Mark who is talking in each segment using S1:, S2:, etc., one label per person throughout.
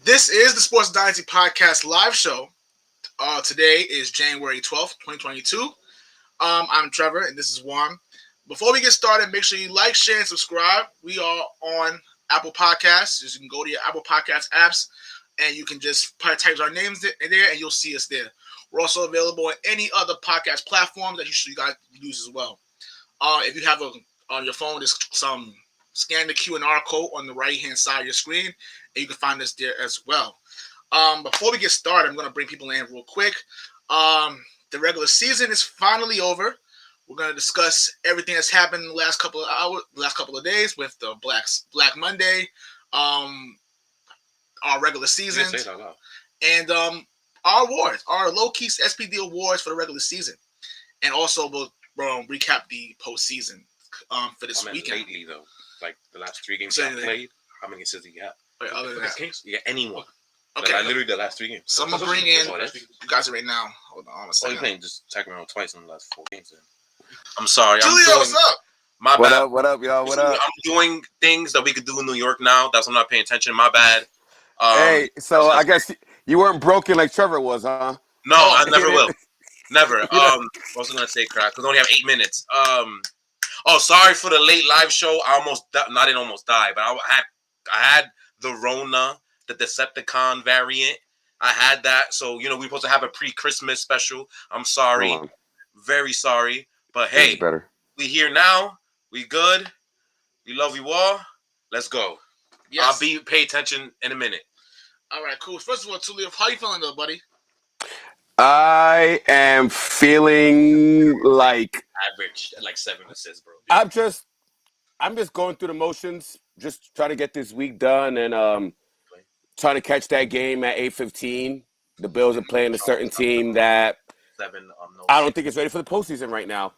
S1: This is the Sports Dynasty Podcast live show. Today is January 12th, 2022. I'm Trevor, and this is Juan. Before we get started, make sure you like, share, and subscribe. We are on Apple Podcasts. You can go to your Apple Podcast apps, and you can just type our names there, and you'll see us there. We're also available on any other podcast platforms that you guys use as well. If you have on your phone, just scan the QR code on the right-hand side of your screen, and you can find us there as well. Before we get started, I'm going to bring people in real quick. The regular season is finally over. We're going to discuss everything that's happened in the last couple of days with the Black Monday, our regular season, and our awards, our low-key SPD awards for the regular season. And also we'll recap the postseason for this weekend.
S2: Lately, though, like the last 3 games I played, how many assists did you have?
S1: Wait, other than that,
S2: yeah, anyone.
S1: Okay,
S2: literally the last 3 games.
S1: So I'm gonna bring in you guys right now. Hold on a second.
S2: You're playing just Sacramento twice in the last 4 games. Then. I'm sorry.
S1: Julio, what's up?
S2: My bad.
S3: What up, y'all? What up?
S2: I'm doing things that we could do in New York now. That's why I'm not paying attention. My bad.
S3: Hey, so I guess you weren't broken like Trevor was, huh?
S2: No, I never will. Never. What was I gonna say, crack? Because we only have 8 minutes. Sorry for the late live show. I didn't almost die, but I had the Rona, the Decepticon variant. I had that, so we're supposed to have a pre-Christmas special. I'm sorry, very sorry, but hey, we here now. We good. We love you all. Let's go. Yes. Pay attention in a minute.
S1: All right, cool. First of all, Tulio, how you feeling though, buddy?
S3: I am feeling like
S2: average, like 7 assists, bro.
S3: I'm just going through the motions, just trying to get this week done, and trying to catch that game at 8:15. The Bills are playing a certain team that I don't think is ready for the postseason right now.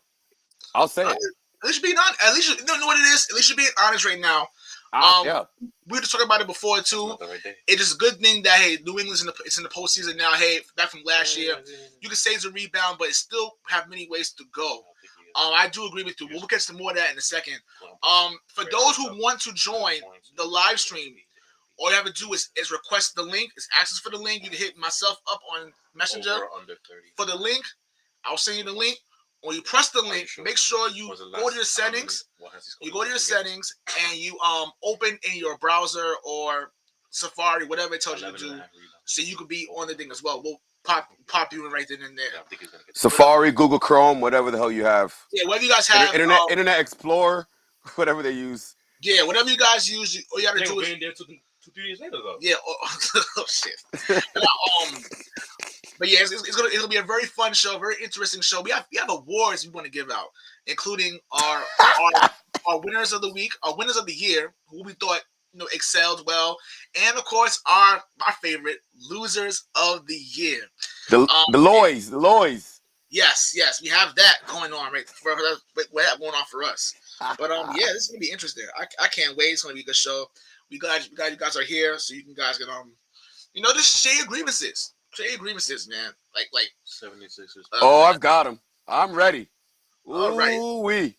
S3: I'll say it.
S1: At least being honest. At least you know what it is. At least you're being honest right now.
S3: Yeah.
S1: We were just talking about it before too. It is a good thing that New England's in the postseason now. Hey, back from last year, you can say it's a rebound, but it still have many ways to go. I do agree with you. We'll get to more of that in a second. For those who want to join the live stream, all you have to do is request the link. It's access for the link. You can hit myself up on Messenger for the link. I'll send you the link. When you press the link, make sure you go to your settings. You go to your settings and you open in your browser or Safari, whatever it tells you to do, so you could be on the thing as well. We'll pop you in right then and there.
S3: Safari, Google Chrome, whatever the hell you have.
S1: Yeah, whatever you guys have.
S3: Internet Explorer, whatever they use.
S1: Yeah, whatever you guys use, all you got to do is.
S2: 2-3 years later, though.
S1: Yeah. Oh shit. But yeah, it's gonna be a very fun show, very interesting show. We have awards we want to give out, including our winners of the week, our winners of the year, who we thought excelled well, and of course our favorite losers of the year.
S3: The Loys.
S1: Yes, we have that going on right for that going on for us. But yeah, this is gonna be interesting. I can't wait. It's gonna be a good show. You guys are here, so you can guys get just share your grievances. Share your grievances, man. Like
S2: 76ers.
S3: I've got them. I'm ready.
S1: All right.
S3: Ooh-wee.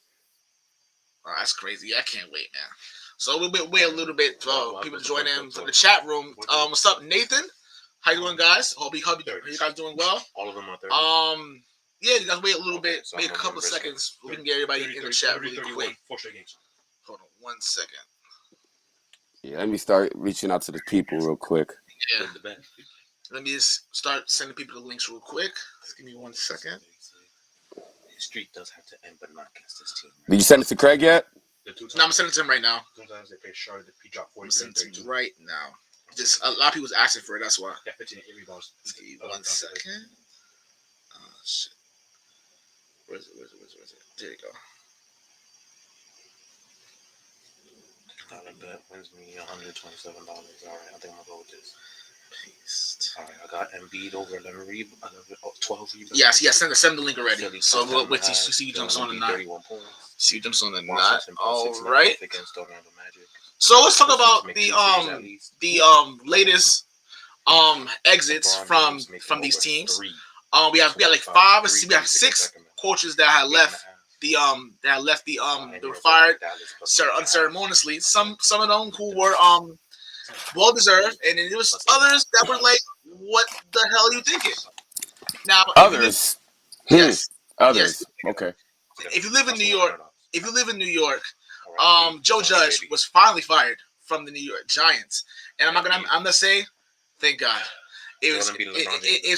S1: Oh, that's crazy. I can't wait, man. So we'll wait a little bit for people to join in from the chat room. What's up, Nathan? How you doing, guys? Hope you guys doing well.
S2: All of them are 30.
S1: Yeah, you guys wait a little bit, wait a couple of seconds. We can get everybody in the chat really quick.
S2: 4 straight games.
S1: Hold on 1 second.
S3: Yeah, let me start reaching out to the people real quick.
S1: Yeah. Let me just start sending people the links real quick. Just give me 1 second.
S2: The streak does have to end, but not against this team.
S3: Did you send it to Craig yet?
S1: No, I'm sending it to him right now.
S2: Sometimes they pay Charlotte. He dropped 40.
S1: I'm sending it to him right now. Just a lot of people's asking for it. That's why.
S2: Yeah, 15 rebounds.
S1: Give me 1 second. Oh shit. Where is it? There you go.
S2: That wins me $127. All right, I think I'm gonna go with this.
S1: Paste.
S2: All right, I got Embiid over 12 rebounds.
S1: Yes, send the link already. So we'll wait to see who jumps on the knot. See who jumps on the knot. All right. So let's talk about the latest exits from these teams. We have like 6 coaches that had left they were fired unceremoniously. Some of them who were well deserved, and then there was others that were like, "What the hell are you thinking?" Now,
S3: Others.
S1: yes,
S3: Others. Okay.
S1: if you live in New York, Joe Judge was finally fired from the New York Giants, and I'm gonna say, thank God. It's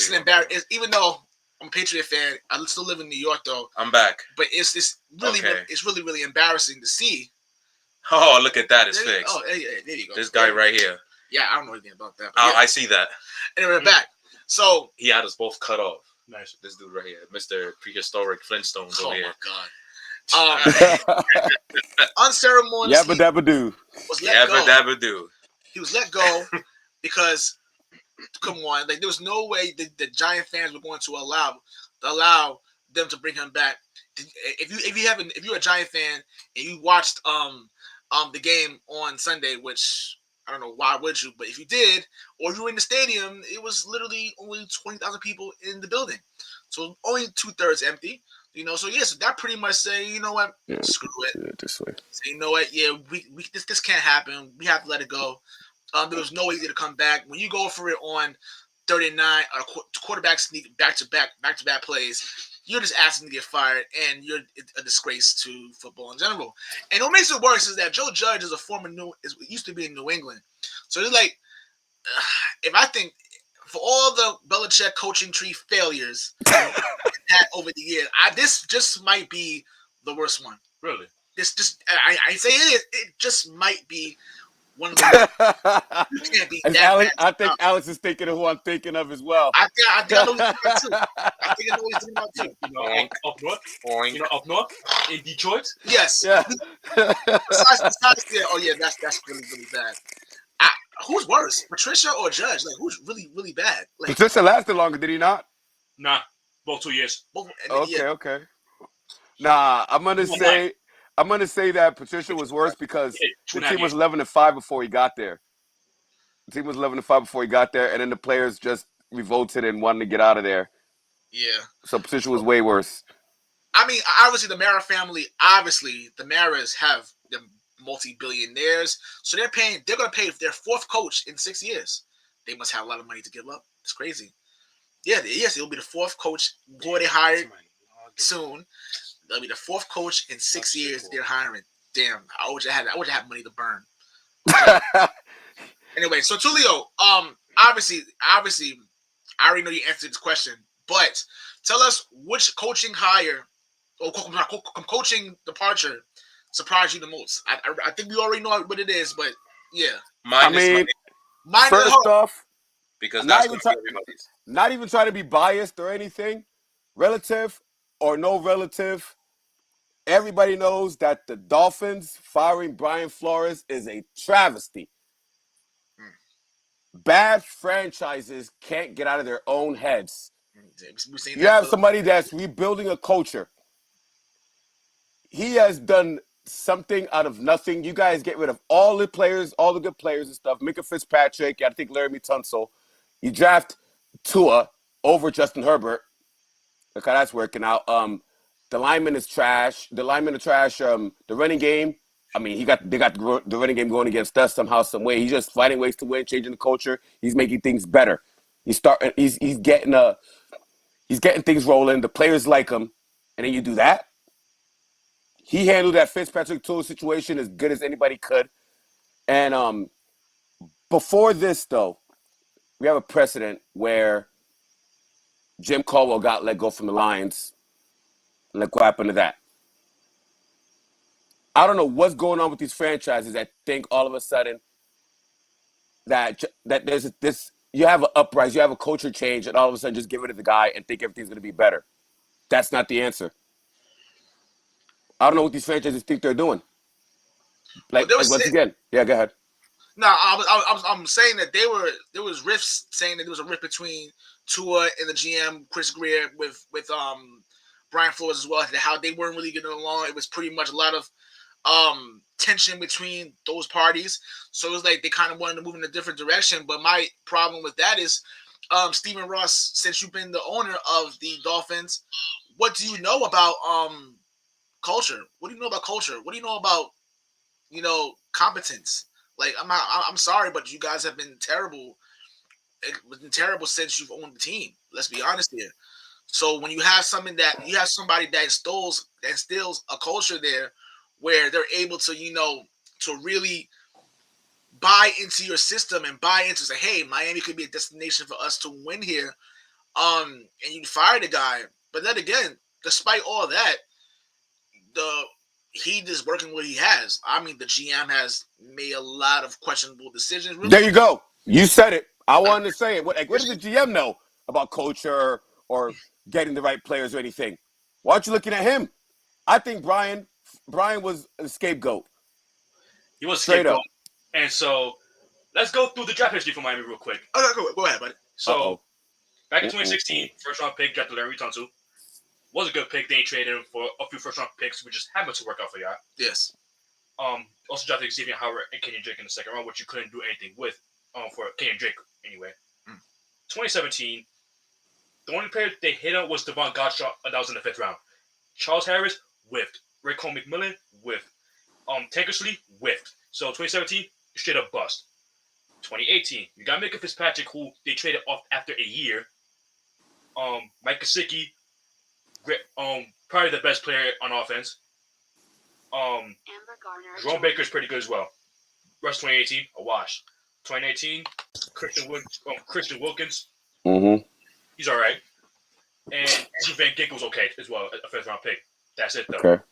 S1: an embarrassment. Even though I'm a Patriot fan, I still live in New York though.
S2: I'm back.
S1: But it's really embarrassing to see.
S2: Oh, look at that! It's fixed.
S1: Oh, there you go.
S2: This guy right here.
S1: Yeah, I don't know anything about that.
S2: I see that.
S1: Anyway, we're back. So
S2: he had us both cut off. Nice. This dude right here, Mr. Prehistoric Flintstones over here.
S1: Oh my God. Unceremoniously.
S3: Yabba dabba doo.
S2: Yabba dabba doo.
S1: He was let go because, come on, like there was no way the Giant fans were going to allow them to bring him back. If you're a Giant fan and you watched the game on Sunday, which I don't know why would you, but if you did, or you were in the stadium, it was literally only 20,000 people in the building, so only 2/3 empty. So yes, that pretty much say, you know what, screw it.
S3: This way.
S1: Say, you know what, yeah, this can't happen. We have to let it go. There was no way to come back. When you go for it on 39, quarterback sneak back-to-back plays, you're just asking to get fired, and you're a disgrace to football in general. And what makes it worse is that Joe Judge is used to be in New England. So it's like, if I think for all the Belichick coaching tree failures had over the years, this just might be the worst one.
S2: Really?
S1: I say it is. It just might be one of the. You can't be that.
S3: I think Alex is thinking of who I'm thinking of as well.
S1: I think I know he's thinking about too.
S2: Up north in Detroit.
S1: Yes.
S3: Yeah.
S1: Besides, that's really bad. Who's worse, Patricia or Judge? Like, who's really bad? Like,
S3: Patricia lasted longer, did he not?
S2: Nah, both 2 years.
S3: Okay. Nah, I'm gonna say that Patricia was worse because the team was 11-5 before he got there. The team was 11-5 before he got there, and then the players just revolted and wanted to get out of there.
S1: Yeah.
S3: So Patricia was way worse.
S1: I mean, obviously the Mara family, the Maras have the multi-billionaires, so they're going to pay their fourth coach in 6 years. They must have a lot of money to give up. It's crazy. Yeah, yes, it'll be the fourth coach who they hired soon. They'll be the fourth coach in 6 years they're hiring. Damn, I wish I had money to burn. Anyway, so Tulio, obviously, I already know you answered this question, but tell us which coaching hire or coaching departure surprised you the most. I think we already know what it is, but yeah.
S3: Mine first off,
S2: because
S3: not even trying to be biased or anything, relative or no relative, everybody knows that the Dolphins firing Brian Flores is a travesty. Bad franchises can't get out of their own heads. You have somebody that's rebuilding a culture. He has done something out of nothing. You guys get rid of all the players, all the good players and stuff. Micah Fitzpatrick, I think Laramie Tunsil. You draft Tua over Justin Herbert. Look how that's working out. The lineman is trash. The running game, I mean, they got the running game going against us somehow, some way. He's just finding ways to win, changing the culture. He's making things better. He's getting things rolling. The players like him, and then you do that. He handled that Fitzpatrick Tua situation as good as anybody could. And before this, though, we have a precedent where Jim Caldwell got let go from the Lions. And look what happened to that. I don't know what's going on with these franchises that think all of a sudden that there's this. You have an uprising, you have a culture change, and all of a sudden just get rid of the guy and think everything's going to be better. That's not the answer. I don't know what these franchises think they're doing. Once again, yeah, go ahead.
S1: No, I'm saying that there was rifts saying that there was a rift between Tua and the GM Chris Greer with Brian Flores as well. How they weren't really getting along. It was pretty much a lot of tension between those parties. So it was like they kind of wanted to move in a different direction. But my problem with that is, Stephen Ross, since you've been the owner of the Dolphins, what do you know about culture? What do you know about culture? What do you know about competence? Like I'm sorry, but you guys have been terrible. It's been terrible since you've owned the team. Let's be honest here. So when you have somebody that instills a culture there where they're able to, to really buy into your system and buy into say, hey, Miami could be a destination for us to win here. And you fire the guy. But then again, despite all that, he is working what he has. I mean, the GM has made a lot of questionable decisions. Really.
S3: There you go. You said it. I wanted to say it. What does the GM know about culture or getting the right players or anything? Why aren't you looking at him? I think Brian was a scapegoat.
S4: He was a scapegoat. And so let's go through the draft history for Miami real quick.
S1: Okay, go ahead, buddy.
S4: So back in 2016, first-round pick, drafted Larry Tunsil. Was a good pick. They traded him for a few first-round picks, which just happened to work out for y'all.
S1: Yes.
S4: Also drafted Xavier Howard and Kenyon Drake in the second round, which you couldn't do anything with for Kenyon Drake anyway. 2017, the only player they hit on was Devon Gottschall, that was in the 5th round. Charles Harris, whiffed. Rick Cole McMillan, whiffed. Tankersley, whiffed. So 2017, straight up bust. 2018, you got Micah Fitzpatrick, who they traded off after a year. Mike Gesicki, probably the best player on offense. Jerome Baker's pretty good as well. Rest 2018, a wash. 2019, Christian Wilkins.
S3: Mm-hmm.
S4: He's all right. And Andrew Van Ginkel was okay as well, a 5th round pick. That's it, though.
S3: Okay.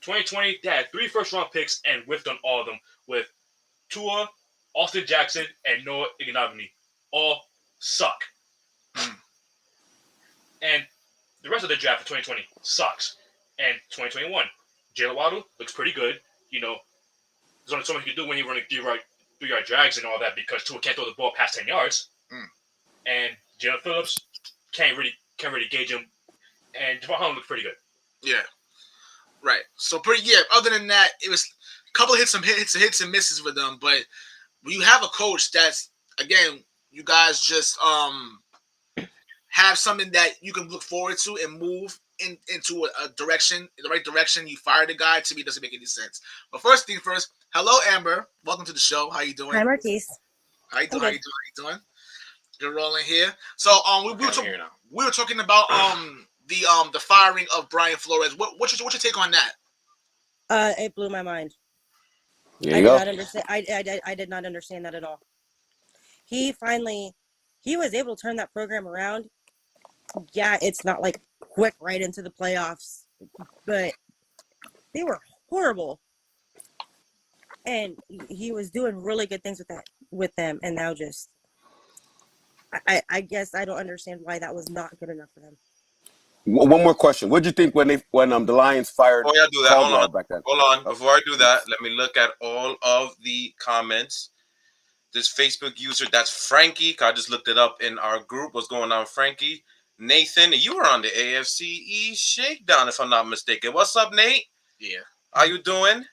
S4: 2020, they had 3 first-round picks and whiffed on all of them with Tua, Austin Jackson, and Noah Igbenogany. All suck. And the rest of the draft for 2020 sucks. And 2021, Jalen Waddle looks pretty good. You know, there's only so much you can do when you're running 3-yard drags and all that because Tua can't throw the ball past 10 yards. And Jalen Phillips can't really gauge him. And Javon Holland looks pretty good.
S1: Yeah. Right. So other than that, it was a couple of hits and misses with them. But when you have a coach that's, again, you guys just have something that you can look forward to and move into a direction, in the right direction, you fire the guy, to me, doesn't make any sense. But first thing first, hello, Amber. Welcome to the show. How you doing?
S5: Hi, Marquise.
S1: How you doing? You're rolling here. So we were talking about the firing of Brian Flores. What's your take on that?
S5: It blew my mind.
S3: There you go.
S5: I did not understand that at all. He was able to turn that program around. Yeah, it's not like quick right into the playoffs, but they were horrible. And he was doing really good things with them, and now just I guess I don't understand why that was not good enough for them.
S3: One more question. What did you think when the Lions fired?
S2: Before I do that, hold on.
S3: Oh.
S2: Before I do that, let me look at all of the comments. This Facebook user, that's Frankie. I just looked it up in our group. What's going on, Frankie? Nathan, you were on the AFC East Shakedown, if I'm not mistaken. What's up, Nate?
S1: Yeah.
S2: How you doing?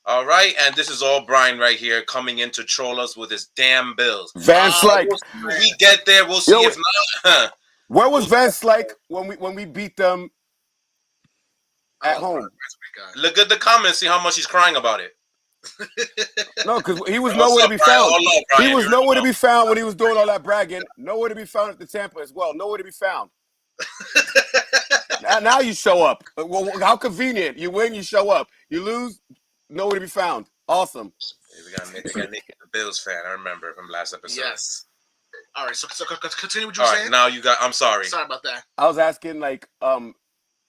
S2: All right, and this is all Brian right here coming in to troll us with his damn Bills.
S3: Van Slyke.
S2: We get there, we'll see if not.
S3: Where was Van Slyke when we beat them at home?
S2: Look at the comments, see how much he's crying about it.
S3: No, because he was nowhere to be found. He was nowhere to be found when he was doing all that bragging. Nowhere to be found at the Tampa as well. Nowhere to be found. Now you show up. Well, how convenient. You win, you show up. You lose, nowhere to be found. Awesome.
S2: We got Nick, the Bills fan. I remember from last episode.
S1: Yes. All right, so continue what you were saying.
S2: Now you got. I'm sorry.
S1: Sorry about that.
S3: I was asking,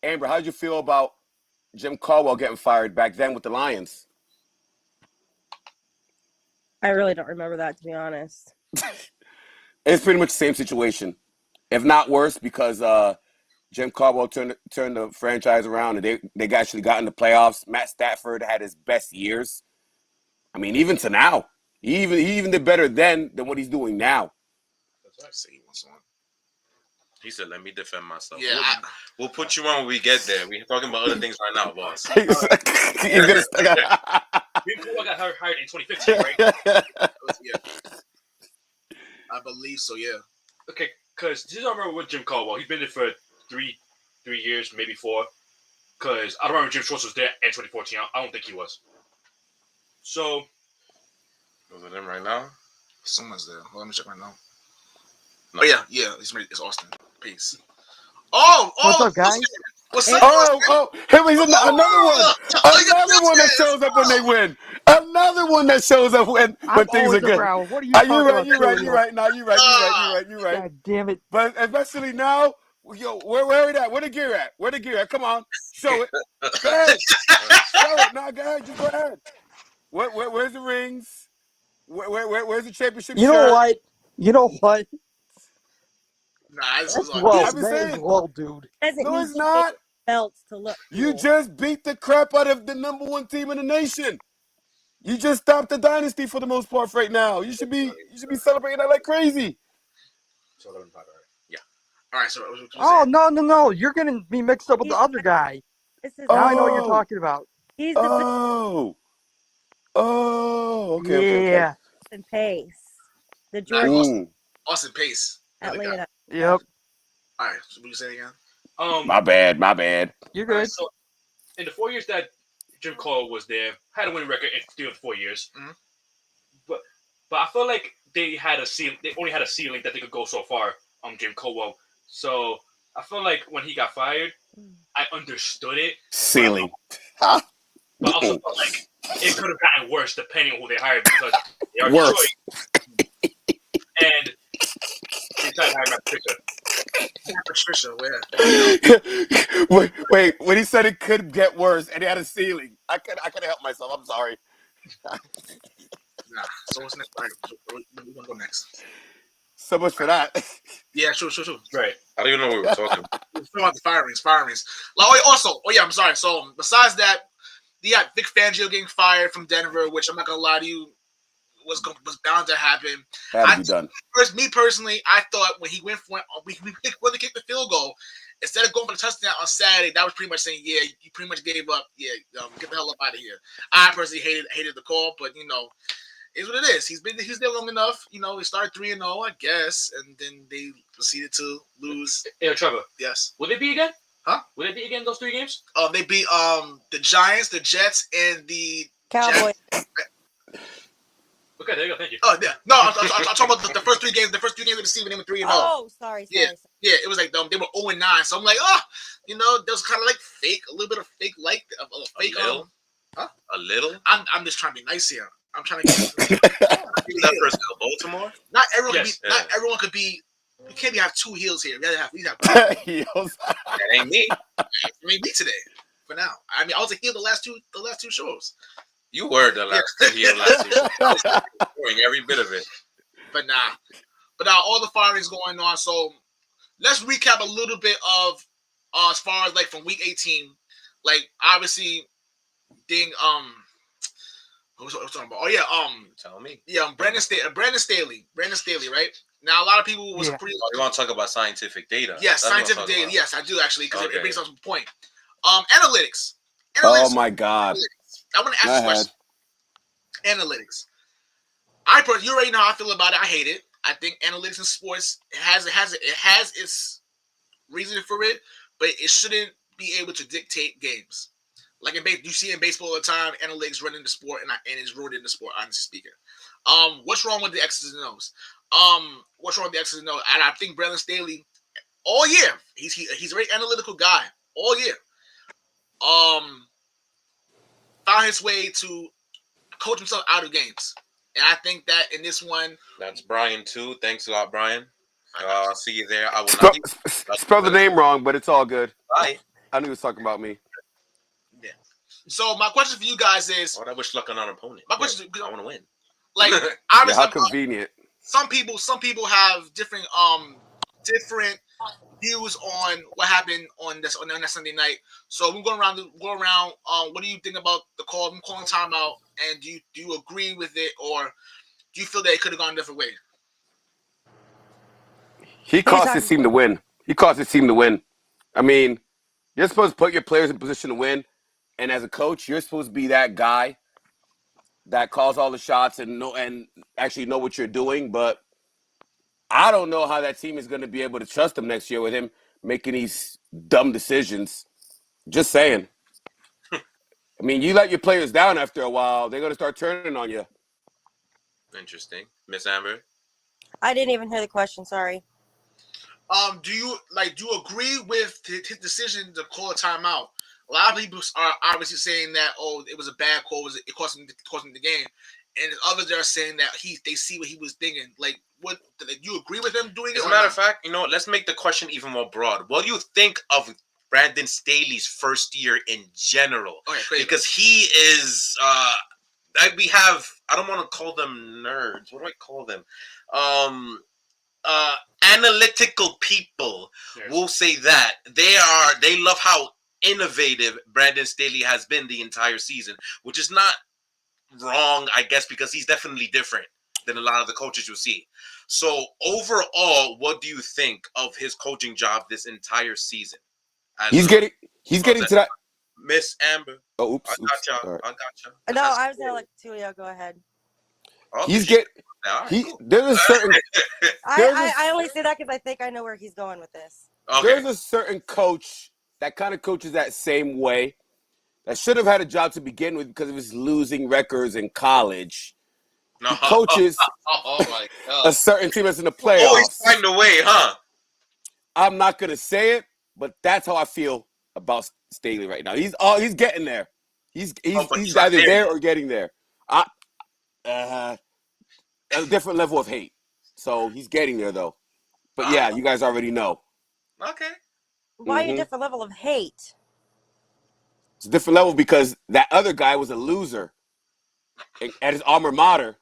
S3: Amber, how did you feel about Jim Caldwell getting fired back then with the Lions?
S5: I really don't remember that, to be honest.
S3: It's pretty much the same situation, if not worse, because Jim Caldwell turned the franchise around, and they actually got in the playoffs. Matt Stafford had his best years. I mean, even to now, he even did better then than what he's doing now.
S2: He said, "Let me defend myself."
S1: Yeah,
S2: we'll put you on when we get there. We're talking about other things right now, boss.
S4: Jim Caldwell got hired in 2015, right?
S1: Yeah. I believe so. Yeah.
S4: Okay, because this is I remember with Jim Caldwell. He's been there for three years, maybe 4. Because I don't remember Jim Schwartz was there in 2014. I don't think he was. So
S2: Was it him right now?
S1: Someone's there. Well, let me check right now.
S2: No.
S1: Oh yeah, it's Austin. Peace. Oh,
S6: What's up, guys?
S1: What's up?
S3: Here is another one. Another one that shows up when they win. Another one that shows up when
S6: I'm
S3: things are
S6: always
S3: good.
S6: around. What are you
S3: Are
S6: talking
S3: you
S6: about?
S3: right? You're right. Now you're right.
S6: God damn it.
S3: But especially now, yo, where it at? Where the gear at? Come on, show it. Go ahead. Show it. No, go ahead. Just go ahead. Where's the rings? Where's the championship
S6: You know
S3: shirt?
S6: what?
S1: Nah, this
S6: That's
S1: is
S6: low.
S3: I've been
S6: That is
S3: saying.
S6: low, dude.
S5: Doesn't
S3: No,
S5: need
S3: it's
S5: to
S3: not.
S5: get belts to look
S3: You
S5: cool.
S3: just beat the crap out of the number one team in the nation. You just stopped the dynasty for the most part right now. You should be celebrating that like crazy.
S1: yeah. All right, so what was you
S6: Oh,
S1: saying?
S6: no. You're getting me mixed up with the other guy.
S5: This is
S6: Now I know what you're
S3: Oh,
S6: talking about.
S5: he's the
S3: okay.
S6: Yeah.
S5: Austin Pace, the
S1: Nah,
S5: Georgia
S1: Austin Pace.
S5: Atlanta.
S6: Yep.
S1: All right, so what you saying again?
S3: My bad.
S6: You're
S4: All right,
S6: good.
S4: so in the 4 years that Jim Crow was there, had a winning record in 3 of the 4 years.
S1: Mhm.
S4: But I feel like they only had a ceiling that they could go so far. Jim Caldwell. So I feel like when he got fired, I understood it.
S3: Ceiling.
S4: But I also felt like it could have gotten worse depending on who they hired because they are
S3: Worse.
S4: Detroit. And they tried to hire Matt Patricia.
S1: Patricia, where?
S3: Wait. When he said it could get worse and he had a ceiling, I couldn't help myself. I'm sorry.
S1: Nah. So what's next? All right, so we're gonna go next.
S3: So much for that.
S1: Yeah, sure.
S4: Right.
S2: I don't even know what we were talking.
S1: We're talking about the firings. Like, I'm sorry. So besides that, you got Vic Fangio getting fired from Denver, which I'm not gonna lie to you was bound to happen.
S3: Had to be done.
S1: Me personally, I thought when he went for we picked whether to kick the field goal instead of going for the touchdown on Saturday, that was pretty much saying, yeah, you pretty much gave up. Yeah, get the hell up out of here. I personally hated the call, but it's what it is. He's there long enough. He started 3-0, I guess, and then they proceeded to lose.
S4: Yeah, Trevor.
S1: Yes.
S4: Will they be again?
S1: Huh?
S4: Will they be again those 3 games?
S1: They beat the Giants, the Jets, and the
S5: Cowboys.
S4: Okay, there you go. Thank you.
S1: Oh yeah, no, I'm talking about the first 3 games. The first 3 games of the season, they were 3-0.
S5: Oh, sorry.
S1: Yeah, it was like they were 0-9. So I'm like, there was kind of like fake, a little bit of fake, like a fake.
S2: A little.
S1: I'm just trying to be nice here. I'm trying to get
S2: that first Baltimore.
S1: Not everyone.
S4: Yes.
S1: Not everyone could be. You can't have 2 heels here. We have 2.
S3: Heels.
S2: That ain't me.
S1: I mean, me today. For now, I mean, I was a heel the last two shows.
S2: You were the last heel last year. Doing every bit of it.
S1: But now all the firings going on. So let's recap a little bit of as far as like from week 18. Like obviously, what was I talking about? Oh yeah,
S2: Tell me.
S1: yeah, Brandon Staley, right? Now a lot of people was pretty.
S2: You want to talk about scientific data?
S1: Yes,
S2: That's
S1: scientific data.
S2: about.
S1: Yes, I do actually because
S2: Okay.
S1: it brings up some point. Analytics.
S3: Oh my God.
S1: I want to ask you a question. Analytics. You already know how I feel about it. I hate it. I think analytics in sports has its reason for it, but it shouldn't be able to dictate games. Like you see in baseball all the time, analytics running the sport and it's rooted in the sport. Honestly speaking, what's wrong with the X's and O's? What's wrong with the X's and O's? And I think Brandon Staley, all year, he's a very analytical guy. All year, found his way to coach himself out of games. And I think that in this one,
S2: That's Brian too. Thanks a lot, Brian. See you there. I will
S3: Spell,
S2: not.
S3: spell the name wrong, but it's all good.
S2: Bye.
S3: I knew he was talking about me.
S1: yeah. So my question for you guys is,
S2: I wish luck on our opponent.
S1: my question is,
S2: I want to win.
S1: like,
S3: Yeah,
S1: obviously,
S3: how convenient.
S1: some people have different views on what happened on that Sunday night. So we're going around. What do you think about the call? I'm calling timeout, and do you agree with it, or do you feel that it could have gone a different way?
S3: He caused his team to win. I mean, you're supposed to put your players in position to win, and as a coach, you're supposed to be that guy that calls all the shots and actually know what you're doing. But I don't know how that team is going to be able to trust him next year with him making these dumb decisions. Just saying. I mean, you let your players down after a while, they're going to start turning on you.
S2: Interesting. Miss Amber?
S5: I didn't even hear the question. Sorry.
S1: Do you agree with his decision to call a timeout? A lot of people are obviously saying that it was a bad call, it cost him the game, and others are saying that they see what he was thinking. Like, what do you agree with him doing it?
S2: As a
S1: or
S2: matter
S1: not?
S2: of fact, let's make the question even more broad. What do you think of Brandon Staley's first year in general?
S1: Okay, crazy.
S2: Because he is I don't want to call them nerds. What do I call them? Analytical people will say that they love how innovative Brandon Staley has been the entire season, which is not wrong, I guess, because he's definitely different than a lot of the coaches you see. So overall, what do you think of his coaching job this entire season?
S3: He's getting to that.
S2: Miss Amber.
S3: Oh, oops.
S2: I got y'all.
S3: Right.
S2: I got y'all.
S5: No, I was gonna let Tulio go ahead.
S3: He's
S2: There's
S3: a certain
S5: I only say that because I think I know where he's going with this.
S2: Okay.
S3: There's a certain coach that kind of coaches that same way that should have had a job to begin with because of his losing records in college.
S2: No.
S3: He coaches
S2: Oh my God.
S3: a certain team that's in the playoffs.
S2: Always find a way, huh?
S3: I'm not gonna say it, but that's how I feel about Staley right now. He's getting there. He's either there or getting there. A different level of hate. So he's getting there though. But yeah, you guys already know.
S2: Okay.
S5: Why a different level of hate?
S3: It's a different level because that other guy was a loser at his alma mater.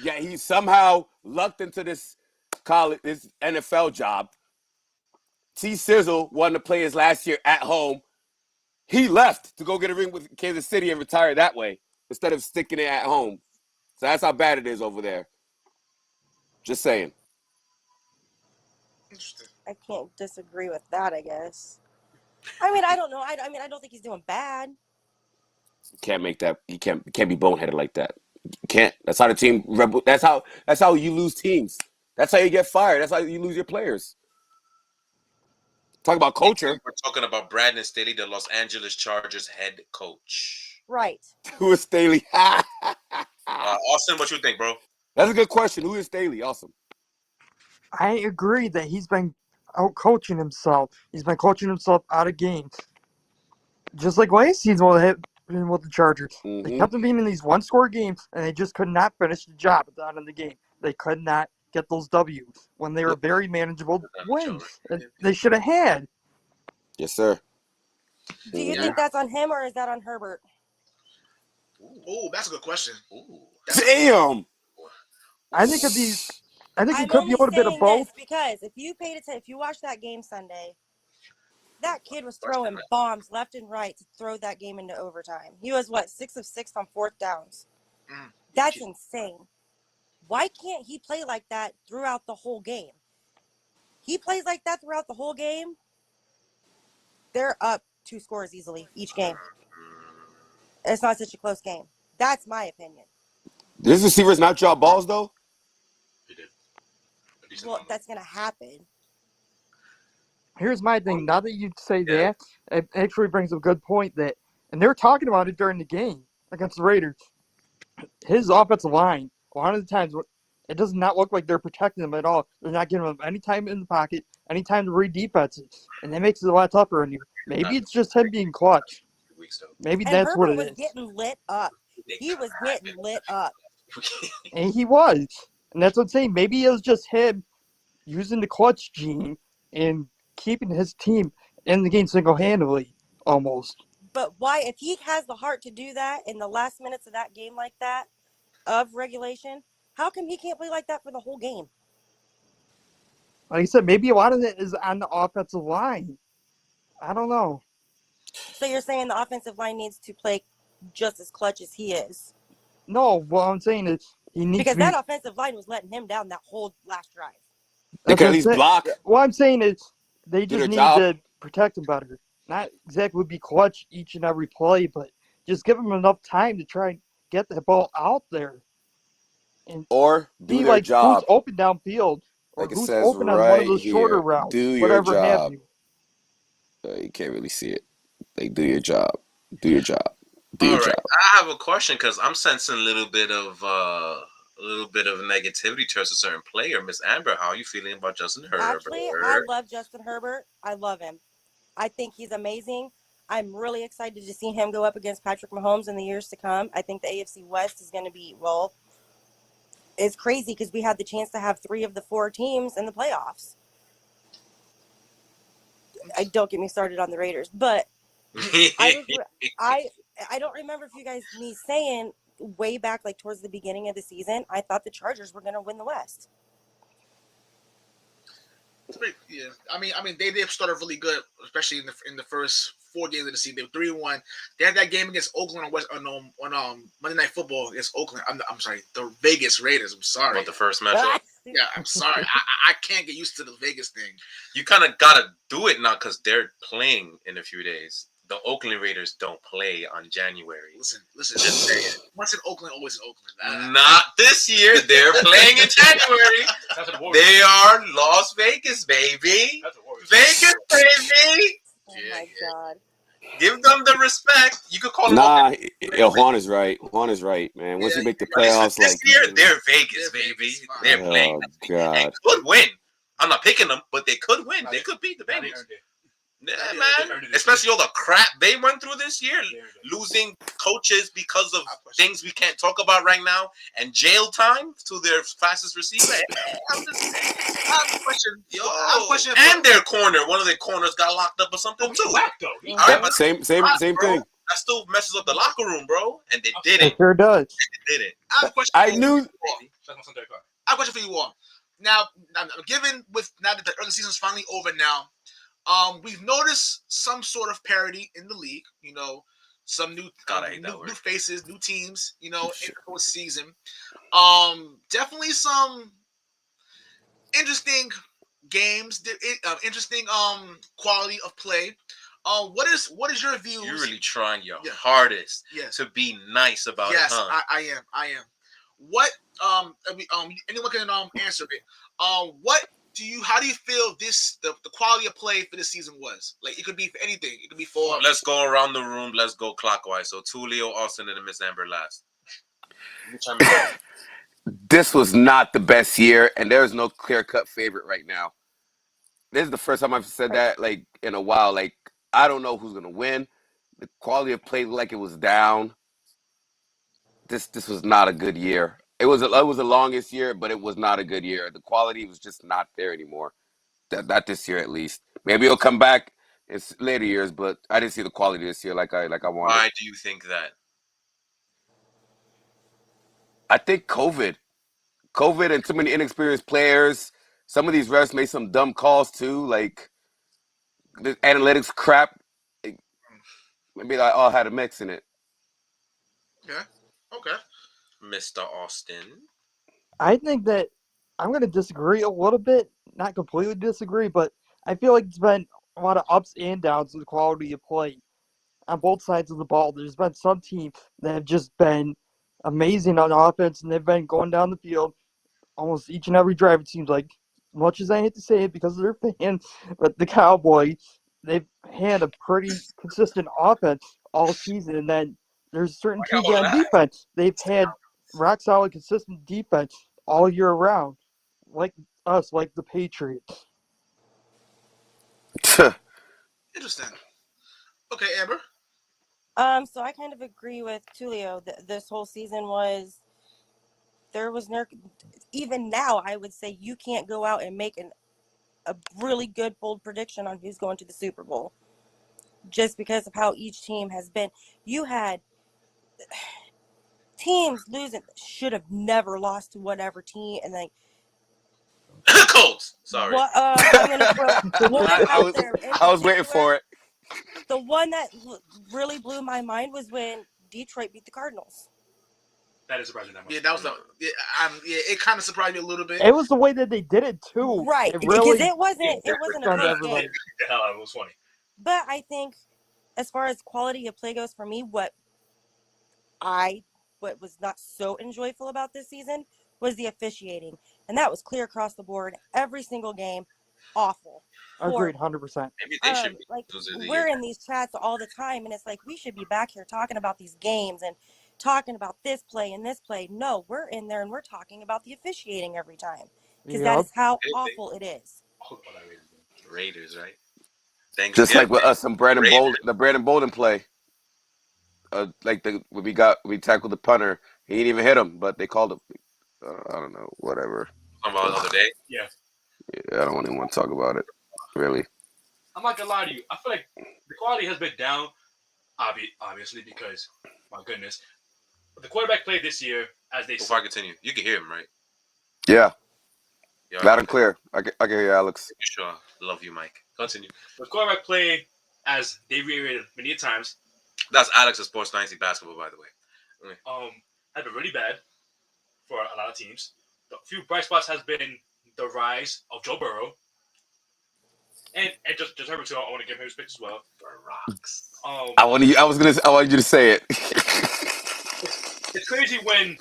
S3: Yeah, he somehow lucked into this NFL job. T. Sizzle wanted to play his last year at home. He left to go get a ring with Kansas City and retire that way instead of sticking it at home. So that's how bad it is over there. Just saying.
S1: Interesting.
S5: I can't disagree with that, I guess. I mean, I don't know. I don't think he's doing bad.
S3: You can't make that. You can't be boneheaded like that. You can't. That's how the team. That's how you lose teams. That's how you get fired. That's how you lose your players. Talk about culture.
S2: We're talking about Brandon Staley, the Los Angeles Chargers head coach.
S5: Right.
S3: Who is Staley?
S2: Austin, what you think, bro?
S3: That's a good question. Who is Staley? Awesome.
S6: I agree that he's been out coaching himself. He's been coaching himself out of games. Just like last season with the Chargers.
S3: Mm-hmm.
S6: They kept them being in these one-score games, and they just could not finish the job at the end of the game. They could not get those W's when they were very manageable wins that they should have had.
S3: Yes, sir.
S5: Do you think that's on him or is that on Herbert?
S1: Oh, that's a good question.
S3: Damn.
S6: I think it could be a little bit of
S5: I'm
S6: both.
S5: only saying this because if you watched that game Sunday, that kid was throwing bombs left and right to throw that game into overtime. He was 6 of 6 on fourth downs. That's insane. Why can't he play like that throughout the whole game? He plays like that throughout the whole game. They're up 2 scores easily each game. It's not such a close game. That's my opinion.
S3: This receiver's not drop balls though.
S4: He did.
S5: Well, that's gonna happen.
S6: Here's my thing. Now that you say that, it actually brings up a good point and they were talking about it during the game against the Raiders. His offensive line, a lot of the times, it does not look like they're protecting him at all. They're not giving him any time in the pocket, any time to read defenses, and that makes it a lot tougher on you. Maybe it's just him being clutch. Maybe
S5: And
S6: that's
S5: Herbert
S6: what it
S5: was
S6: is.
S5: getting lit up. He was getting lit up.
S6: And he was. And that's what I'm saying. Maybe it was just him using the clutch gene and keeping his team in the game single-handedly, almost.
S5: But why, if he has the heart to do that in the last minutes of that game like that, of regulation, how come he can't play like that for the whole game?
S6: Like I said, maybe a lot of it is on the offensive line. I don't know.
S5: So you're saying the offensive line needs to play just as clutch as he is?
S6: No, what I'm saying is he needs
S5: because
S6: to be...
S5: that offensive line was letting him down that whole last drive.
S3: They could at least block.
S6: What I'm saying is they just need
S3: job.
S6: to protect him better. Not exactly be clutch each and every play, but just give him enough time to try and get the ball out there. And
S3: or do
S6: be
S3: their
S6: like
S3: job.
S6: Who's open downfield, or
S3: Like it
S6: who's
S3: says
S6: open on
S3: right
S6: one of those shorter
S3: here,
S6: routes.
S3: do your
S6: Whatever have
S3: job.
S6: you.
S3: You can't really see it. Like, do your job. Do your job. Do your job.
S2: I have a question because I'm sensing a little bit of a little bit of negativity towards a certain player. Miss Amber, how are you feeling about Justin Herbert?
S5: Actually, I love Justin Herbert. I love him. I think he's amazing. I'm really excited to see him go up against Patrick Mahomes in the years to come. I think the AFC West is going to be, well, it's crazy because we had the chance to have 3 of the 4 teams in the playoffs. Don't get me started on the Raiders, but I don't remember if you guys me saying way back like towards the beginning of the season, I thought the Chargers were going to win the West.
S1: Yeah, I mean, they did start off really good, especially in the first 4 games of the season. They were 3-1. They had that game against Oakland on Monday Night Football against Oakland. I'm sorry, the Vegas Raiders. I'm sorry.
S2: What, the first matchup?
S1: Yeah, I'm sorry. I can't get used to the Vegas thing.
S2: You kind of gotta do it now because they're playing in a few days. The Oakland Raiders don't play on January.
S1: Listen. Just say it. Once in Oakland, always in Oakland.
S2: Not this year. They're playing in January. They are Las Vegas, baby. Vegas, baby.
S5: Oh my God.
S2: Give them the respect. You could call them.
S3: Nah, Juan is right. Juan is right, man. Once you make the playoffs,
S2: this
S3: like
S2: year, they're Vegas, baby. They're playing.
S3: Oh God.
S2: They could win. I'm not picking them, but they could win. They could beat the Bengals. Yeah, man. Especially all the crap they went through this year, losing coaches because of things we can't talk about right now, and jail time to their fastest receiver. I have a question. And their corner, one of their corners got locked up or something too.
S3: Same thing.
S2: That still messes up the locker room, bro. And they did it.
S6: It sure does.
S2: They did it.
S1: I have a question.
S3: I knew.
S1: I have a question for you all. Now, given with now that the early season is finally over now. We've noticed some sort of parity in the league. You know, some new faces, new teams. You know, in the postseason. Definitely some interesting games. Interesting quality of play. What is your views?
S2: You're really trying your hardest to be nice about it, huh?
S1: Yes, I am. What anyone can answer it. How do you feel the quality of play for this season was? Like, it could be for anything. It could be for.
S2: Let's go around the room. Let's go clockwise. So Tulio, Austin, and Miss Amber last.
S3: This was not the best year, and there is no clear-cut favorite right now. This is the first time I've said that like in a while. Like, I don't know who's gonna win. The quality of play looked like it was down. This was not a good year. It was the longest year, but it was not a good year. The quality was just not there anymore. Not this year, at least. Maybe it'll come back in later years, but I didn't see the quality this year like I wanted.
S2: Why do you think that?
S3: I think COVID and too many inexperienced players. Some of these refs made some dumb calls too, like the analytics crap. Maybe I all had a mix in it.
S1: Yeah. Okay.
S2: Mr. Austin.
S6: I think that I'm going to disagree a little bit. Not completely disagree, but I feel like it's been a lot of ups and downs in the quality of play on both sides of the ball. There's been some teams that have just been amazing on offense, and they've been going down the field almost each and every drive, it seems like. Much as I hate to say it because of their fans, but the Cowboys, they've had a pretty consistent offense all season, and then there's certain teams on defense. They've had rock-solid, consistent defense all year round, like us, like the Patriots.
S1: Interesting. Okay, Amber.
S5: So I kind of agree with Tulio. This whole season was there was no. Even now, I would say you can't go out and make a really good bold prediction on who's going to the Super Bowl, just because of how each team has been. You had teams losing should have never lost to whatever team, and like
S2: Colts. Sorry.
S5: I'm gonna throw one out there.
S3: I was waiting for it.
S5: The one that really blew my mind was when Detroit beat the Cardinals.
S4: That is surprising. That much.
S1: Yeah, that was it kind of surprised me a little bit.
S6: It was the way that they did it too.
S5: Right,
S6: really,
S5: because it wasn't a close game.
S4: It was funny.
S5: But I think, as far as quality of play goes for me, what was not so enjoyable about this season was the officiating, and that was clear across the board. Every single game, awful.
S6: Agreed, 100%.
S2: Maybe they should
S5: we're in these chats all the time, and it's like we should be back here talking about these games and talking about this play and this play. No, we're in there and we're talking about the officiating every time because that is how awful it is.
S2: Raiders, right?
S3: Just like with us,
S2: Raiders.
S3: the Brandon Bolden play. Like we tackled the punter, he didn't even hit him, but they called him. I don't know, whatever.
S2: Talking about the other day.
S4: Yeah.
S3: I don't even want to talk about it. Really.
S4: I'm not gonna lie to you. I feel like the quality has been down, obviously, because my goodness, the quarterback played this year as they.
S2: Before I continue, you can hear him, right?
S3: Yeah.
S2: Yeah.
S3: Loud and clear. I can hear you, Alex.
S2: Sure. Love you, Mike. Continue.
S4: The quarterback played as they reiterated many times.
S2: That's Alex of Sports 90 basketball, by the way.
S4: Has been really bad for a lot of teams. The few bright spots has been the rise of Joe Burrow. And just Herbert too. I want to give him respect as well.
S2: The Rocks.
S3: I wanted you to say it.
S4: It's crazy when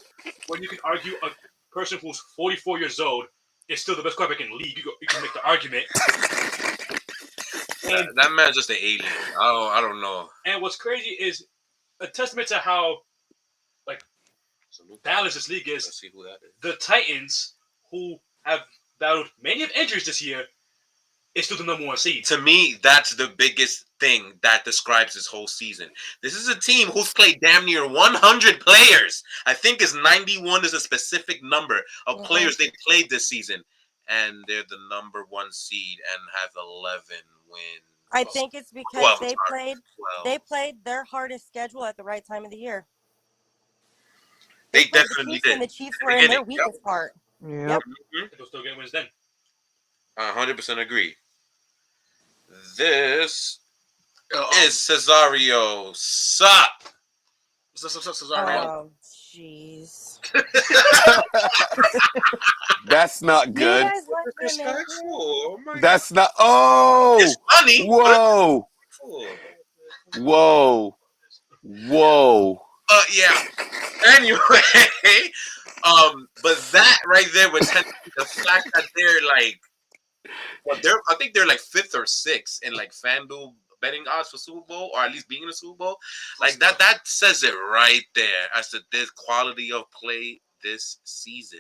S4: you can argue a person who's 44 years old is still the best quarterback in the league. You can make the argument. And
S2: that man's just an alien. I don't know.
S4: And what's crazy is a testament to how balanced this league is.
S2: Let's see who that is.
S4: The Titans, who have battled many of injuries this year, is still the number one seed.
S2: To me, that's the biggest thing that describes this whole season. This is a team who's played damn near 100 players. I think it's 91 is a specific number of players they played this season. And they're the number one seed and have 11 wins.
S5: I think it's because they played their hardest schedule at the right time of the year.
S2: They definitely did.
S5: And the Chiefs were in their weakest part.
S6: Yep.
S4: They'll still get wins then.
S2: 100% agree. This is Cesario. Sup?
S1: What's up, Cesario?
S5: Oh, jeez.
S3: That's not good.
S2: Oh my
S3: That's not. Oh.
S2: It's funny.
S3: Whoa. Whoa. Whoa.
S2: Yeah. Anyway, but that right there would tend to the fact that they're like, I think they're like 5th or 6th in like FanDuel betting odds for Super Bowl, or at least being in the Super Bowl. Like that says it right there as to this quality of play this season.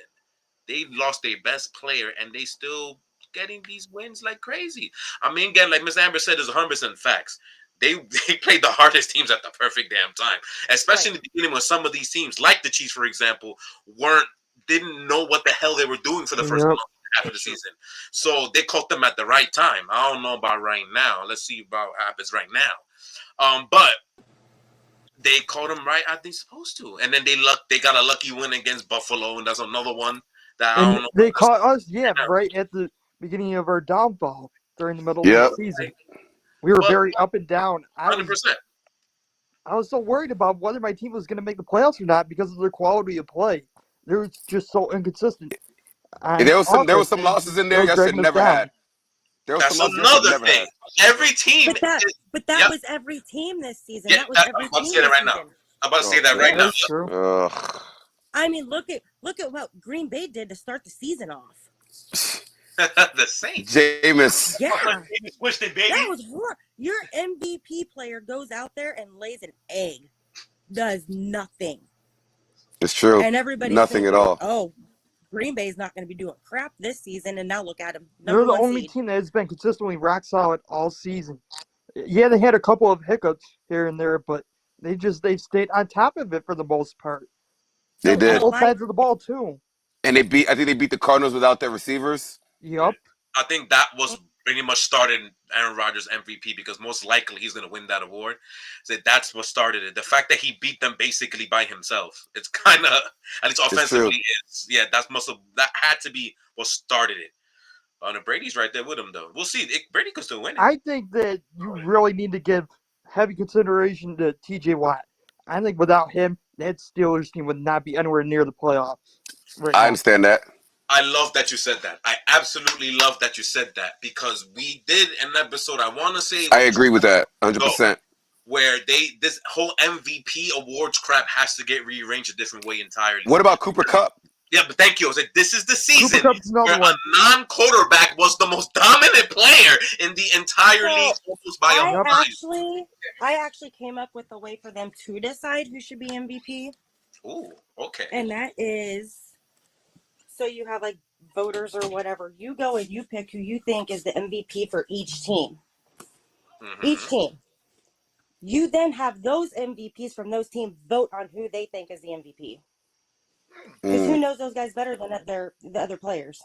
S2: They lost their best player and they still getting these wins like crazy. I mean, again, like Ms. Amber said, there's 100% facts. They played the hardest teams at the perfect damn time, especially in the beginning when some of these teams, like the Chiefs, for example, didn't know what the hell they were doing for the first half of the season. So they caught them at the right time. I don't know about right now. Let's see about what happens right now. But they caught them right as they're supposed to, and then they got a lucky win against Buffalo, and that's another one that I don't know.
S6: They caught us, right at the beginning of our downfall during the middle of the season. We were very up and down.
S2: 100%.
S6: I was so worried about whether my team was going to make the playoffs or not because of their quality of play. They were just so inconsistent.
S3: There was some losses in there I should never had.
S2: That's another thing. Every team.
S5: But that was every team this season.
S2: Yeah,
S5: that was every
S2: I'm about to
S5: team
S2: say that right
S5: this
S2: now.
S5: season.
S2: I'm about to say that right now.
S6: That's true.
S5: I mean, look at what Green Bay did to start the season off.
S2: The Saints.
S3: Jameis.
S5: Yeah.
S4: Twisted, baby.
S5: That was your MVP player goes out there and lays an egg. Does nothing.
S3: It's true.
S5: And everybody's
S3: nothing
S5: thinking,
S3: at all.
S5: Oh, Green Bay's not going to be doing crap this season, and now look at them.
S6: They're the only team that has been consistently rock solid all season. Yeah, they had a couple of hiccups here and there, but they stayed on top of it for the most part.
S3: They did.
S6: Both sides of the ball too.
S3: And I think they beat the Cardinals without their receivers.
S6: Yep.
S2: I think that was pretty much started Aaron Rodgers MVP because most likely he's going to win that award. So that's what started it. The fact that he beat them basically by himself. It's kind of, at least offensively, that had to be what started it. Brady's right there with him, though. We'll see. Brady could still win it.
S6: I think that you really need to give heavy consideration to T.J. Watt. I think without him, that Steelers team would not be anywhere near the playoffs.
S3: I understand that.
S2: I love that you said that. I absolutely love that you said that because we did an episode, I want to say...
S3: I agree with that, 100%.
S2: Where this whole MVP awards crap has to get rearranged a different way entirely.
S3: What about Cooper Kupp?
S2: Yeah, but thank you. I was like, this is the season
S6: where
S2: a non-quarterback was the most dominant dominant player in the entire
S5: So,
S2: league almost by a mile.
S5: I actually came up with a way for them to decide who should be MVP,
S2: Ooh, okay.
S5: and that is, so you have like voters or whatever. You go and you pick who you think is the MVP for each team.
S2: Mm-hmm.
S5: Each team. You then have those MVPs from those teams vote on who they think is the MVP. Because who knows those guys better than the other players?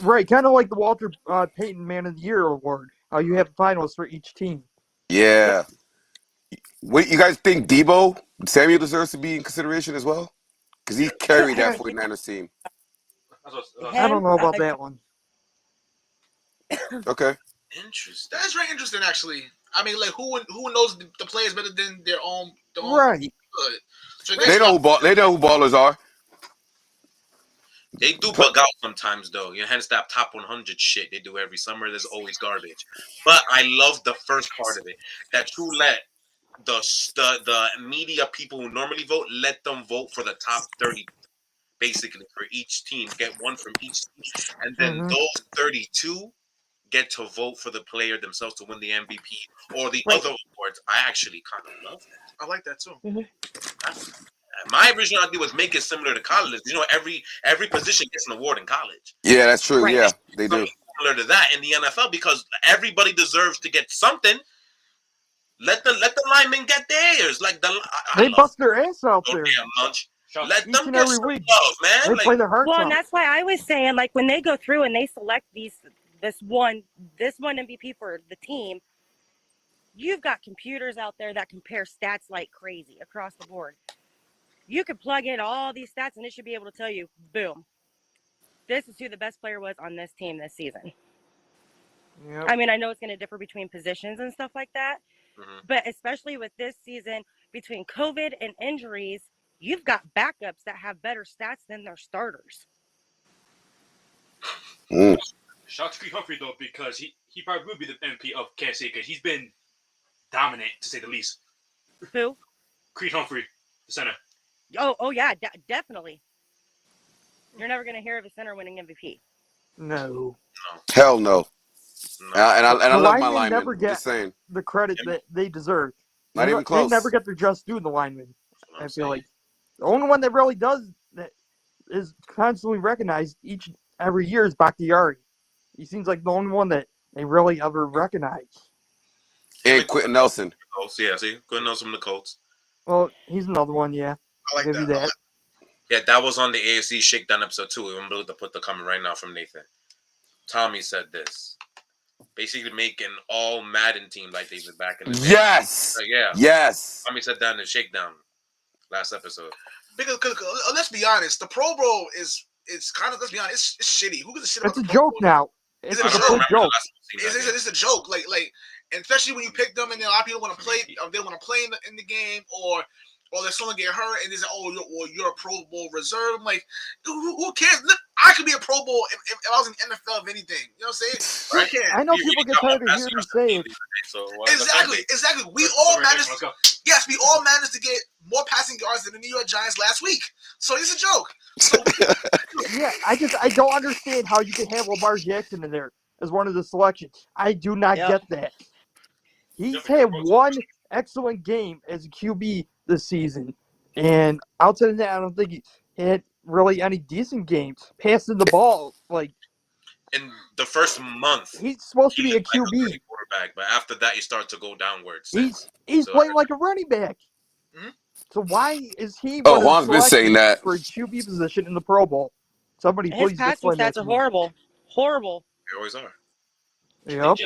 S6: Right, kind of like the Walter Payton Man of the Year award. How you have finals for each team.
S3: Yeah. What you guys think Debo Samuel deserves to be in consideration as well? Because he carried that 49ers team.
S6: I don't know about that one.
S3: Okay.
S2: Interesting.
S1: That's very interesting, actually. I mean, like, who knows the players better than their own?
S6: Right.
S1: Good. So
S3: They know who ballers are.
S2: They do bug out sometimes, though. Hence that top 100 shit they do every summer. There's always garbage. But I love the first part of it. That you let the media people who normally vote, let them vote for the top 30, basically, for each team. Get one from each team. And then those 32 get to vote for the player themselves to win the MVP or the other awards. I actually kind of love that.
S1: I like that, too.
S2: My original idea was make it similar to college. Every position gets an award in college.
S3: Yeah, that's true.
S5: Right.
S3: Yeah, they do.
S2: Similar to that in the NFL because everybody deserves to get something. Let the linemen get theirs. Like
S6: they bust their ass out there.
S2: Damn much. Let
S6: Each
S2: them
S6: and
S2: get
S6: every
S2: some
S6: week.
S2: love, man.
S6: They play their hearts
S5: Well,
S6: out.
S5: and that's why I was saying, like, when they go through and they select this one MVP for the team, you've got computers out there that compare stats like crazy across the board. You could plug in all these stats and it should be able to tell you, boom, this is who the best player was on this team this season.
S6: Yep.
S5: I mean, I know it's going to differ between positions and stuff like that, but especially with this season, between COVID and injuries, you've got backups that have better stats than their starters.
S4: Shout out to Creed Humphrey, though, because he probably will be the MVP of Kansas City because he's been dominant, to say the least.
S5: Who?
S4: Creed Humphrey, the center.
S5: Oh yeah, definitely. You're never going to hear of a center winning MVP.
S6: No.
S3: Hell no. And I love my linemen.
S6: Never get
S3: Just saying.
S6: the credit that they deserve.
S3: Not even close.
S6: They never get their just due, the linemen. I feel like the only one that really does that is constantly recognized every year is Bakhtiari. He seems like the only one that they really ever recognize.
S3: And Quentin Nelson.
S2: Yeah, see? Quentin Nelson from the Colts.
S6: Well, he's another one, yeah.
S1: I like that.
S2: Yeah, that was on the AFC Shakedown episode 2. I'm about to put the comment right now from Nathan. Tommy said this. Basically making all Madden team like they did back in the day.
S3: Yes!
S2: Yeah.
S3: Yes!
S2: Tommy said that in the Shakedown last episode.
S1: Because let's be honest, the Pro Bowl is kind of, let's be honest, it's shitty. Who gives a shit about
S6: It's a
S1: the Pro
S6: joke
S1: Bowl?
S6: now. It's a full joke.
S1: It's a joke. Like, and especially when you pick them and a lot of people want to play, they want to play in the game, or there's someone get hurt and they say, oh, you're a Pro Bowl reserve. I'm like, who cares? Look, I could be a Pro Bowl if I was in the NFL, if anything. You know what I'm saying?
S2: Right?
S1: Who cares?
S6: I know people get tired of hearing me say it.
S1: Exactly. We all managed. Yes, we all managed to get more passing yards than the New York Giants last week. So it's a joke. So,
S6: yeah, I don't understand how you can have Lamar Jackson in there as one of the selections. I do not get that. He's had one excellent game as a QB this season, and outside of that, I don't think he had really any decent games. Passing the ball, like
S2: in the first month,
S6: he's supposed to be a QB
S2: quarterback, but after that, you start to go downwards.
S6: He's playing like a running back.
S1: Mm-hmm.
S6: So why is he?
S3: Juan's been saying that
S6: for a QB position in the Pro Bowl. Somebody
S5: His
S6: please
S5: passing
S6: explain that
S5: stats
S6: to
S5: are
S6: me.
S5: horrible.
S2: They always are.
S6: Yep.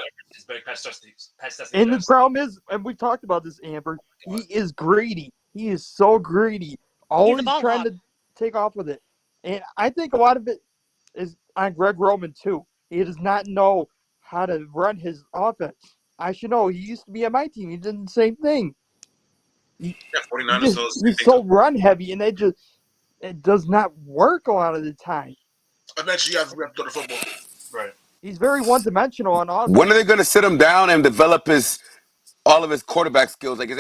S6: And the problem is, and we talked about this, Amber, he is greedy. He is so greedy. Always trying to take off with it. And I think a lot of it is on Greg Roman, too. He does not know how to run his offense. I should know. He used to be on my team. He did the same thing.
S2: 49ers
S6: he's so run heavy, and it does not work a lot of the time.
S1: Eventually, you have to go to football.
S4: Right.
S6: He's very one-dimensional on offense.
S3: When are they going to sit him down and develop all of his quarterback skills, like his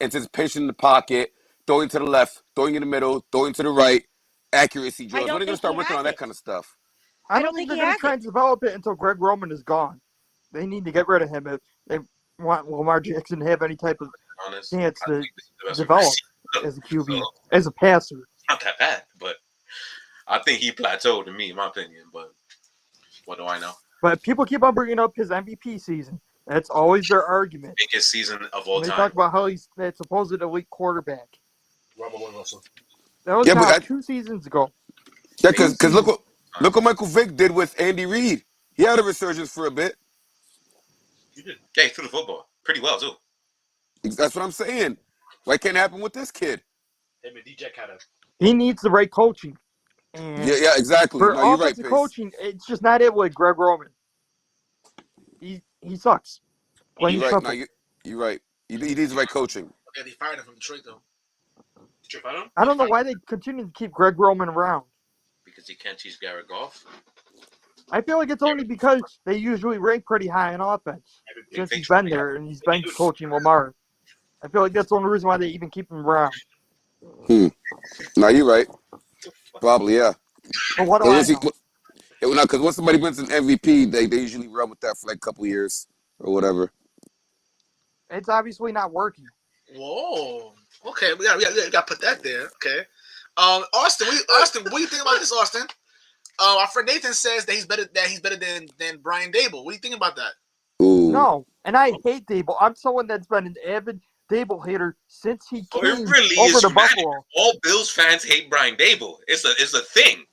S3: anticipation in the pocket, throwing to the left, throwing in the middle, throwing to the right, accuracy drills? When are they going to start working on that kind of stuff?
S6: I don't think they're going to try and develop it until Greg Roman is gone. They need to get rid of him if they want Lamar Jackson to have any type of chance to develop as a QB, as a passer.
S2: Not that bad, but I think he plateaued to me, in my opinion. But what do I know?
S6: But people keep on bringing up his MVP season. That's always their argument.
S2: Biggest season of all
S6: They
S2: time.
S6: talk about how he's that supposed elite quarterback.
S4: Robert Russell.
S6: That was now 2 seasons ago.
S3: Yeah, because look what Michael Vick did with Andy Reid. He had a resurgence for a bit.
S4: He did.
S2: Yeah, he threw the football pretty well too.
S3: That's what I'm saying. Why can't it happen with this kid?
S4: Him and DJ kind of.
S6: He needs the right coaching. And
S3: Yeah, exactly.
S6: for
S3: No, you're right,
S6: offensive
S3: Pace.
S6: coaching, it's just not it with Greg Roman. He sucks.
S3: You're right. No, you're right. He needs the right coaching.
S1: Yeah, they fired him from Detroit though.
S4: Detroit fired him?
S6: I don't know why they continue to keep Greg Roman around.
S2: Because he can't teach Garrett Goff.
S6: I feel like it's only because they usually rank pretty high in offense since he's been there and he's been coaching Lamar. I feel like that's the only reason why they even keep him around.
S3: No, you're right. Probably, yeah.
S6: But what do I know?
S3: Because once somebody wins an MVP, they usually run with that for like a couple years or whatever.
S6: It's obviously not working.
S1: Whoa. Okay, we got to put that there. Okay. Austin, what do you think about this, Austin? Our friend Nathan says that he's better than Brian Dable. What do you think about that?
S3: Ooh.
S6: No, and I hate Dable. I'm someone that's been an avid Dable hater since he came
S2: really
S6: over to Buffalo.
S2: All Bills fans hate Brian Dable. It's a thing.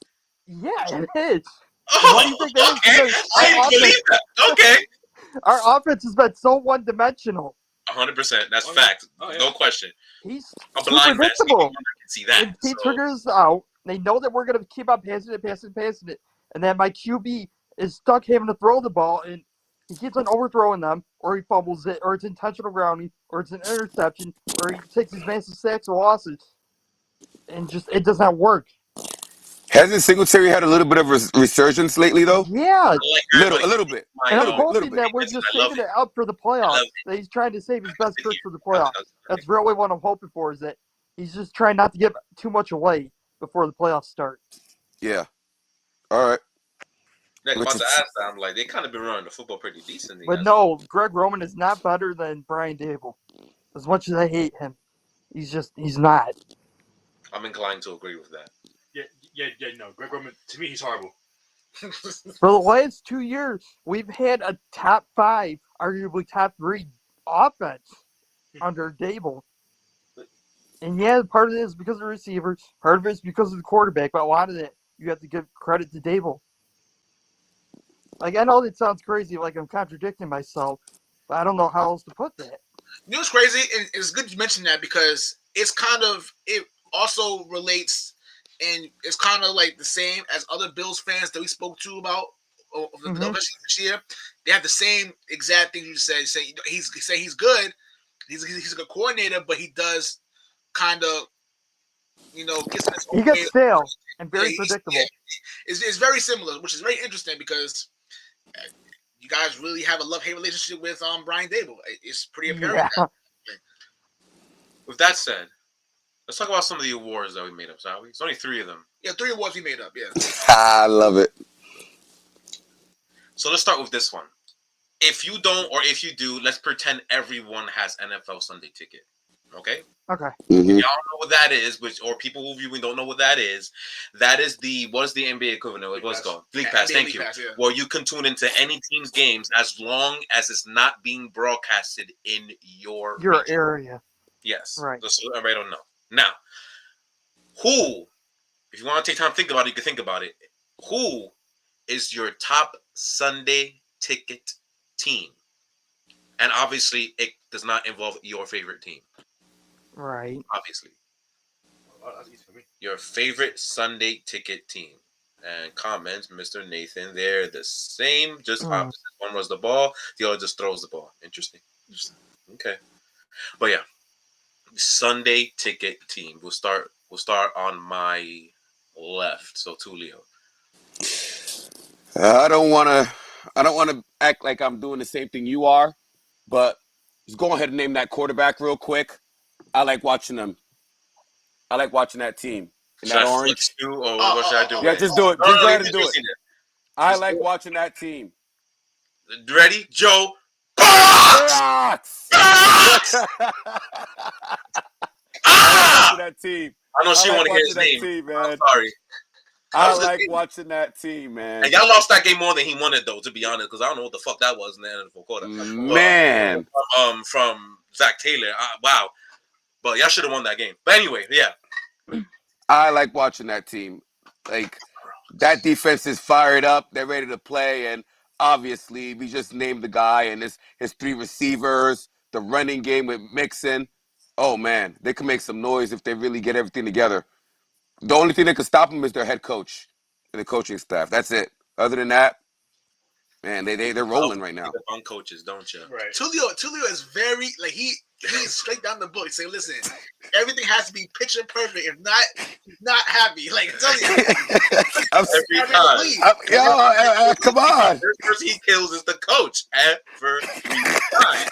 S6: Yeah, it is.
S2: Oh,
S6: Why do you think that is?
S2: okay. I didn't believe that. Okay.
S6: Our offense has been so one-dimensional.
S2: 100%. That's fact.
S4: Yeah.
S2: No question.
S6: He's
S2: A
S6: too
S2: blind man
S6: predictable.
S2: can see that.
S6: When Pete triggers out, they know that we're going to keep on passing it, and then my QB is stuck having to throw the ball, and he keeps on overthrowing them, or he fumbles it, or it's intentional grounding, or it's an interception, or he takes these massive sacks or losses, and just it does not work.
S3: Hasn't Singletary had a little bit of resurgence lately, though?
S6: Yeah.
S3: A little bit.
S6: And I'm hoping
S3: little bit.
S6: that we're just saving it up for the playoffs. That he's trying to save his best tricks for the playoffs. That's really what I'm hoping for, is that he's just trying not to give too much away before the playoffs start.
S3: Yeah. All right.
S2: Yeah, about to ask that, I'm like, they kind of been running the football pretty decently.
S6: But no, Greg Roman is not better than Brian Dable. As much as I hate him, he's not.
S2: I'm inclined to agree with that.
S4: No. Greg Roman, to me, he's horrible.
S6: For the last 2 years, we've had a top 5, arguably top 3 offense under Dable. And yeah, part of it is because of the receivers, part of it is because of the quarterback, but a lot of it, you have to give credit to Dable. Like, I know it sounds crazy, like I'm contradicting myself, but I don't know how else to put that.
S1: You know what's crazy? And it's good you mentioned that because it also relates, and it's kind of like the same as other Bills fans that we spoke to about this year. They have the same exact thing you just said. He's good. He's a good coordinator, but he does kind of, he
S6: gets stale and very predictable.
S1: It's very similar, which is very interesting because you guys really have a love-hate relationship with Brian Dable. It's pretty apparent.
S6: Yeah.
S2: With that said, let's talk about some of the awards that we made up, shall we? It's only 3 of them.
S1: Yeah, 3 awards we made up, yeah.
S3: I love it.
S2: So let's start with this one. If you don't, or if you do, let's pretend everyone has NFL Sunday ticket. Okay?
S6: Okay.
S3: Mm-hmm.
S2: Y'all know what that is, or people who viewing don't know what that is. That is what is the NBA equivalent? What's it called? League Pass. Thank you.
S1: Pass, yeah.
S2: Well, you can tune into any team's games as long as it's not being broadcasted in your region.
S6: Area.
S2: Yes.
S6: Right.
S2: So everybody don't know. Now, if you want to take time to think about it, you can think about it. Who is your top Sunday ticket team? And obviously, it does not involve your favorite team.
S6: Right.
S2: Obviously.
S4: Oh, that's easy for me.
S2: Your favorite Sunday ticket team. And comments, Mr. Nathan, they're the same, just opposite. One runs the ball, the other just throws the ball. Interesting. Okay. But yeah. Sunday ticket team. We'll start on my left. So Tulio.
S3: I don't want to act like I'm doing the same thing you are, but just go ahead and name that quarterback real quick. I like watching them. I like watching that team. In that orange.
S2: Or what should I do?
S3: Yeah, just do it. Just go ahead and do it. I like watching that team.
S2: Ready, Joe?
S3: Fox!
S2: Fox!
S3: I like watching that team.
S2: I know she
S3: I like
S2: want to hear
S3: watching
S2: his
S3: that
S2: name.
S3: team, man.
S2: I'm sorry.
S3: I
S2: was a
S3: like
S2: team.
S3: watching that team, man.
S2: And y'all lost that game more than he wanted, though, to be honest, because I don't know what the fuck that was in the end of the fourth quarter.
S3: Man.
S2: From Zach Taylor. Wow. But y'all should have won that game. But anyway, yeah.
S3: I like watching that team. Like, that defense is fired up. They're ready to play. And obviously, we just named the guy and his three receivers, the running game with Mixon. Oh, man. They can make some noise if they really get everything together. The only thing that can stop them is their head coach and the coaching staff. That's it. Other than that, man, they're rolling right now.
S2: On coaches, don't you?
S4: Right.
S1: Tulio is very like he's straight down the book. He's saying, listen, everything has to be picture perfect. If not, he's not happy. Like I'm telling you,
S2: Every time.
S3: Come on.
S2: The first person he kills is the coach. Every time.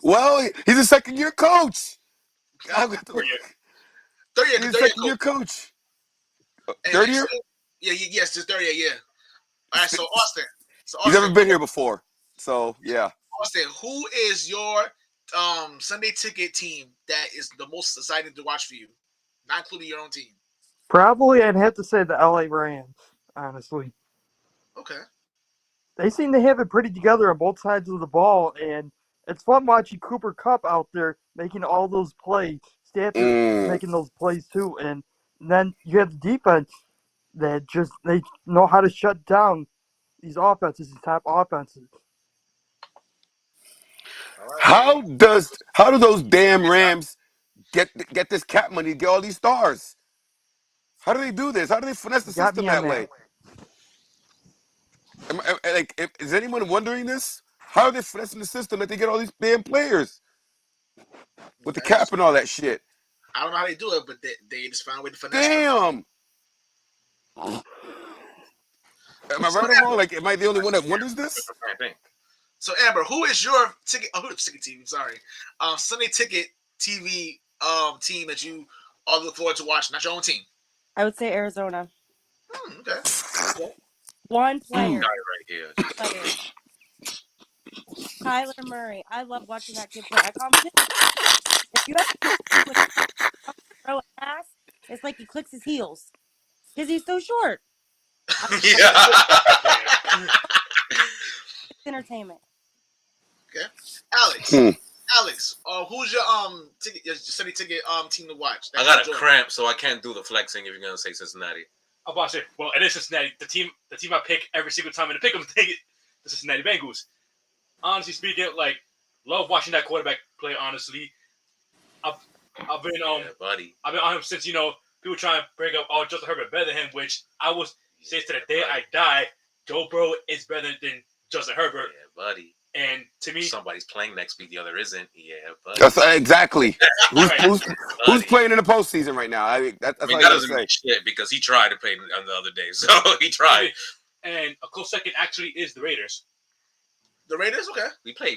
S3: Well, he's a second-year coach.
S1: Third year,
S3: He's a second-year coach. Third year?
S1: Yeah, yes, just third year, yeah. All right, so Austin.
S3: He's never been here before. So, yeah.
S1: Austin, who is your Sunday ticket team that is the most exciting to watch for you? Not including your own team.
S6: Probably I'd have to say the LA Rams, honestly.
S1: Okay.
S6: They seem to have it pretty together on both sides of the ball, and it's fun watching Cooper Kupp out there making all those plays. Stafford making those plays too, and then you have the defense that they know how to shut down these offenses, these top offenses.
S3: How do those damn Rams get this cap money, get all these stars? How do they do this? How do they finesse the system that way? Is anyone wondering this? How are they finessing the system that they get all these damn players with the cap and all that shit?
S1: I don't know how they do it, but they just found a way to finesse.
S3: Damn. Am I right or wrong? Like, am I the only one that wonders this?
S2: I think.
S1: So Amber, who is your ticket? Who's ticket team? Sorry, Sunday ticket TV team that you all look forward to watching. Not your own team.
S5: I would say Arizona.
S1: Okay.
S5: One player.
S2: Guy right here.
S5: Kyler Murray. I love watching that kid play. I call him. If you ever throw a pass, it's like he clicks his heels because he's so short.
S2: Yeah.
S5: It's entertainment.
S1: Okay, Alex, who's your ticket? Your Sunday ticket team to watch?
S2: I got a cramp, so I can't do the flexing. If you're gonna say Cincinnati,
S4: I'm about to say, well, it is Cincinnati. The team I pick every single time in the pick 'em take it. The Cincinnati Bengals. Honestly speaking, like, love watching that quarterback play. Honestly, I've been
S2: buddy.
S4: I've been on him since people trying to bring up Justin Herbert better than him, which I will say to the day I die, Joe Burrow is better than Justin Herbert.
S2: Yeah, buddy.
S4: And to me,
S2: somebody's playing next week, the other isn't. Yeah, buddy.
S3: That's exactly. Who's playing in the postseason right now? I mean, that
S2: doesn't mean shit because he tried to play on the other day, so he tried.
S4: And a close second actually is the Raiders.
S1: The Raiders, okay.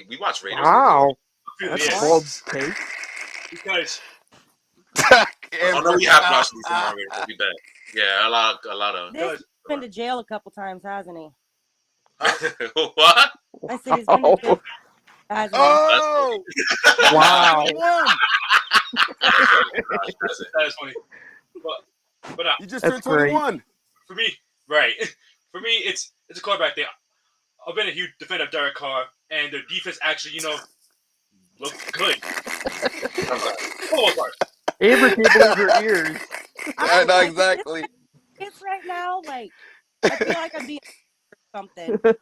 S2: We watched Raiders.
S6: Wow, that's a bold take.
S4: Because
S2: we have watched these Raiders. We'll be back. Yeah, a lot of.
S5: He's been to jail a couple times, hasn't he?
S2: What?
S5: I said he's been to jail. Hasn't he?
S3: Oh!
S6: Wow.
S4: That is funny. But
S3: you just turned 21.
S4: For me, right. For me, it's a quarterback thing. I've been a huge defender of Derek Carr, and their defense actually, looked good.
S6: Amber can't believe her ears.
S3: I know exactly.
S5: It's right now, like, I feel like I'm being something.
S2: Oh,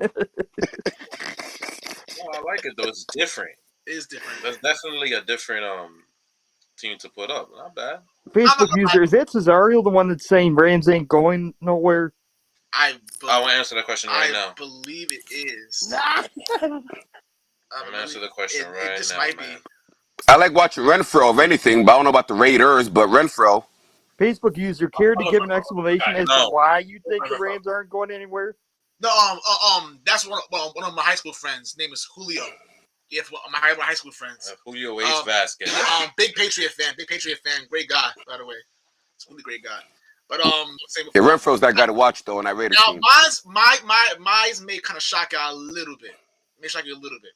S2: I like it though. It's different.
S1: It is different.
S2: That's definitely a different team to put up. Not bad.
S6: Facebook user, is that Cesario the one that's saying Rams ain't going nowhere?
S1: I
S2: want to answer that question right now.
S1: I believe it is.
S2: I'm going to answer the question right
S1: this
S2: now,
S1: might
S2: man.
S1: be.
S3: I like watching Renfro, if anything, but I don't know about the Raiders, but Renfro.
S6: Facebook user, care to give an explanation as to why you think the Rams aren't going anywhere?
S1: No, that's one of my high school friends. His name is Julio. Yeah, my high school friends.
S2: Julio Ace Vasquez.
S1: Big Patriot fan. Great guy, by the way. It's a really great guy. But same
S3: Yeah,
S1: before.
S3: Renfro's that guy to watch though on that Raiders
S1: Now,
S3: team.
S1: mine's may kind of shock you a little bit. May shock you a little bit.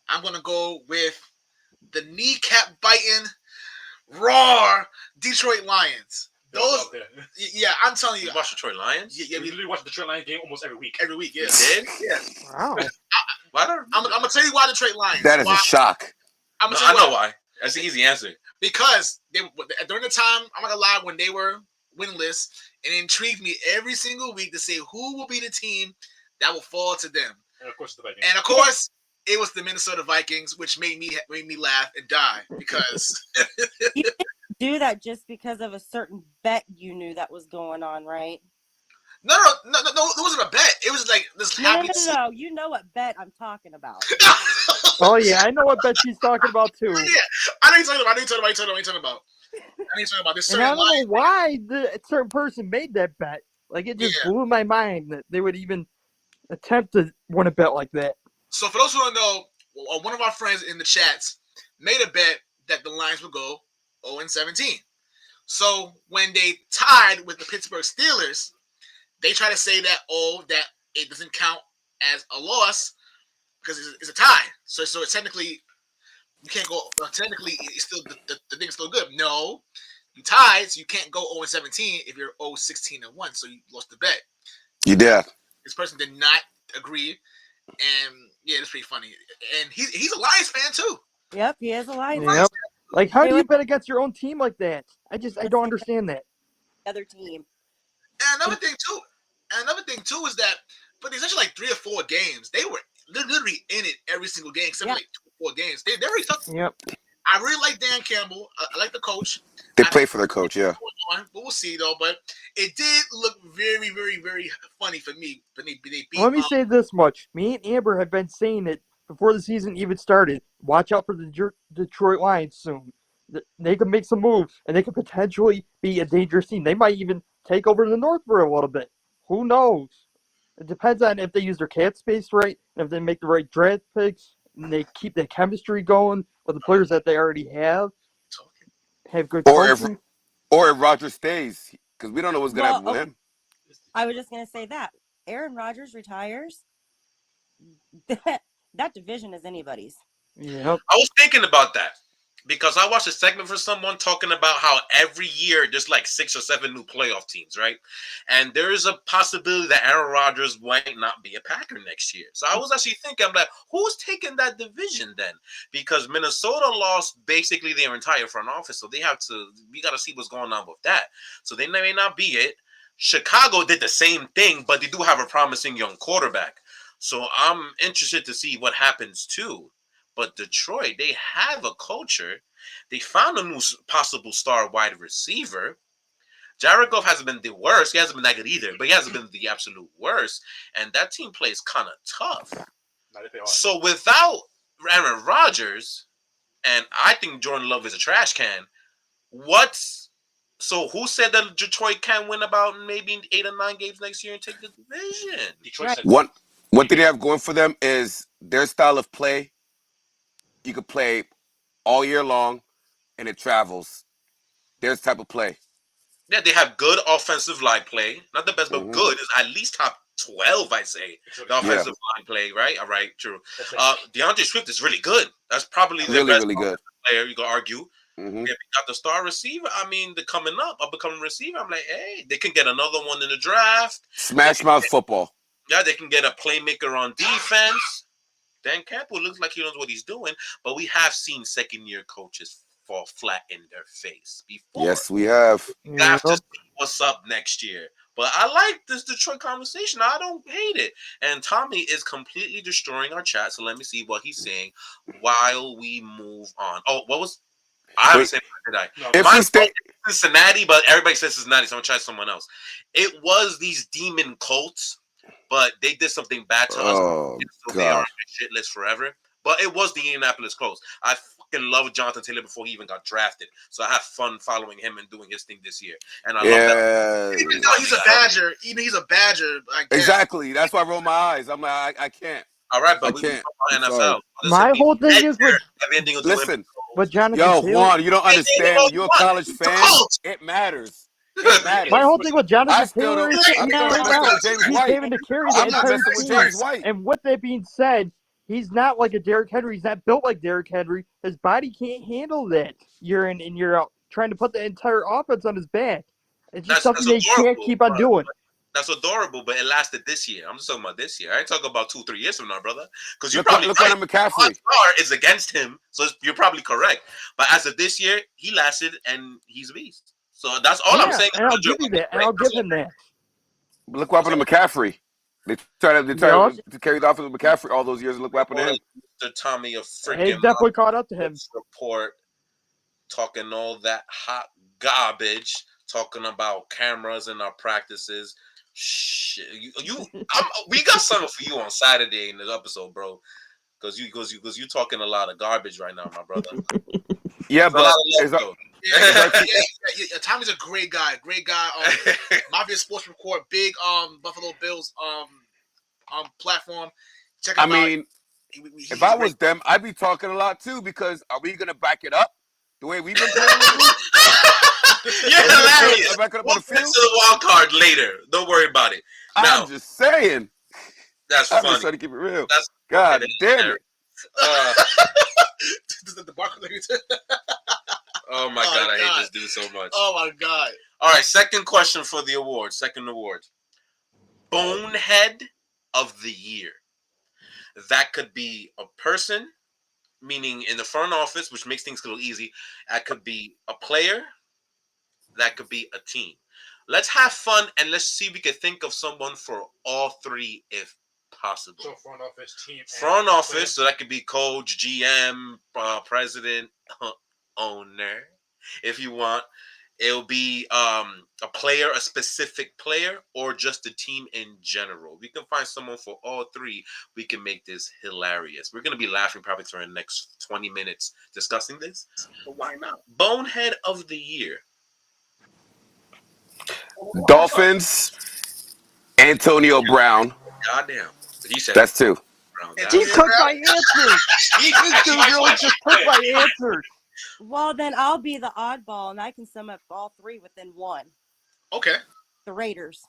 S1: I'm gonna go with the kneecap biting, raw Detroit Lions. Those, yeah, I'm telling you.
S2: You watch Detroit Lions?
S1: Yeah,
S4: we literally watch the Detroit Lions game almost every week.
S1: Every week, yeah.
S2: You did?
S1: Yeah.
S6: Wow.
S1: I'm gonna tell you why Detroit Lions.
S3: That is a shock.
S2: I know why. That's the easy answer.
S1: Because during the time, I'm not gonna lie, when they were winless, it intrigued me every single week to say who will be the team that will fall to them.
S4: And of course, the Vikings.
S1: And of course, it was the Minnesota Vikings, which made me laugh and die because
S5: You didn't do that just because of a certain bet you knew that was going on, right?
S1: no, it wasn't a bet. It was like this happy.
S5: No. You know what bet I'm talking about.
S6: Oh yeah, I know what bet she's talking about too.
S1: Yeah, I know you're talking about. I know you're talking about this
S6: And
S1: certain
S6: I don't know
S1: line.
S6: why the certain person made that bet. Like it just blew my mind that they would even attempt to win a bet like that.
S1: So for those who don't know, one of our friends in the chats made a bet that the Lions would go 0-17. So when they tied with the Pittsburgh Steelers, they try to say that that it doesn't count as a loss because it's a tie. So it's technically you can't go. Technically, it's still the thing is still good. No, you tied, so you can't go 0-17 if you're 0-16-1. So you lost the bet.
S3: You did.
S1: This person did not agree, and yeah, it's pretty funny. And he's a Lions fan too.
S5: Yep, he is a Lions.
S6: Yep. Like how do you bet against your own team like that? I don't understand that.
S5: Other team.
S1: And another thing too is that, but there's actually like 3 or 4 games. They were literally in it every single game, except for like 2 or 4 games. They're really tough.
S6: Yep.
S1: I really like Dan Campbell. I like the coach.
S3: They play for their coach, yeah.
S1: But we'll see though. But it did look very, very, very funny for me. But they beat,
S6: Let me say this much: me and Amber have been saying it before the season even started. Watch out for the Detroit Lions soon. They could make some moves, and they could potentially be a dangerous team. They might even take over the North for a little bit. Who knows? It depends on if they use their cap space right, and if they make the right draft picks, and they keep that chemistry going with the players that they already have. Have good coaching.
S3: Or if Rodgers stays, because we don't know what's going to happen with him.
S5: I was just going to say that. Aaron Rodgers retires. That division is anybody's.
S6: Yep.
S2: I was thinking about that because I watched a segment for someone talking about how every year there's like 6 or 7 new playoff teams, right? And there is a possibility that Aaron Rodgers might not be a Packer next year. So I was actually thinking, I'm like, who's taking that division then? Because Minnesota lost basically their entire front office, so we got to see what's going on with that. So they may not be it. Chicago did the same thing, but they do have a promising young quarterback. So I'm interested to see what happens too. But Detroit, they have a culture. They found a new possible star wide receiver. Jared Goff hasn't been the worst. He hasn't been that good either, but he hasn't been the absolute worst. And that team plays kind of tough. So without Aaron Rodgers, and I think Jordan Love is a trash can, so who said that Detroit can win about maybe 8 or 9 games next year and take the division?
S4: Detroit said
S3: One thing they have going for them is their style of play. You could play all year long, and it travels. Their type of play.
S2: Yeah, they have good offensive line play. Not the best, but good. Is at least top 12, I'd say. The offensive line play, right? All right, true. DeAndre Swift is really good. That's probably the best
S3: really good
S2: player, you could argue.
S3: Mm-hmm.
S2: If you got the star receiver, I mean, the coming up, upcoming receiver, I'm like, hey, they can get another one in the draft.
S3: Smash mouth football.
S2: Yeah, they can get a playmaker on defense. Dan Campbell looks like he knows what he's doing, but we have seen second-year coaches fall flat in their face before.
S3: Yes, we have.
S2: We have to see what's up next year. But I like this Detroit conversation. I don't hate it. And Tommy is completely destroying our chat, so let me see what he's saying while we move on. Oh, what was... I haven't said that, did I?
S3: No. If we stay
S2: Cincinnati, but everybody says Cincinnati, so I'm going to try someone else. It was these demon Colts, but they did something bad to us. So they are on the shit list forever. But it was the Indianapolis Colts. I fucking love Jonathan Taylor before he even got drafted. So I have fun following him and doing his thing this year. And I love that.
S1: Even though he's a Badger.
S3: Exactly. That's why I roll my eyes. I'm like, I can't.
S2: All right, but we can NFL.
S6: My whole thing is with
S3: listen.
S6: But Jonathan Taylor,
S3: Juan, you don't understand. When you're a college fan, it matters. It matters.
S6: My whole thing with
S3: I
S6: Jonathan
S3: still
S6: Taylor
S3: don't.
S6: is
S3: I
S6: he's
S3: still don't
S6: right
S3: mess
S6: now.
S3: with James
S6: He
S3: White.
S6: came in to carry the
S3: I'm not
S6: entire
S3: messing with
S6: team.
S3: James White.
S6: And with that being said, he's not like a Derrick Henry. He's not built like Derrick Henry. His body can't handle that. You're in and you're out trying to put the entire offense on his back. It's just
S2: That's
S6: something they can't
S2: adorable,
S6: keep on
S2: bro.
S6: doing.
S2: That's adorable, but it lasted this year. I'm just talking about this year. I ain't talking about 2-3 years from now, brother. Because you're
S3: Look
S2: probably
S3: what
S2: right.
S3: on McCaffrey.
S2: Odds is against him, so you're probably correct. But as of this year, he lasted and he's a beast. So that's all I'm saying.
S6: And I'll give you that. And I'll give him that.
S3: Look what happened to McCaffrey. They tried
S6: Yup.
S3: to carry the offense with McCaffrey all those years, and look what happened to him.
S2: Mr. Tommy, a
S6: He
S2: freaking
S6: definitely caught up to him.
S2: report, talking all that hot garbage, talking about cameras in our practices. Shit, we got something for you on Saturday in the episode, bro. Because you talking a lot of garbage right now, my brother.
S3: Yeah,
S2: It's a lot
S3: but
S2: of love, though.
S1: Tommy's a great guy. Mafia Sports Report, big Buffalo Bills platform. Check him
S3: I
S1: out.
S3: mean, if I was them, I'd be talking a lot too. Because are we gonna back it up the way we've been playing lately?
S2: You're hilarious.
S3: Back it up
S2: We'll
S3: on the
S2: get
S3: field.
S2: to the wild card later. Don't worry about it. Now,
S3: I'm just saying.
S2: that's
S3: I'm
S2: funny.
S3: just trying to keep it real.
S2: That's
S3: God
S2: okay,
S3: damn it.
S1: The Barkley.
S2: Oh my God, I hate this dude so much.
S1: Oh my God.
S2: All right, second question for the award. Second award. Bonehead of the year. That could be a person, meaning in the front office, which makes things a little easy. That could be a player. That could be a team. Let's have fun and let's see if we can think of someone for all three if possible.
S4: So front office, team,
S2: Front office, so that could be coach, GM, president, owner, if you want. It'll be a player, a specific player, or just a team in general. We can find someone for all three. We can make this hilarious. We're going to be laughing probably for the next 20 minutes discussing this. But why not? Bonehead of the year.
S3: Dolphins, Antonio Brown.
S2: Goddamn. He said
S3: That's two.
S2: Brown.
S6: He took my answer. This dude really just took my answer.
S5: Well, then I'll be the oddball, and I can sum up all three within one.
S1: Okay.
S5: The Raiders.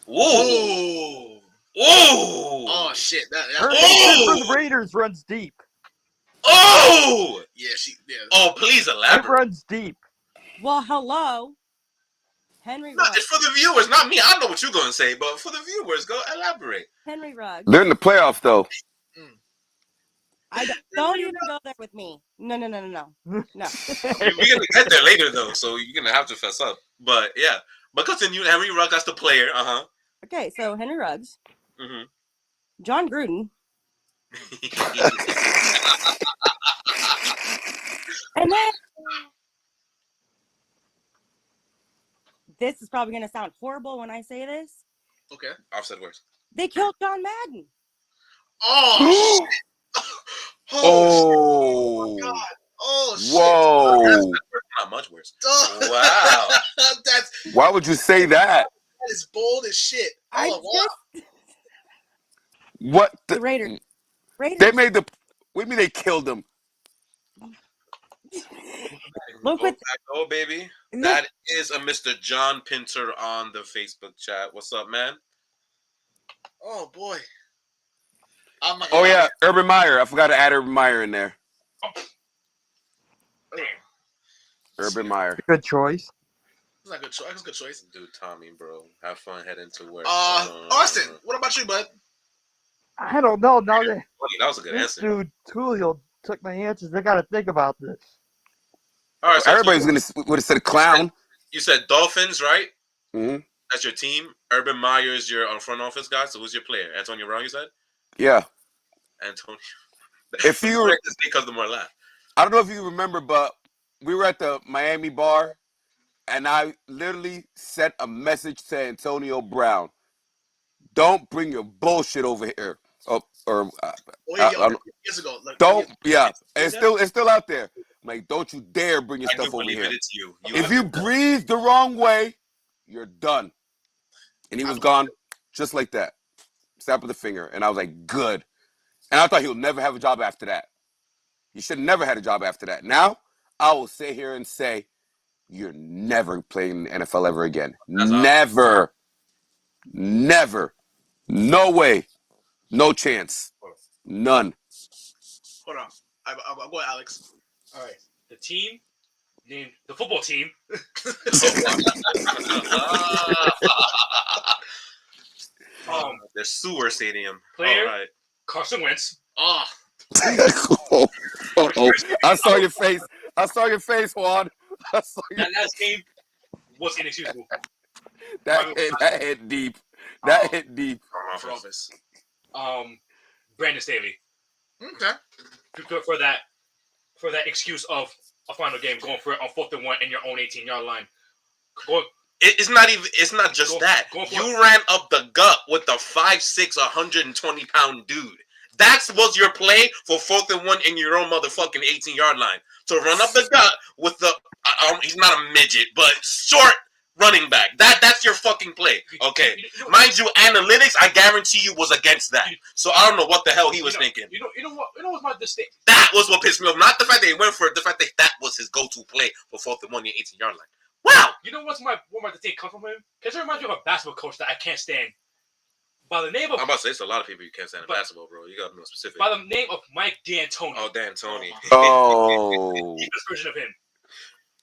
S2: Ooh.
S1: Ooh.
S2: Ooh.
S1: Oh shit.
S6: Her hatred for the Raiders runs deep.
S2: Oh.
S1: Yeah.
S2: Oh, please
S6: It
S2: elaborate.
S6: runs deep.
S5: Well, hello. Henry
S2: No,
S5: Ruggs.
S2: it's for the viewers, not me. I know what you're going to say, but for the viewers, go elaborate.
S5: Henry Ruggs.
S3: They're in the playoffs though.
S5: Don't even go there with me. No.
S2: We're going to get there later, though, so you're going to have to fess up. But, yeah. But continue. Henry Ruggs, that's the player. Uh-huh.
S5: Okay, so Henry Ruggs.
S2: Mm-hmm.
S5: John Gruden. And then this is probably going to sound horrible when I say this.
S1: Okay.
S2: I've said worse.
S5: They killed John Madden.
S1: Oh shit.
S3: Oh.
S1: God. Oh shit.
S3: Whoa.
S2: Not much worse. Wow.
S3: Why would you say that?
S1: That is bold as shit. Oh wow.
S3: What?
S5: The Raiders.
S3: They made the. What do you mean they killed him?
S5: Look what.
S2: Oh, baby. That is a Mr. John Pinter on the Facebook chat. What's up, man?
S1: Oh boy.
S3: Oh yeah, Urban Meyer. I forgot to add Urban Meyer in there. Urban Meyer.
S6: Good choice.
S1: That's a good choice. That's a good choice.
S2: Dude, Tommy, bro. Have fun heading to work.
S1: Austin, what about you, bud?
S6: I don't know. Now that
S2: That was a good
S6: this
S2: answer.
S6: dude Tulio took my answers, they got to think about this.
S2: All right, so
S3: Everybody's would have said clown.
S2: You said Dolphins, right?
S3: Mm-hmm.
S2: That's your team. Urban Meyer is your front office guy. So who's your player? Antonio Brown, you said?
S3: Yeah.
S2: Antonio.
S3: If you
S2: because the more laugh.
S3: I don't know if you remember, but we were at the Miami bar, and I literally sent a message to Antonio Brown. Don't bring your bullshit over here.
S1: Years ago.
S3: It's still out there. I'm like, don't you dare bring your stuff over here.
S2: It's you.
S3: If you breathe the wrong way, you're done. And he was gone just like that. Snap of the finger. And I was like, good. And I thought he would never have a job after that. He should have never had a job after that. Now, I will sit here and say you're never playing in the NFL ever again.
S2: That's
S3: Never. Never. No way. No chance. None.
S1: Hold on. I'll go, Alex.
S4: All right. The team named the football team.
S2: The sewer stadium.
S4: Player?
S2: All right.
S4: Carson Wentz.
S1: Oh,
S3: Oh. I saw your face. I saw your face, Juan. I saw your...
S4: That last game was inexcusable.
S3: that hit deep. That hit deep.
S1: front office.
S4: Brandon Staley
S1: Okay.
S4: for that excuse of a final game going for it on 4th and 1 in your own 18-yard line.
S2: It's not even. It's not just that.
S4: Go for
S2: You ran up the gut with a 5'6", 120-pound dude. That was your play for 4th and 1 in your own motherfucking 18-yard line. To run up the gut with the. He's not a midget, but short running back. That's your fucking play. Okay. Mind you, analytics, I guarantee you, was against that. So I don't know what the hell he was thinking.
S4: You know what's my mistake?
S2: That was what pissed me off. Not the fact that he went for it. The fact that was his go-to play for 4th and 1 in the 18-yard line. Wow.
S4: You know what my mistake come from him? Because it reminds me of a basketball coach that I can't stand. By the name of
S2: I'm about to say, it's a lot of people you can't stand in basketball, bro. You got to be more specific.
S4: by the name of Mike D'Antoni.
S2: Oh, D'Antoni.
S3: Oh.
S4: This version of him.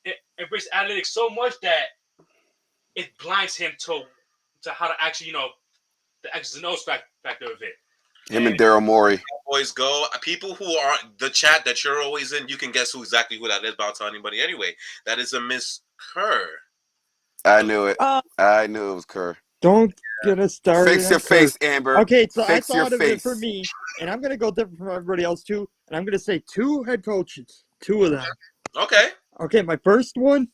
S4: It embraces analytics so much that it blinds him to how to actually, the X's and O's factor of it.
S3: Him and Daryl Morey.
S2: Boys go. People who are the chat that you're always in, you can guess exactly who that is, but I'll tell anybody anyway. That is a Miss Kerr.
S3: I knew it. I knew it was Kerr.
S6: Don't get us started.
S3: Fix your face, Amber.
S6: Okay, so
S3: Fix
S6: I
S3: your
S6: thought of it
S3: face.
S6: for me, and I'm going to go different from everybody else, too. And I'm going to say 2 head coaches. 2 of them.
S2: Okay.
S6: Okay, my first one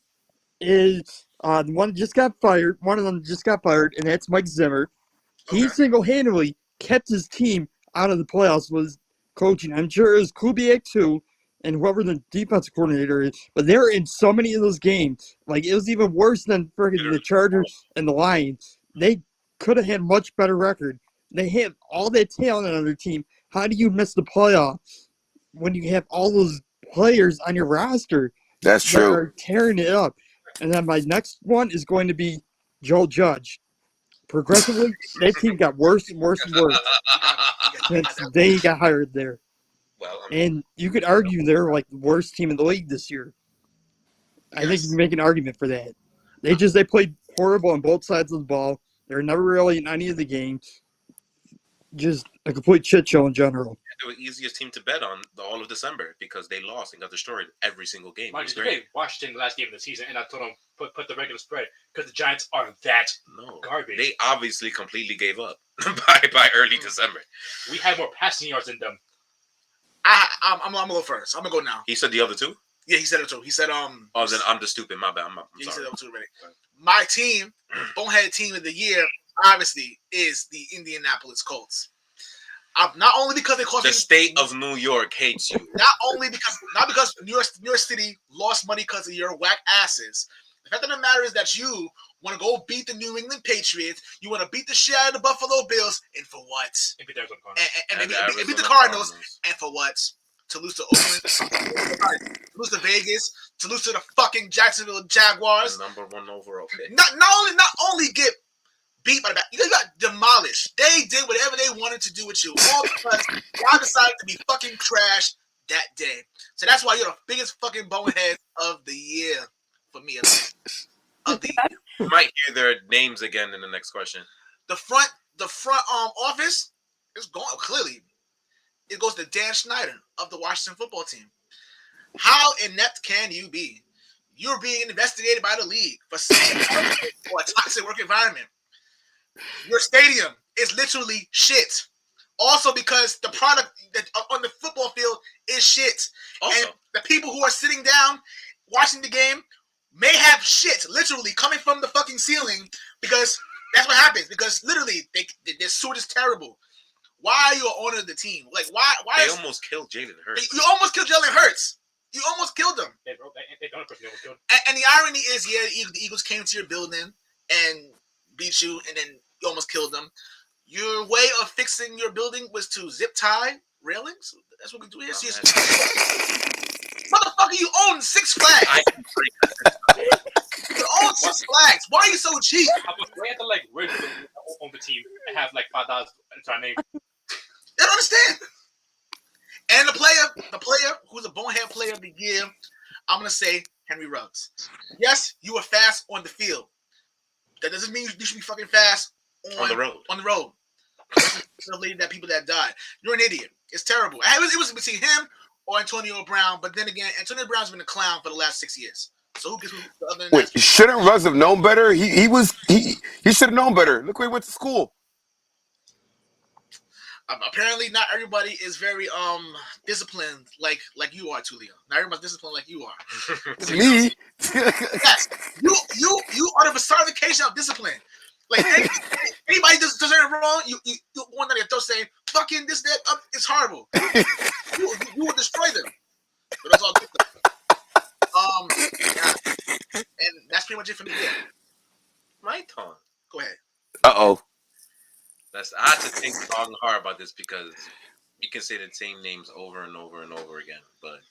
S6: is the one that just got fired. One of them just got fired, and that's Mike Zimmer. He single-handedly kept his team out of the playoffs with coaching. I'm sure it was Kubiak, too, and whoever the defensive coordinator is. But they're in so many of those games. Like, it was even worse than freaking the Chargers and the Lions. They could have had much better record. They had all that talent on their team. How do you miss the playoffs when you have all those players on your roster?
S3: That's
S6: that
S3: true.
S6: are tearing it up? And then my next one is going to be Joe Judge. Progressively, that team got worse and worse and worse since they got hired there.
S2: Well,
S6: And you could argue they're like the worst team in the league this year. I think you can make an argument for that. They played horrible on both sides of the ball. They were never really in any of the games. Just a complete shit show in general.
S2: they were the easiest team to bet on the all of December because they lost and got destroyed every single game.
S4: Mind
S2: It was
S4: you,
S2: great.
S4: they Washington the last game of the season, and I told them put the regular spread because the Giants are that
S2: No,
S4: garbage.
S2: they obviously completely gave up by early December.
S4: We had more passing yards than them.
S1: I'm gonna go first. I'm gonna go now.
S2: He said the other two.
S1: Yeah, he said it too. He said
S2: Oh, then I'm the stupid. My bad. I'm
S1: he said
S2: sorry.
S1: that too already. My team, bonehead team of the year, obviously is the Indianapolis Colts. Not only because they cost
S2: The
S1: me,
S2: state of New York hates you.
S1: not because New York City lost money because of your whack asses. The fact of the matter is that you want to go beat the New England Patriots. You want to beat the shit out of the Buffalo Bills, and for what?
S4: And beat the Arizona Cardinals.
S1: And beat the Cardinals, and for what? To lose to Oakland, to lose to Vegas, to lose to the fucking Jacksonville Jaguars.
S2: The number one overall pick.
S1: Not only get beat by the back, you got demolished. They did whatever they wanted to do with you, all because y'all decided to be fucking trash that day. So that's why you're the biggest fucking bonehead of the year for me. Of the year.
S2: You might hear their names again in the next question.
S1: The front office is going clearly. It goes to Dan Snyder of the Washington football team. How inept can you be? You're being investigated by the league for a toxic work environment. Your stadium is literally shit. Also, because the product on the football field is shit.
S2: Also,
S1: And the people who are sitting down watching the game may have shit literally coming from the fucking ceiling because that's what happens. Because literally, their suit is terrible. Why are you an owner of the team? Like, why
S2: they
S1: is,
S2: almost killed Jalen Hurts.
S1: you almost killed Jalen Hurts? You almost killed him.
S4: They don't personally almost killed.
S1: And the irony is, yeah, the Eagles came to your building and beat you, and then you almost killed them. Your way of fixing your building was to zip tie railings. That's what we do here. Motherfucker, you own Six Flags.
S2: I can break
S1: You own Six Flags. Why are you so cheap?
S4: I was way at the like where's on the team and have like $5 into our name.
S1: I don't understand. And the player who's a bonehead player of the year, I'm gonna say Henry Ruggs. Yes, you were fast on the field. That doesn't mean you should be fucking fast
S2: on the road.
S1: On the road. That people that died. You're an idiot. It's terrible. It was between him or Antonio Brown, but then again, Antonio Brown's been a clown for the last 6 years. So who gets the other than
S3: Wait,
S1: that?
S3: shouldn't Russ have known better? He should have known better. Look where he went to school.
S1: Apparently, not everybody is very disciplined like you are, Tulio. Not everybody's disciplined like you are.
S3: Me?
S1: Yes, you are the personification of discipline. Like anybody does something wrong, you want to throw saying fucking this that it's horrible. you will destroy them. But that's all good. Yeah. And that's pretty much it for me. Yeah.
S2: My turn.
S1: Go ahead.
S3: Uh-oh.
S2: I have to think long and hard about this because you can say the same names over and over and over again. But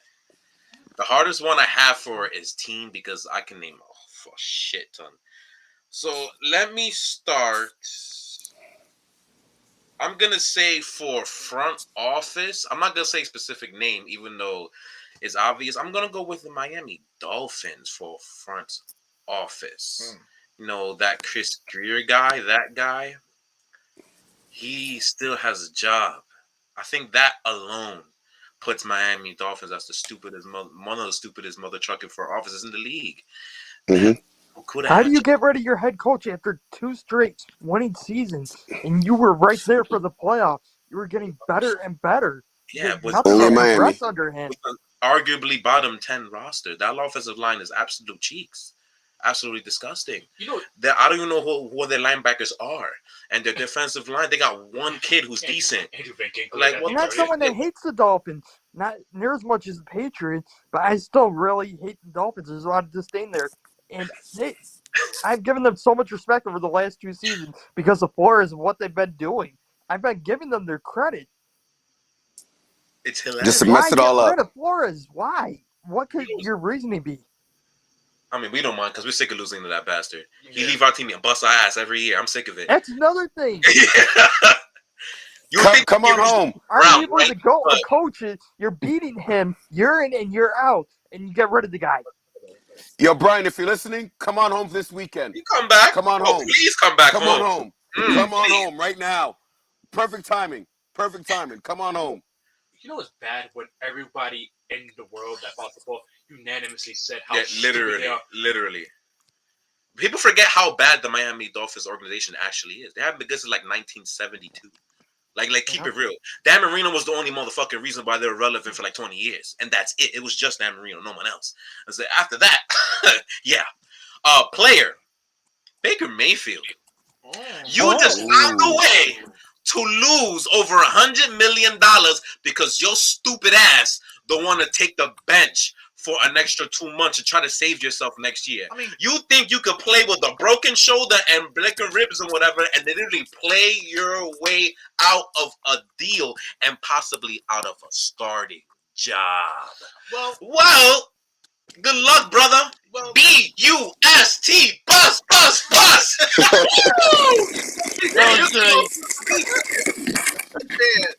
S2: the hardest one I have for is team because I can name a shit ton. So let me start. I'm going to say for front office, I'm not going to say a specific name, even though it's obvious. I'm going to go with the Miami Dolphins for front office. You know, that Chris Greer guy, that guy. He still has a job. I think that alone puts Miami Dolphins as one of the stupidest mother trucking for offices in the league.
S3: Mm-hmm.
S6: How do you get rid of your head coach after 2 straight winning seasons, and you were right there for the playoffs? You were getting better and better.
S2: Yeah, with
S6: nothing
S3: only
S6: but
S3: Miami.
S6: progress under him.
S2: With arguably bottom 10 roster, that offensive line is absolute cheeks. Absolutely disgusting.
S4: You know,
S2: I don't even know who their linebackers are, and their defensive line. They got one kid who's decent. Like, what
S6: And that's someone that hates the Dolphins, not near as much as the Patriots, but I still really hate the Dolphins. There's a lot of disdain there, and I've given them so much respect over the last 2 seasons because of Flores and what they've been doing. I've been giving them their credit.
S2: It's hilarious.
S3: Just to mess it all
S6: Why
S3: up.
S6: get rid of Flores? Why? What could your reasoning be?
S2: I mean, we don't mind because we're sick of losing to that bastard. He leave our team and bust our ass every year. I'm sick of it.
S6: That's another thing.
S3: Come on home.
S6: Arguably, the coaches, you're beating him year in and year out, and you get rid of the guy.
S3: Yo, Brian, if you're listening, come on home this weekend.
S2: You come back.
S3: Come on home.
S2: Please come back
S3: Come
S2: home.
S3: on home. Come on home right now. Perfect timing. Perfect timing. Come on home.
S4: You know what's bad when everybody in the world that follows football unanimously said how stupid they are.
S2: Literally. People forget how bad the Miami Dolphins organization actually is. They haven't been good since like 1972. Like keep it real. Dan Marino was the only motherfucking reason why they were relevant for like 20 years. And that's it. It was just Dan Marino, no one else. And so after that, yeah. Player, Baker Mayfield. You just found a way to lose over $100 million because your stupid ass don't want to take the bench for an extra 2 months to try to save yourself next year. I mean, you think you could play with a broken shoulder and broken ribs and whatever, and literally play your way out of a deal and possibly out of a starting job. Well, good luck, brother. B-U-S-T, bus.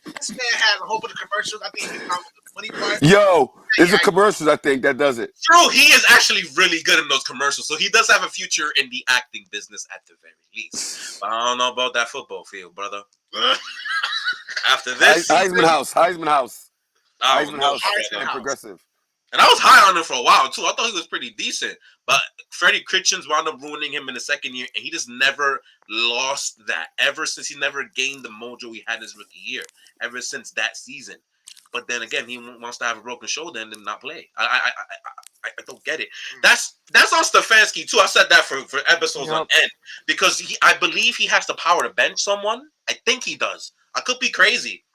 S1: This man has a whole bunch of commercials. I think he's the money part.
S3: Yo, it's the commercials, I think, that does it.
S2: True, he is actually really good in those commercials, so he does have a future in the acting business at the very least. But I don't know about that football field, brother. After this,
S3: Heisman House,
S2: and
S3: progressive.
S2: And I was high on him for a while too. I thought he was pretty decent, but Freddie Kitchens wound up ruining him in the second year, and he just never lost that. Ever since he never gained the mojo he had his rookie year. Ever since that season. But then again, he wants to have a broken shoulder and then not play. I don't get it. That's on Stefanski too. I said that for episodes on end because I believe he has the power to bench someone. I think he does. I could be crazy,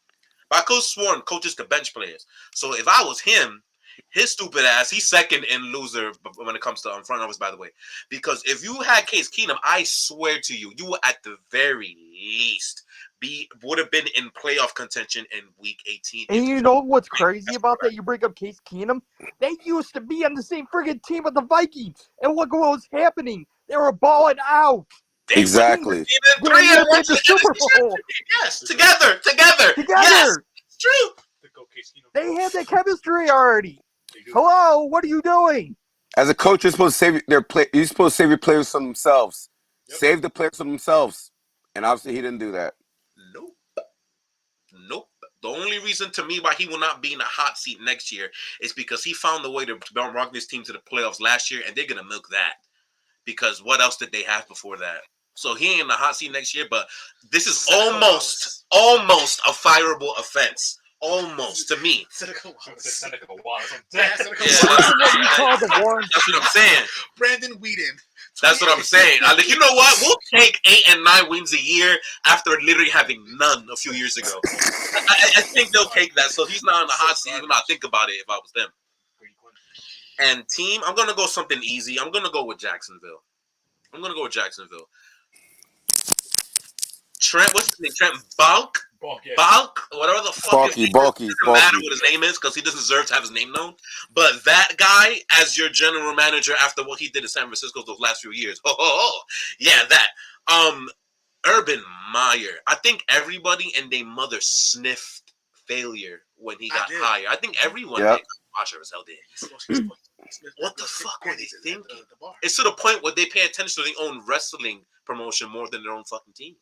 S2: but I could have sworn coaches could bench players. So if I was him, his stupid ass, he's second in loser when it comes to front office, by the way. Because if you had Case Keenum, I swear to you, you would at the very least would have been in playoff contention in week 18.
S6: And you know what's crazy about that? You bring up Case Keenum. They used to be on the same friggin' team with the Vikings. And look what was happening. They were balling out.
S2: They
S3: Exactly.
S2: went
S6: They
S2: 3 and
S6: made
S2: went
S6: the
S2: to the
S6: Super
S2: NFC
S6: Bowl.
S2: Yes, together. Yes,
S6: Together.
S2: it's true.
S6: They had that chemistry already.
S4: They do.
S6: Hello, what are you doing?
S3: As a coach, you're supposed to save their play. You're supposed to save your players from themselves.
S4: Yep.
S3: Save the players from themselves. And obviously, he didn't do that.
S2: Nope. The only reason to me why he will not be in a hot seat next year is because he found a way to rock this team to the playoffs last year, and they're gonna milk that. Because what else did they have before that? So he ain't in the hot seat next year, but this is almost a fireable offense. Almost to me.
S4: Seneca Wallace.
S2: Yeah,
S6: What you call the Warren?
S2: that's what I'm saying.
S1: Brandon Whedon.
S2: That's what I'm saying. You know what? We'll take 8 and 9 wins a year after literally having none a few years ago. I think they'll take that. So he's not in the hot seat. Even though I think about it if I was them. And team, I'm gonna go something easy. I'm gonna go with Jacksonville. Trent, what's his name? Trent Balk, whatever the fuck.
S3: Balky.
S2: It doesn't matter what his name is because he doesn't deserve to have his name known. But that guy, as your general manager after what he did in San Francisco those last few years, yeah, that. Urban Meyer. I think everybody and their mother sniffed failure when he got hired. I think everyone did. Watcher as hell did. What the fuck were they thinking? It's to the point where they pay attention to their own wrestling promotion more than their own fucking team.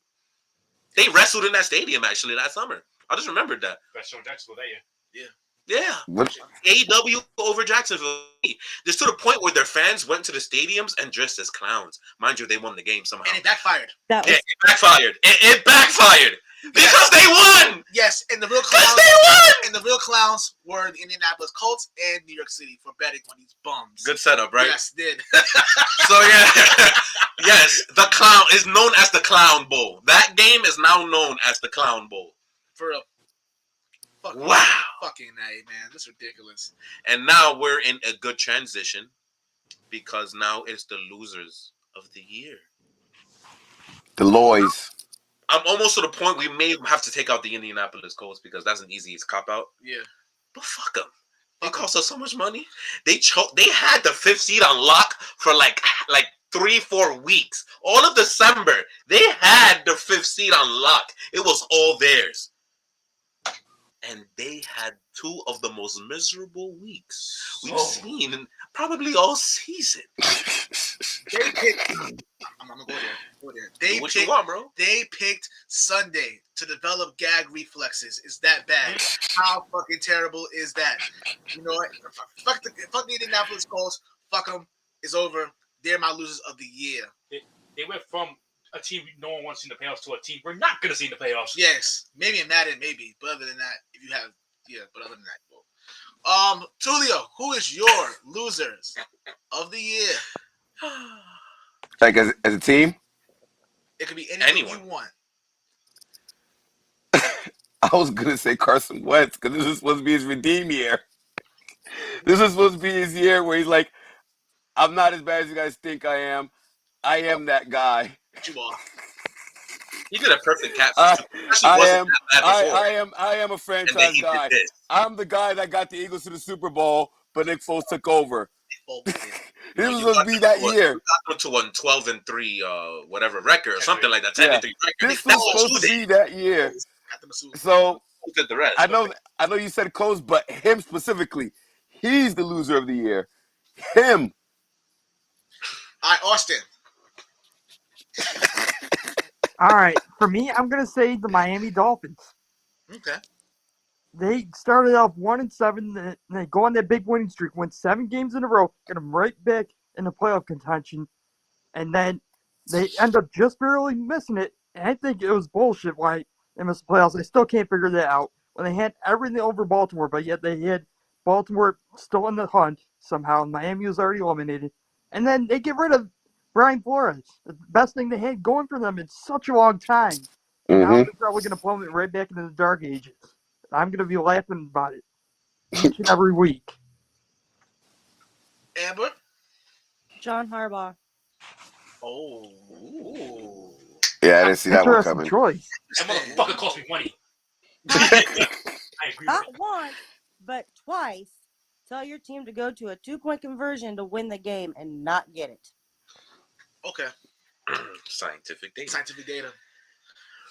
S2: They wrestled in that stadium actually last summer. I just remembered that.
S4: Best show in Jacksonville that year.
S2: Yeah.
S3: What?
S2: AEW over Jacksonville. Just to the point where their fans went to the stadiums and dressed as clowns. Mind you, they won the game somehow.
S1: And it backfired.
S5: That
S2: Yeah,
S5: was
S2: it backfired. It backfired because they won.
S1: Yes, and the real
S2: Because
S1: clowns.
S2: they won.
S1: And the real clowns were the Indianapolis Colts and New York City for betting on these bums.
S2: Good setup, right?
S1: Yes, did.
S2: So yeah, yes, the clown is known as the Clown Bowl. That game is now known as the Clown Bowl.
S1: For real.
S2: Wow.
S1: Fucking A, man. This is ridiculous.
S2: And now we're in a good transition because now it's the losers of the year.
S3: The Loys.
S2: I'm almost to the point we may have to take out the Indianapolis Colts because that's an easy cop out.
S1: Yeah.
S2: But fuck them. It cost us so much money. They had the 5th seed on lock for like 3-4 weeks. All of December, they had the 5th seed on lock. It was all theirs. And they had 2 of the most miserable weeks we've seen in probably all season.
S1: They picked. I'm gonna go there.
S2: What you want, bro?
S1: They picked Sunday to develop gag reflexes. Is that bad? How fucking terrible is that? You know what? Fuck the Indianapolis Colts. Fuck them. It's over. They're my losers of the year.
S4: They went from a team no one wants in the playoffs to a team we're not going to see in the playoffs.
S1: Yes, maybe in Madden, maybe. But other than that, if you have, but other than that, well. Tulio, who is your losers of the year?
S3: Like as a team?
S1: It could be anyone you want.
S3: I was going to say Carson Wentz because this is supposed to be his redeem year. This is supposed to be his year where he's like, I'm not as bad as you guys think I am. I am that guy.
S1: You are.
S2: He did a perfect catch.
S3: I am a franchise guy. I'm the guy that got the Eagles to the Super Bowl, but Nick Foles took over. This was supposed to be that year.
S2: You got them to a 12-3 whatever record or something like that. 10-3 record.
S3: This was supposed to be that year. So
S2: the rest.
S3: I know you said Coles, but him specifically, he's the loser of the year. Him.
S1: All right, Austin.
S6: All right, for me, I'm gonna say the Miami Dolphins.
S1: Okay.
S6: They started off 1-7, and they go on that big winning streak, win 7 games in a row, get them right back in the playoff contention, and then they end up just barely missing it. And I think it was bullshit why they missed the playoffs. I still can't figure that out. When they had everything over Baltimore, but yet they had Baltimore still in the hunt somehow, and Miami was already eliminated. And then they get rid of Brian Flores, the best thing they had going for them in such a long time. And now they're probably going to plummet right back into the dark ages. I'm going to be laughing about it each and every week.
S1: Amber?
S5: John Harbaugh.
S1: Oh.
S3: Yeah, I didn't see that one
S6: Interesting
S3: coming.
S6: choice.
S4: That motherfucker cost me money. I agree with
S5: Not
S4: it.
S5: once, but twice. Tell your team to go to a 2-point conversion to win the game and not get it.
S1: Okay,
S2: Scientific data.
S1: scientific data.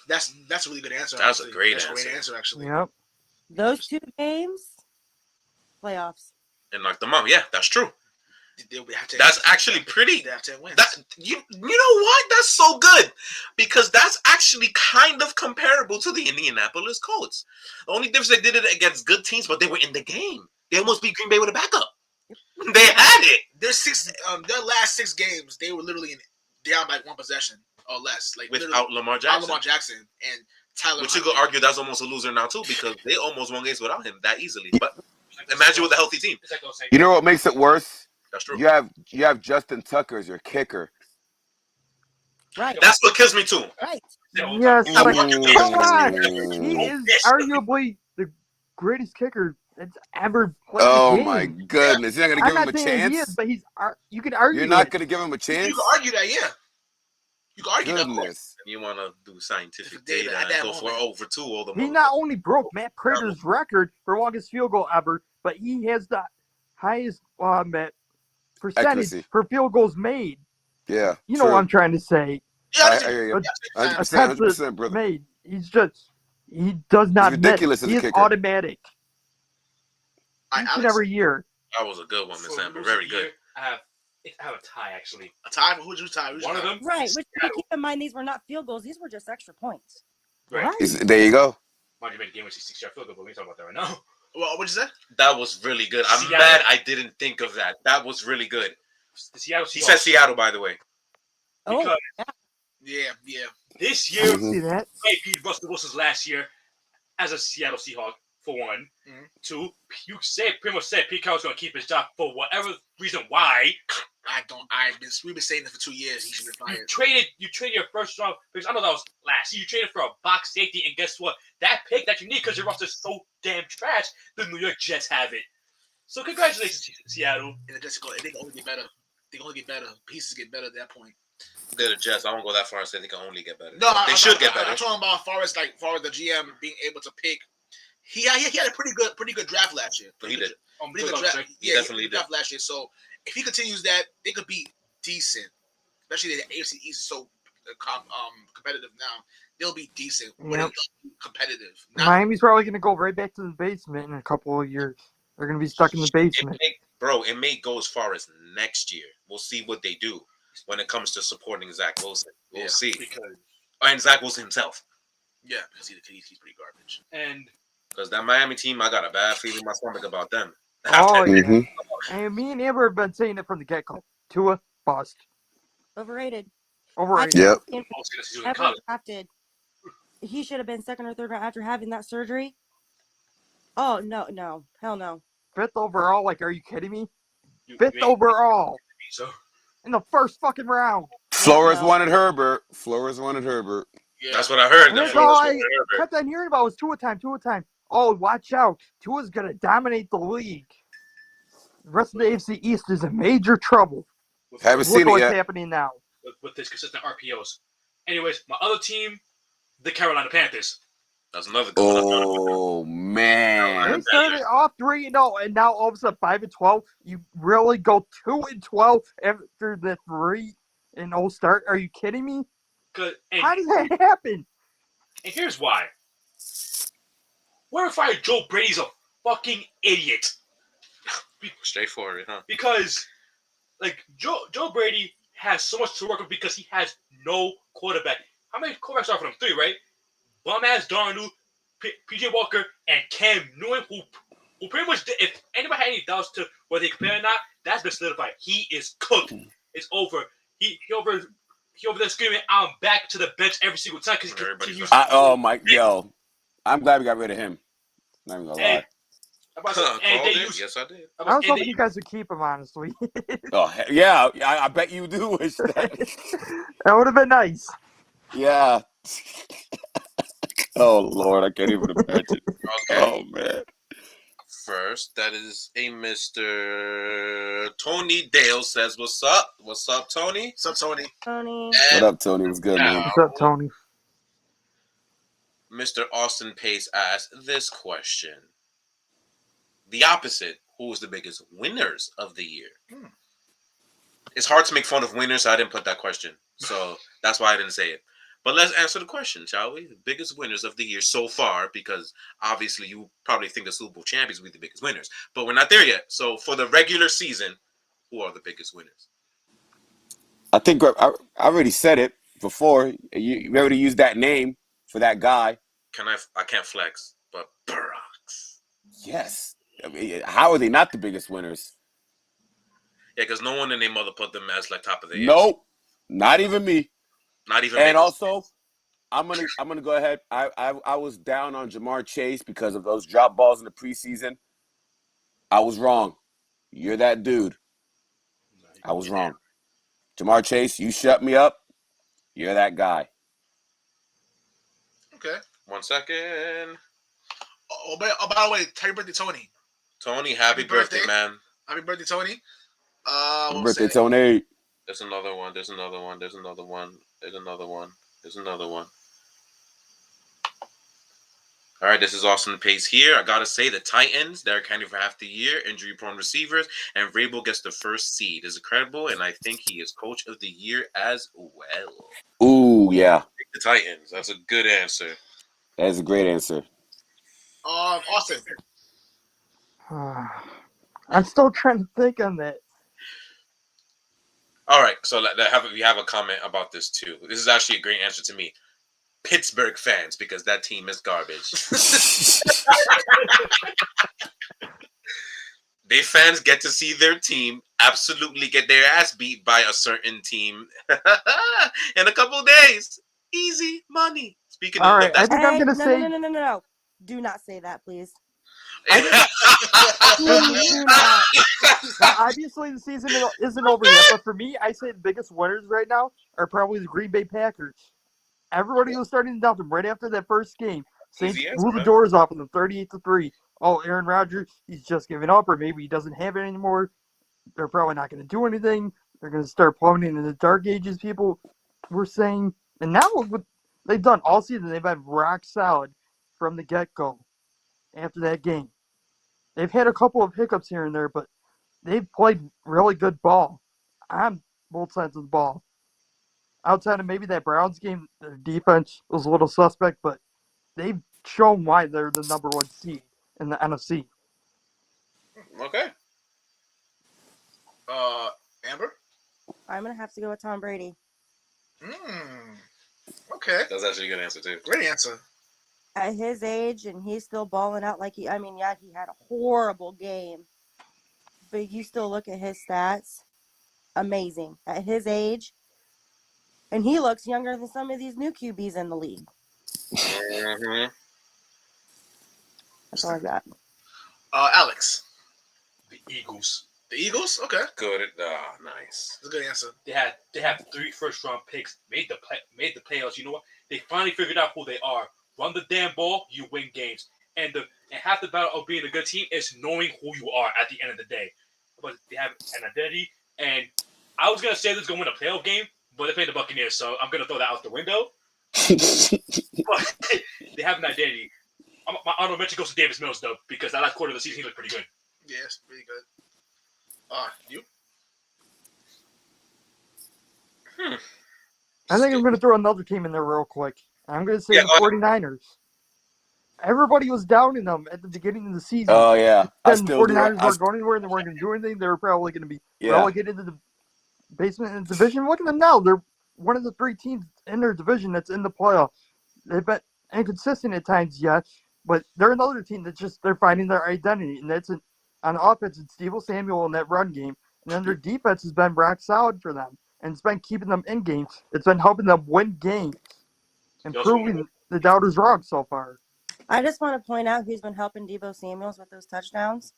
S1: That's a really good answer.
S2: That's a
S1: actually.
S2: great
S1: That's a
S2: answer.
S1: great answer, actually.
S6: Yep.
S5: Those 2 games, playoffs.
S2: And knocked them out. Yeah, that's true.
S1: They have to,
S2: That's actually pretty.
S1: They have 10 wins.
S2: That you know what? That's so good because that's actually kind of comparable to the Indianapolis Colts. The only difference they did it against good teams, but they were in the game. They almost beat Green Bay with a backup. They had it.
S1: Their last 6 games, they were literally down by 1 possession or less, like
S2: Without Lamar
S1: without
S2: Jackson.
S1: Lamar Jackson and Tyler.
S2: Which you
S1: Huntley.
S2: could argue that's almost a loser now too because they almost won games without him that easily. But imagine with a healthy team.
S4: It's like those saying,
S3: You know what makes it worse?
S2: That's true.
S3: You have Justin Tucker as your kicker.
S5: Right.
S2: That's what kills me too.
S5: Right.
S6: Yes,
S2: I
S6: but
S2: want you to-
S6: come on. He
S3: Mm.
S6: is arguably the greatest kicker that's ever played
S3: Oh
S6: the game.
S3: my goodness! You're not gonna
S6: I'm
S3: give him
S6: not
S3: a
S6: saying he is,
S3: chance.
S6: but you can argue
S3: You're not
S6: it.
S3: gonna give him a
S1: You
S3: chance.
S1: can argue that, yeah. You can argue that.
S3: Goodness.
S2: You want to do scientific
S1: Data
S2: data
S1: at
S2: and
S1: that
S2: go for
S1: moment.
S2: over 2 all the
S6: He not only broke Matt Prater's record for longest field goal ever, but he has the highest percentage
S3: Accuracy.
S6: for field goals made.
S3: Yeah.
S6: You know what I'm trying to say.
S1: Yeah,
S3: I hear you.
S6: A
S3: 100%,
S6: attempts
S3: 100%, brother.
S6: made. He does not
S3: ridiculous
S6: miss.
S3: as
S6: He
S3: a
S6: is
S3: kicker.
S6: automatic
S1: I
S6: each and every year.
S2: That was a good one, Miss
S4: for
S2: Amber.
S4: loser
S2: Very
S4: of the year,
S2: good.
S4: I have a tie actually.
S1: A tie? Who'd you tie?
S4: One of them.
S5: Right. Which keep in mind, these were not field goals. These were just extra points.
S4: Right.
S3: There you go.
S4: Mind you, made a game with 66-yard field goal, but we ain't talking about that right now.
S1: Well, what'd you say?
S2: That was really good. I'm
S4: Seattle.
S2: mad I didn't think of that. That was really good.
S4: The Seattle Seahawks.
S2: He said Seattle, by the way.
S5: Oh,
S4: Because
S1: Yeah.
S4: this year,
S3: Mhm.
S6: See that?
S4: they beat Russell Wilson's last year as a Seattle Seahawk, for one.
S1: Mhm.
S4: 2, you pretty much said Pete Carroll's going to keep his job for whatever reason. Why?
S1: We've been saying this for 2 years. He should be
S4: You
S1: fired.
S4: traded your first round because I know that was last year. You traded for a box safety, and guess what? That pick that you need because your roster's so damn trash, the New York Jets have it. So congratulations, Seattle.
S1: And the Jets they can only get better. They can only get better. Pieces get better at that point.
S2: They're the Jets. I won't go that far and say they can only get better.
S1: No,
S2: They should get better.
S1: I'm talking about as far as the GM being able to pick. He had a pretty good draft last year.
S2: He did.
S1: Pretty good draft.
S2: He definitely did.
S1: Draft last year. So if he continues that, they could be decent. Especially the AFC East is so competitive now. They'll be decent.
S6: Yep.
S1: Competitive.
S6: Miami's probably going to go right back to the basement in a couple of years. They're going to be stuck in the basement.
S2: It may go as far as next year. We'll see what they do when it comes to supporting Zach Wilson. We'll see. And Zach Wilson himself.
S1: Yeah, because he's pretty garbage.
S4: And
S2: Because that Miami team, I got a bad feeling in my stomach about them.
S6: Oh, yeah.
S3: Mhm.
S6: And me and Amber have been saying it from the get-go. Tua, bust.
S5: overrated.
S6: Overrated.
S3: Yep.
S5: Ever drafted. He should have been 2nd or 3rd round after having that surgery. Oh, no. Hell no.
S6: 5th overall? Like, are you kidding me?
S4: you
S6: 5th
S4: ain't-
S6: overall
S4: So
S6: in the first fucking round.
S3: Flores
S5: No.
S3: wanted Herbert. Flores wanted Herbert.
S1: Yeah.
S2: That's what I heard.
S6: And
S2: That's
S6: that's
S2: what
S6: all
S2: I
S6: I
S2: heard.
S6: kept on hearing about was Tua time. Oh, watch out. Tua's going to dominate the league. The rest of the AFC East is in major trouble.
S3: Haven't
S6: Look
S3: seen it
S6: what's
S3: yet.
S6: happening now.
S4: with this consistent RPOs. Anyways, my other team, the Carolina Panthers.
S2: That's another good one.
S3: Oh man.
S6: They started off 3-0, and now all of a sudden 5-12. You really go 2-12 after the 3-0 start? Are you kidding me? How does that happen?
S4: And here's why. Whoever fired Joe Brady's a fucking idiot.
S2: Straightforward, huh?
S4: Because, like, Joe Brady has so much to work with because he has no quarterback. How many quarterbacks are for them? 3, right? Bum-ass Darnold, PJ Walker, and Cam Newton, who pretty much, if anybody had any doubts to whether they compare or not, that's been solidified. He is cooked. It's over. He over there screaming, "I'm back to the bench" every single time because he continues.
S3: Oh my, yo, I'm glad we got rid of him. Not even gonna lie.
S4: And they use,
S2: Yes, I did.
S6: I was hoping you guys would keep him, honestly.
S3: Oh yeah, I bet you do wish that.
S6: That would have been nice.
S3: Yeah. Oh Lord, I can't even imagine.
S2: Okay.
S3: Oh man.
S2: first. That is a Mr. Tony Dale says, "What's up? What's up, Tony?
S1: What's up, Tony?
S5: Tony.
S2: And
S3: What up, Tony? What's good, man?
S6: What's up, Tony?
S2: Mr. Austin Pace asked this question. The opposite. Who was the biggest winners of the year? It's hard to make fun of winners, so I didn't put that question. So that's why I didn't say it. But let's answer the question, shall we? The biggest winners of the year so far, because obviously you probably think the Super Bowl champions will be the biggest winners. But we're not there yet. So for the regular season, who are the biggest winners?
S3: I think I already said it before. You already used that name for that guy.
S2: I can't flex, but Bucks.
S3: Yes. I mean, how are they not the biggest winners?
S2: Yeah, because no one in their mother put them as like top of the
S3: Nope. Not even me.
S2: Not even.
S3: And
S2: Vegas.
S3: also, I'm gonna go ahead. I was down on Jamar Chase because of those drop balls in the preseason. I was wrong. You're that dude. I was wrong. Jamar Chase, you shut me up. You're that guy.
S1: Okay.
S2: 1 second.
S1: Oh, by the way, happy birthday, Tony.
S2: Tony, happy birthday, man.
S1: Happy birthday, Tony.
S3: Happy birthday, Tony.
S2: There's another one. There's another one. There's another one. There's another one. There's another one. All right, this is Austin Pace here. I gotta say, the Titans, they're kind of for half the year, injury-prone receivers, and Vrabel gets the first seed. Is incredible, and I think he is coach of the year as well.
S3: Ooh, yeah.
S2: The Titans. That's a good answer.
S3: That's a great answer.
S1: Austin.
S6: I'm still trying to think on that.
S2: All right, so we have a comment about this too. This is actually a great answer to me. Pittsburgh fans, because that team is garbage. They fans get to see their team absolutely get their ass beat by a certain team in a couple days. Easy money. Speaking
S6: All
S2: of
S6: right, I think I'm gonna say.
S5: No. Do not say that, please. Please do not.
S6: Now, obviously, the season isn't over yet, but for me, I say the biggest winners right now are probably the Green Bay Packers. Everybody was starting to doubt them right after that first game. Saints blew the doors off of them 38-3. Oh, Aaron Rodgers, he's just giving up, or maybe he doesn't have it anymore. They're probably not going to do anything. They're going to start plummeting in the dark ages, people were saying. And now what they've done all season, they've been rock solid from the get-go after that game. They've had a couple of hiccups here and there, but they've played really good ball on both sides of the ball. Outside of maybe that Browns game, their defense was a little suspect, but they've shown why they're the number one seed in the NFC.
S2: Okay.
S1: Amber?
S5: I'm going to have to go with Tom Brady.
S1: Okay.
S2: That's actually a good answer, too.
S1: Great answer.
S5: At his age, and he's still balling out like he had a horrible game. But you still look at his stats. Amazing. At his age. And he looks younger than some of these new QBs in the league.
S2: Mm-hmm.
S5: That's all I got.
S1: Alex.
S4: The Eagles.
S1: The Eagles? Okay.
S2: Good. Nice.
S1: That's a good answer.
S4: They have 3 first-round picks. Made the playoffs. You know what? They finally figured out who they are. Run the damn ball, you win games. And half the battle of being a good team is knowing who you are at the end of the day. But they have an identity. And I was gonna say this is gonna win a playoff game, but they played the Buccaneers, so I'm gonna throw that out the window. But they have an identity. My honorable mention goes to Davis Mills though, because that last quarter of the season he looked pretty good.
S1: Yes, pretty good. You?
S6: I think I'm going to throw another team in there real quick. I'm going to say the 49ers. Everybody was down in them at the beginning of the season.
S3: Oh, yeah.
S6: And the 49ers weren't going anywhere. They weren't going to do anything. They were probably going to be relegated to the basement in the division. Look at them now. They're one of the 3 teams in their division that's in the playoffs. They've been inconsistent at times, yes, but they're another team that they're finding their identity. And that's on offense, it's Deebo Samuel in that run game. And then their defense has been rock solid for them. And it's been keeping them in games. It's been helping them win games and proving the doubters wrong so far.
S5: I just want to point out who's been helping Deebo Samuels with those touchdowns.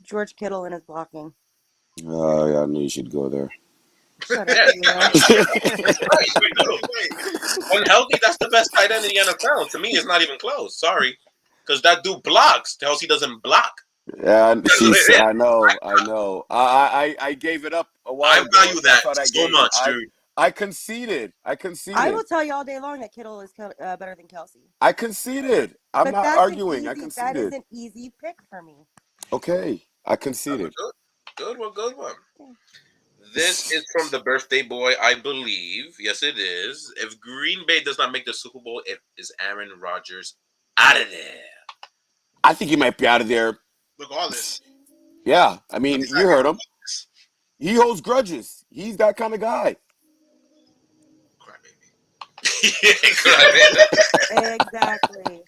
S5: George Kittle and his blocking.
S3: Oh, yeah, I knew you should go there.
S5: Shut up,
S2: When healthy, that's the best tight end in the NFL. To me, it's not even close. Sorry. because that dude blocks. Tells he doesn't block.
S3: Yeah,
S2: That's what it is.
S3: I know. I gave it up a while
S2: I
S3: ago.
S2: value
S3: I
S2: that
S3: thought I
S2: so
S3: gave
S2: much,
S3: it.
S2: dude.
S3: I conceded.
S5: I will tell you all day long that Kittle is better than Kelsey.
S3: I conceded. I'm
S5: But
S3: not
S5: that's
S3: arguing. I
S5: that is
S3: conceded.
S5: an easy pick for me.
S3: Okay, I
S2: That's a
S3: conceded.
S2: good one. This is from the birthday boy, I believe. Yes, it is. If Green Bay does not make the Super Bowl, is Aaron Rodgers out of there?
S3: I think he might be out of there.
S1: Regardless.
S3: Yeah, I mean, you heard him. He holds grudges. He's that kind of guy.
S5: Exactly.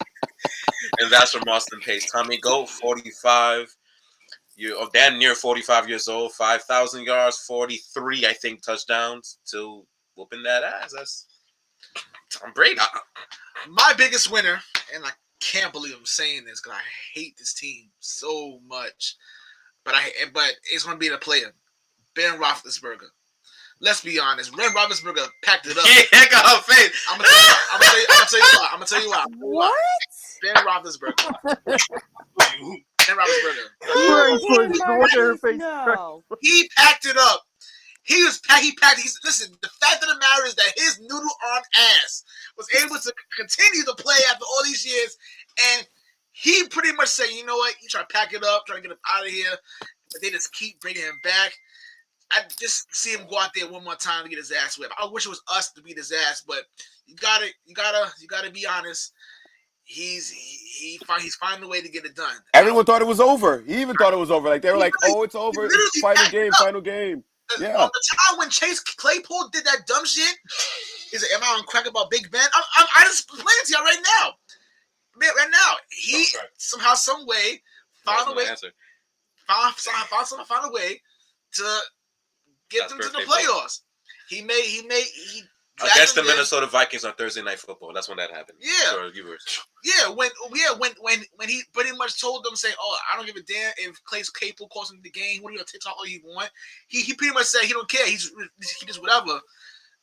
S2: And that's from Austin Pace. Tommy Goat, 45. You're damn near 45 years old. 5,000 yards, 43, I think, touchdowns. Still whooping that ass. That's Tom Brady.
S1: My biggest winner, and I can't believe I'm saying this because I hate this team so much, but it's going to be the player, Ben Roethlisberger. Let's be honest, Ben Roethlisberger packed it up.
S2: Yeah, I got her face.
S1: I'm gonna tell you why.
S5: What?
S1: Ben Roethlisberger. Ben Roethlisberger.
S5: No.
S1: He packed it up. He packed. Listen. The fact of the matter is that his noodle arm ass was able to continue to play after all these years, and he pretty much said, "You know what? You try to pack it up, try to get him out of here." But they just keep bringing him back. I just see him go out there one more time to get his ass whipped. I wish it was us to beat his ass, but you gotta be honest. He's finding a way to get it done.
S3: Everyone thought it was over. He even thought it was over. Like they were like, "Oh, it's over. It's final game." Yeah.
S1: On the time when Chase Claypool did that dumb shit, he said, "Am I on crack about Big Ben?" I just playing to y'all right now. Man, right now, he somehow, some way found a way to get them to the playoffs. He
S2: against the Minnesota Vikings on Thursday Night Football. That's when that happened.
S1: Yeah.
S2: So
S1: when he pretty much told them, say, "Oh, I don't give a damn if Claypool calls him the game. What are you gonna take all you want?" He pretty much said he don't care. He just whatever,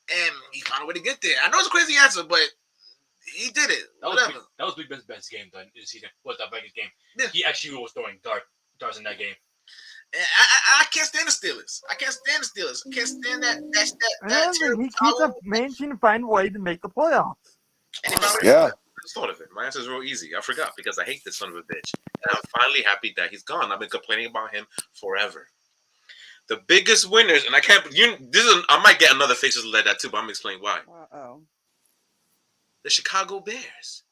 S1: and he found a way to get there. I know it's a crazy answer, but he did it. Whatever.
S4: That was Big Ben's best game done this season. What that Vikings game?
S1: Yeah.
S4: He actually was throwing darts in that game.
S1: I can't stand the Steelers. I can't stand that.
S6: He keeps managing to find a way to make the playoffs.
S3: Yeah.
S2: I just thought of it. My answer is real easy. I forgot because I hate this son of a bitch. And I'm finally happy that he's gone. I've been complaining about him forever. The biggest winners, and I might get another faces like that too, but I'm gonna explain why. The Chicago Bears.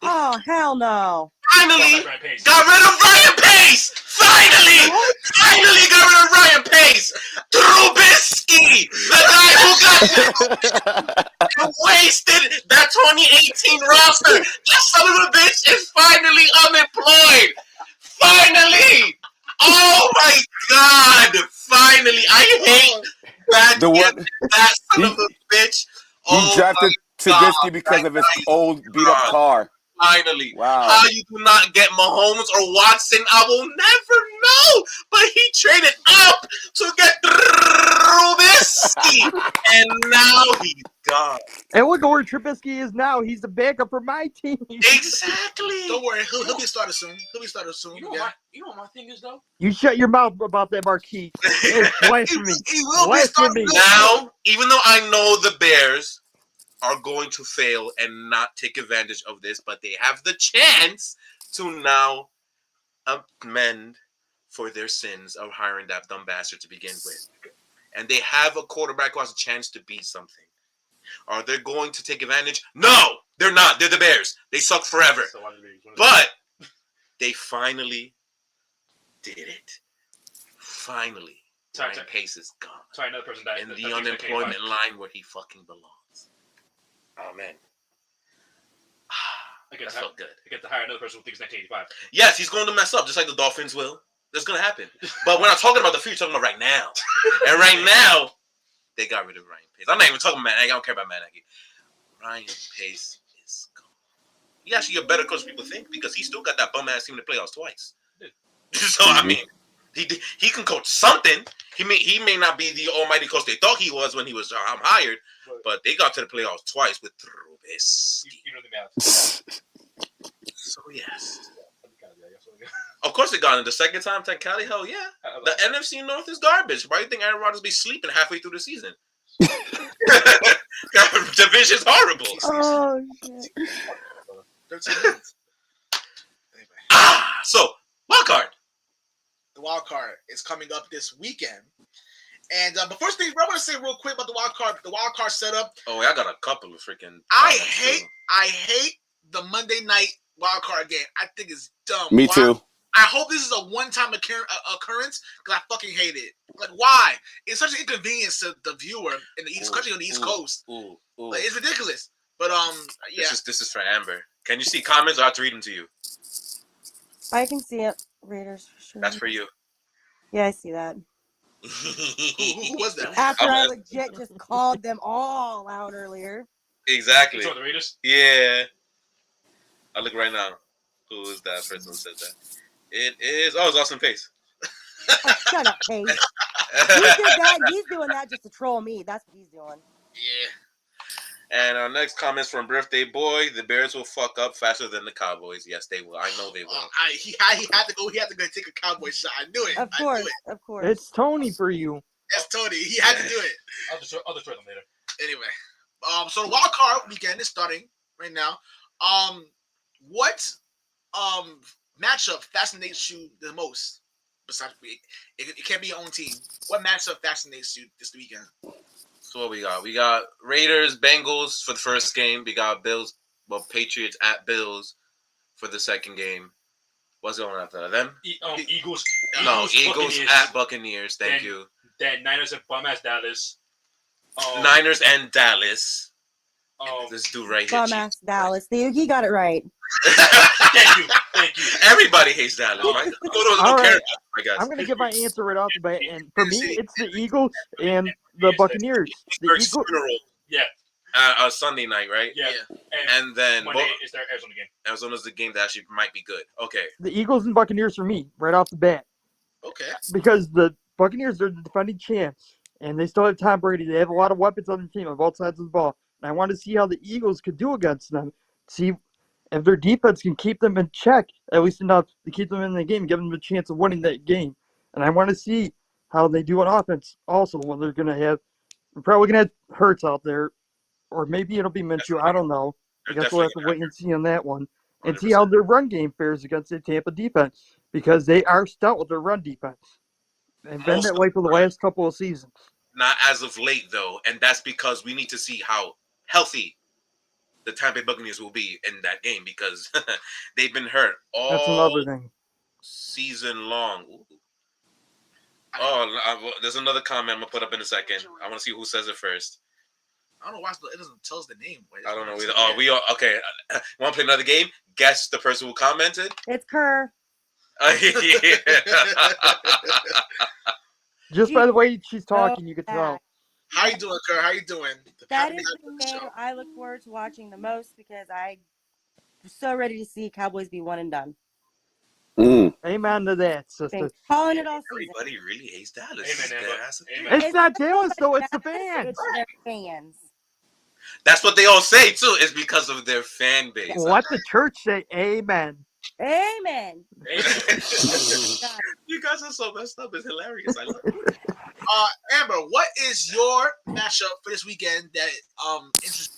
S5: Oh, hell no.
S2: Finally got rid of Ryan Pace! Finally got rid of Ryan Pace! Trubisky! The guy who wasted that 2018 roster! That son of a bitch is finally unemployed! Finally! Oh my god! Finally! I hate that son of a bitch!
S3: He drafted Trubisky because of his old beat-up car.
S2: Finally.
S3: Wow.
S2: How you do not get Mahomes or Watson, I will never know. But he traded up to get Trubisky. And now he's gone.
S6: And look where Trubisky is now. He's the backup for my team.
S2: Exactly.
S1: Don't worry. He'll be started soon.
S4: You know what my thing is, though?
S6: You shut your mouth about that, Marquis. It's blasphemy.
S1: He will be started
S2: now, even though I know the Bears are going to fail and not take advantage of this, but they have the chance to now amend for their sins of hiring that dumb bastard to begin with. And they have a quarterback who has a chance to be something. Are they going to take advantage? No, they're not. They're the Bears. They suck forever. But they finally did it. Finally. Ryan Pace is gone.
S4: Sorry, another person died.
S2: In the unemployment line where he fucking belongs. Oh, man. That felt good.
S4: I get to hire another person who thinks 1985.
S2: Yes, he's going to mess up, just like the Dolphins will. That's going to happen. But we're not talking about the future, we're talking about right now. And right now, they got rid of Ryan Pace. I'm not even talking about Matt Nagy. I don't care about Matt Nagy. Ryan Pace is gone. He actually a better coach than people think because he still got that bum-ass team in the playoffs twice. So, I mean, he can coach something. He may not be the almighty coach they thought he was when he was hired, but they got to the playoffs twice with Trubisky.
S4: You know the math.
S2: So yes. Of course it got in the second time to Cali. Hell yeah. The NFC North is garbage. Why do you think Aaron Rodgers be sleeping halfway through the season? Division's horrible.
S5: Oh shit.
S1: 13 minutes. Anyway,
S2: So wild card.
S1: the wild card is coming up this weekend. And but first thing, I want to say real quick about the wild card. The wild card setup.
S2: Oh, I got a couple of freaking.
S1: I hate the Monday night wild card game. I think it's dumb.
S3: Me
S1: Why?
S3: too.
S1: I hope this is a one-time occurrence because I fucking hate it. Like, why? It's such an inconvenience to the viewer in the East country on the East Coast. Like, it's ridiculous. But yeah.
S2: This is for Amber. Can you see comments? Or I have to read them to you.
S5: I can see it. Raiders for sure.
S2: That's for you.
S5: Yeah, I see that.
S1: Who was that?
S5: After I legit just called them all out earlier.
S2: Exactly.
S4: So the Raiders?
S2: Yeah. I look right now. Who is that person who said that? It is. Oh, it's Austin Pace.
S5: Oh, shut up, Paige. He did that. He's doing that just to troll me. That's what he's doing.
S1: Yeah.
S2: And our next comments from Birthday Boy: the Bears will fuck up faster than the Cowboys. Yes, they will. I know they will.
S1: He had to go. He had to go take a Cowboy shot. I knew it.
S5: Of course, of course.
S6: It's Tony for you.
S1: That's Tony. He had to do it.
S4: I'll destroy them later.
S1: Anyway, so the wild card weekend is starting right now. What matchup fascinates you the most? Besides, it can't be your own team. What matchup fascinates you this weekend?
S2: So what we got? We got Raiders, Bengals for the first game. We got Bills, Patriots at Bills for the second game. What's going on after them?
S4: Eagles.
S2: No, Eagles
S4: Buccaneers.
S2: at Buccaneers. Thank you.
S4: Then Niners and bum-ass Dallas.
S2: Niners and Dallas. This dude right here.
S5: Bum ass Dallas. He got it right.
S4: Thank you.
S2: Everybody hates Dallas, right?
S6: All right.
S2: I guess.
S6: I'm going to give my answer right off the bat. And for me, it's the Eagles and the Buccaneers. The Eagles.
S4: Yeah.
S2: Sunday night, right?
S4: Yeah.
S2: And then
S4: Monday is their Arizona game.
S2: Arizona's the game that actually might be good. Okay.
S6: The Eagles and Buccaneers for me, right off the bat.
S1: Okay.
S6: Because the Buccaneers are the defending champs, and they still have Tom Brady. They have a lot of weapons on their team on both sides of the ball. And I want to see how the Eagles could do against them. See if their defense can keep them in check, at least enough to keep them in the game, give them a chance of winning that game. And I want to see how they do on offense also when they're going to have – we're probably going to have Hurts out there, or maybe it'll be Minshew. I don't know. I guess we'll have to wait and see on that one. And
S2: 100%.
S6: see how their run game fares against the Tampa defense, because they are stout with their run defense. They've been that way for the last couple of seasons.
S2: Not as of late, though, and that's because we need to see how healthy the Tampa Bay Buccaneers will be in that game, because they've been hurt
S6: That's
S2: all
S6: another thing.
S2: season long. Ooh. Oh, there's another comment I'm going to put up in a second. I want to see who says it first.
S1: I don't know why it doesn't tell us the name.
S2: I don't know either. Oh, we are okay. Want to play another game? Guess the person who commented.
S5: It's Kerr.
S6: Just by the way she's talking, you could tell.
S1: How you doing, Kerr? How you doing?
S5: That is the game I look forward to watching the most because I'm so ready to see Cowboys be one and done.
S6: Amen to that, sister.
S5: Been calling it all season.
S2: Everybody really hates Dallas.
S4: Amen.
S6: It's not Dallas, though. It's the fans.
S5: It's their fans.
S2: That's what they all say, too. It's because of their fan base.
S6: Let the church say amen.
S5: Amen.
S2: You guys are so messed up. It's hilarious. I love it.
S1: Amber, what is your matchup for this weekend that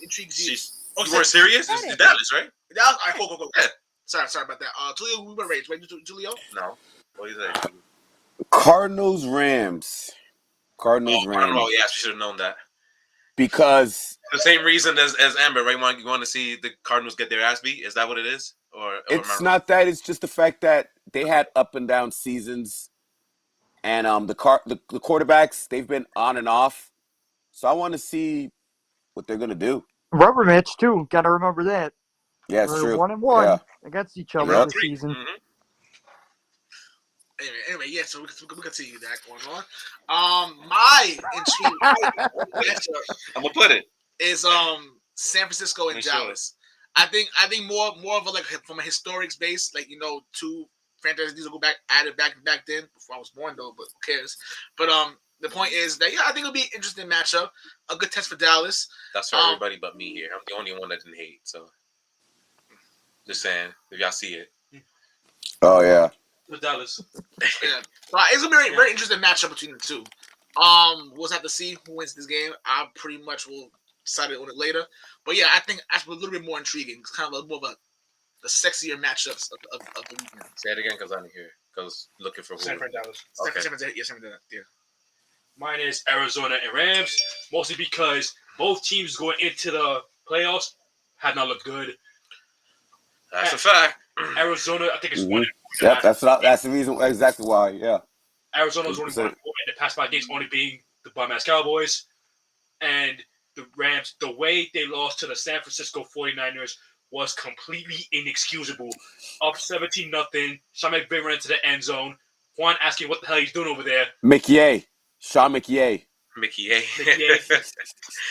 S1: intrigues you?
S2: You weren't serious? It's Dallas, right?
S1: Dallas? All right, go.
S2: Yeah.
S1: Sorry about that. Julio, we were raised, right, Julio?
S2: No. What do you think?
S3: Cardinals, Rams. Rams.
S2: Oh, yes, we should have known that.
S3: Because
S2: the same reason as Amber, right? You want to see the Cardinals get their ass beat? Is that what it is? Or
S3: it's not that. It's just the fact that they had up and down seasons. And the quarterbacks, they've been on and off. So I want to see what they're going to do.
S6: Rubber match, too. Got to remember that.
S3: Yeah, it's true.
S6: 1-1 against each other this season.
S2: Mm-hmm.
S1: Anyway, yeah, so we continue that going on. My intrigue matchup,
S2: I'm gonna put it,
S1: is San Francisco and Dallas. I think more of a, like, from a historics base, like, two franchises need to go back then before I was born, though, but who cares? But the point is that I think it'll be an interesting matchup, a good test for Dallas.
S2: That's for everybody but me here. I'm the only one that didn't hate. So Just saying, if y'all see it.
S3: Oh yeah.
S4: With Dallas.
S1: Yeah. It's gonna be a very interesting matchup between the two. We'll have to see who wins this game. I pretty much will decide on it later. But yeah, I think that's a little bit more intriguing. It's kind of more of the sexier matchups of the weekend.
S2: Say it again, because I didn't hear. Because looking for who.
S4: San Fran, Dallas.
S2: Okay.
S1: Yeah.
S4: Mine is Arizona and Rams, mostly because both teams going into the playoffs have not looked good.
S2: That's a fact.
S4: Arizona, I think it's
S3: Mhm.
S4: one.
S3: Yep, that's the reason exactly why. Yeah.
S4: Arizona's only won in the past 5 games, only being the bum-ass Cowboys. And the Rams, the way they lost to the San Francisco 49ers was completely inexcusable. Up 17-0. Sean McVay ran into the end zone. Juan asking what the hell he's doing over there.
S3: Sean McVay.
S2: Mickey A.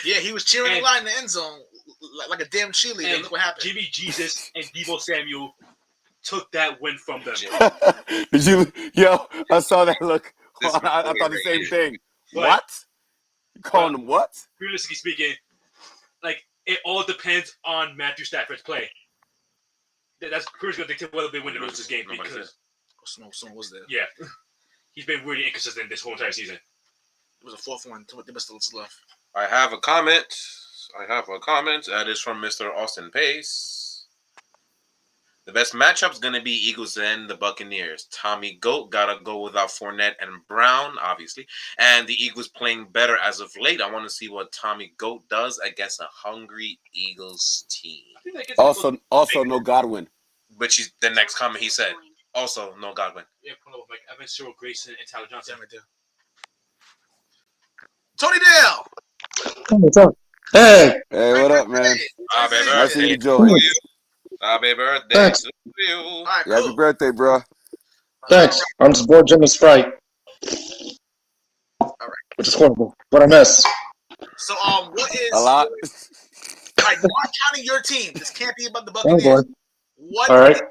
S1: Yeah, he was cheering the line in the end zone like a damn cheerleader.
S4: And
S1: Look what happened.
S4: Jimmy Jesus and Deebo Samuel took that win from them.
S3: Did you? Yo, I saw that look.
S2: This
S3: I thought the same thing.
S4: But-
S3: What? You calling him what?
S4: Realistically speaking, like it all depends on Matthew Stafford's play. That's pretty much going to dictate whether they win or lose this game because
S1: Someone was there.
S4: yeah, he's been really inconsistent this whole entire season.
S1: It was a fourth one. They must have left.
S2: I have a comment. That is from Mr. Austin Pace. The best matchup's going to be Eagles and the Buccaneers. Tommy Goat got to go without Fournette and Brown, obviously. And the Eagles playing better as of late. I want to see what Tommy Goat does against a hungry Eagles team.
S3: Also, no Godwin.
S2: But the next comment he said, also no Godwin.
S4: Yeah, pull up like Evan Cyril Grayson and Tyler Johnson.
S1: Right there. Tony Dale.
S7: What's up? Hey,
S3: Hey, what up, man?
S2: Happy
S3: Nice of you
S2: birthday
S3: to join.
S2: Happy birthday
S7: Thanks.
S2: to you.
S1: All right,
S3: Happy
S1: cool.
S3: birthday, bro.
S7: thanks. I'm just bored Jim Sprite. Which is horrible. What I miss.
S1: So, what is
S3: A lot.
S1: All right, not counting your team. This can't be about the
S7: Oh
S1: Buccaneers.
S7: boy.
S1: What
S7: All right.
S1: is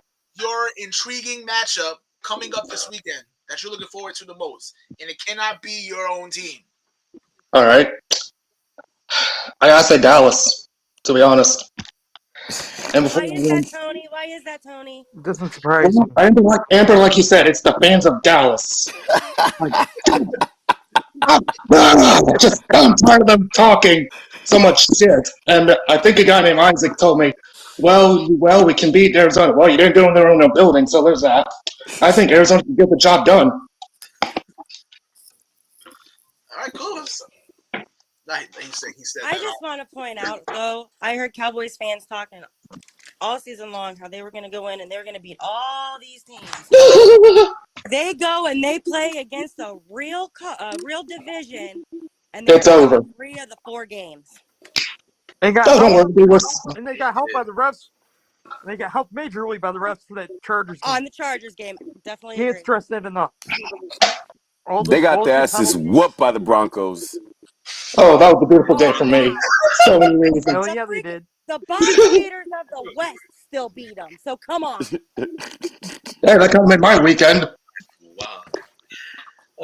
S1: your intriguing matchup coming up this weekend that you're looking forward to the most? And it cannot be your own team.
S7: All right. I gotta say Dallas, to be honest. And before
S5: Why is that, Tony? Why is that, Tony?
S6: Doesn't surprise me.
S7: Amber, like you said, it's the fans of Dallas. I'm tired of them talking so much shit. And I think a guy named Isaac told me, well, we can beat Arizona. Well, you didn't do it in their own building, so there's that. I think Arizona can get the job done.
S1: All right, cool. He said
S5: I
S1: that.
S5: just want to point out, though, I heard Cowboys fans talking all season long how they were going to go in and they were going to beat all these teams. They go and they play against a real division, and
S7: It's over.
S5: 3 of the 4 games.
S6: They got
S7: Oh, don't
S6: helped,
S7: worry.
S6: and they got helped by the refs. They got helped majorly by the refs for that Chargers game.
S5: On the Chargers game, definitely
S6: Can't
S5: agree.
S6: stress that enough. All
S3: They
S6: those
S3: got
S6: bullshit
S3: their asses
S6: penalties.
S3: whooped by the Broncos.
S7: Oh, that was a beautiful day for me. So many reasons.
S6: Oh, yeah, they did.
S5: The bottom feeders of the West still beat them. So come on.
S7: Hey, that kind of made my weekend.
S2: Wow.
S6: They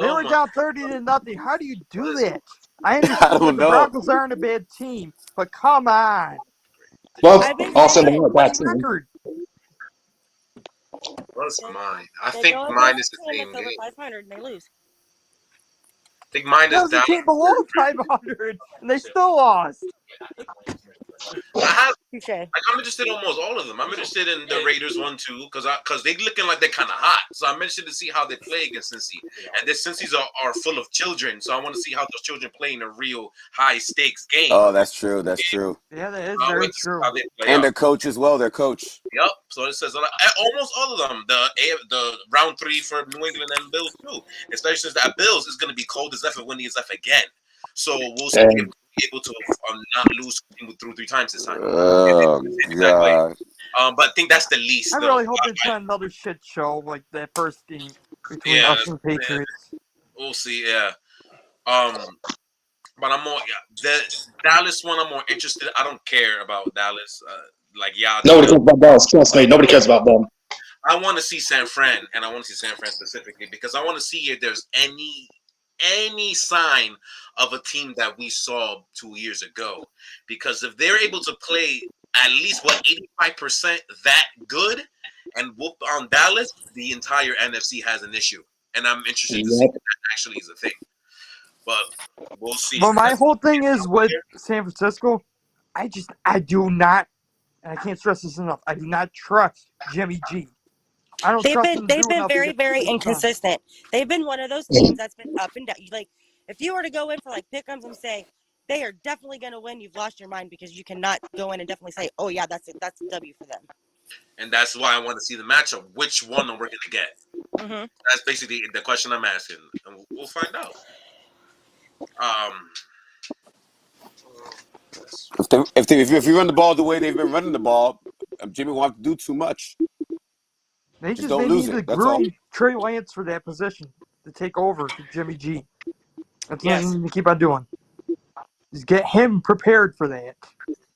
S2: Oh
S6: were
S2: my-
S6: down 30-0. How do you do that? I
S3: I
S6: understand
S3: don't
S6: the
S3: know.
S6: Broncos aren't a bad team, but come on.
S7: Well,
S5: I've been
S7: also
S5: saying,
S7: the
S6: What
S7: that team.
S6: record?
S2: What's mine? I
S5: They
S2: think
S5: go
S2: mine
S5: against
S2: is
S5: a
S2: the
S5: team
S2: same.
S5: that's over
S2: I
S5: 500 and they lose.
S2: think mine
S6: That
S2: is
S6: was a
S2: Dallas.
S6: team below 500, and they still lost.
S5: Touche.
S2: I'm interested in almost all of them. I'm interested in the Raiders one too, because they looking like they're kind of hot. So I'm interested to see how they play against Cincy. And the Cincy's are full of children, so I want to see how those children play in a real high stakes game.
S3: Oh, that's true. That's true.
S6: Yeah, that is
S2: I'll
S6: very
S2: wait to see
S6: true.
S2: how they play
S3: And
S2: out.
S3: their coach as well. Their coach.
S2: Yep. So it says a lot. Almost all of them. The round 3 for New England and Bills too. Especially since that Bills is going to be cold as F and windy as F again. So we'll see if we're able to not lose through 3 times this time.
S3: Oh God.
S2: But I think that's the least.
S6: I
S2: though.
S6: really hope it's not another shit show like that first game between
S2: Yeah,
S6: us and the Patriots.
S2: We'll see. Yeah. But I'm more the Dallas one. I'm more interested. I don't care about Dallas.
S7: Nobody cares about Dallas. Trust me, nobody cares about them.
S2: I want to see San Fran, and I want to see San Fran specifically because I want to see if there's any sign of a team that we saw 2 years ago. Because if they're able to play at least 85% that good and whoop on Dallas, the entire NFC has an issue. And I'm interested to see if that actually is a thing. But we'll see.
S6: Well, my whole thing is with San Francisco, I do not, and I can't stress this enough, I do not trust Jimmy G. I don't trust him to
S5: They've
S6: do
S5: been
S6: nothing
S5: very, very inconsistent. They've been one of those teams that's been up and down. Like, if you were to go in for like pick'ems and say they are definitely going to win, you've lost your mind because you cannot go in and definitely say, oh yeah, that's a W for them.
S2: And that's why I want to see the matchup. Which one are we going to get?
S5: Mm-hmm.
S2: That's basically the question I'm asking, and we'll find out.
S3: If you run the ball the way they've been running the ball, Jimmy won't have to do too much.
S6: They
S3: Just
S6: just
S3: don't
S6: need
S3: lose
S6: to
S3: it. That's all.
S6: groom Trey Lance for that position to take over for Jimmy G. That's what
S5: Yes.
S6: they need to keep on doing. Just get him prepared for that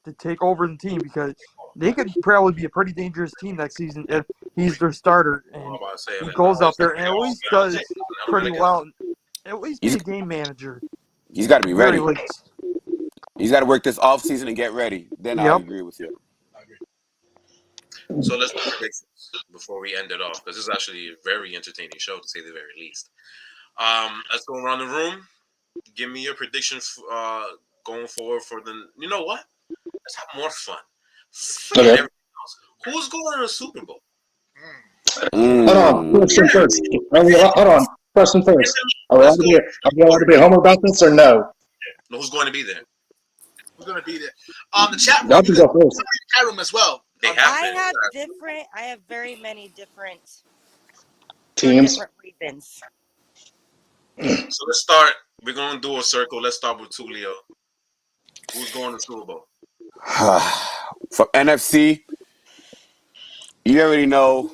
S6: to take over the team because they could probably be a pretty dangerous team next season if he's their starter and he goes out there and at least does pretty well. At least be a game manager.
S3: He's got to be ready.
S6: Very least.
S3: He's got to work this offseason and get ready. Then I agree with you.
S2: So let's do predictions before we end it off because this is actually a very entertaining show to say the very least. Let's go around the room. Give me your prediction going forward for the. You know what? Let's have more fun. Forget everything else. Who's going to the Super Bowl?
S7: Hold on. Question first. Hold on. Question first. Are we allowed to be homer about this or no?
S2: No, who's going to be there?
S1: Who's going to be there? The chat room.
S7: Y'all can go first.
S1: Chat room as well.
S5: I have very many different
S7: Teams.
S5: different reasons.
S2: So let's start. We're going to do a circle. Let's start with Tulio. Who's going to Super Bowl?
S3: From NFC, you already know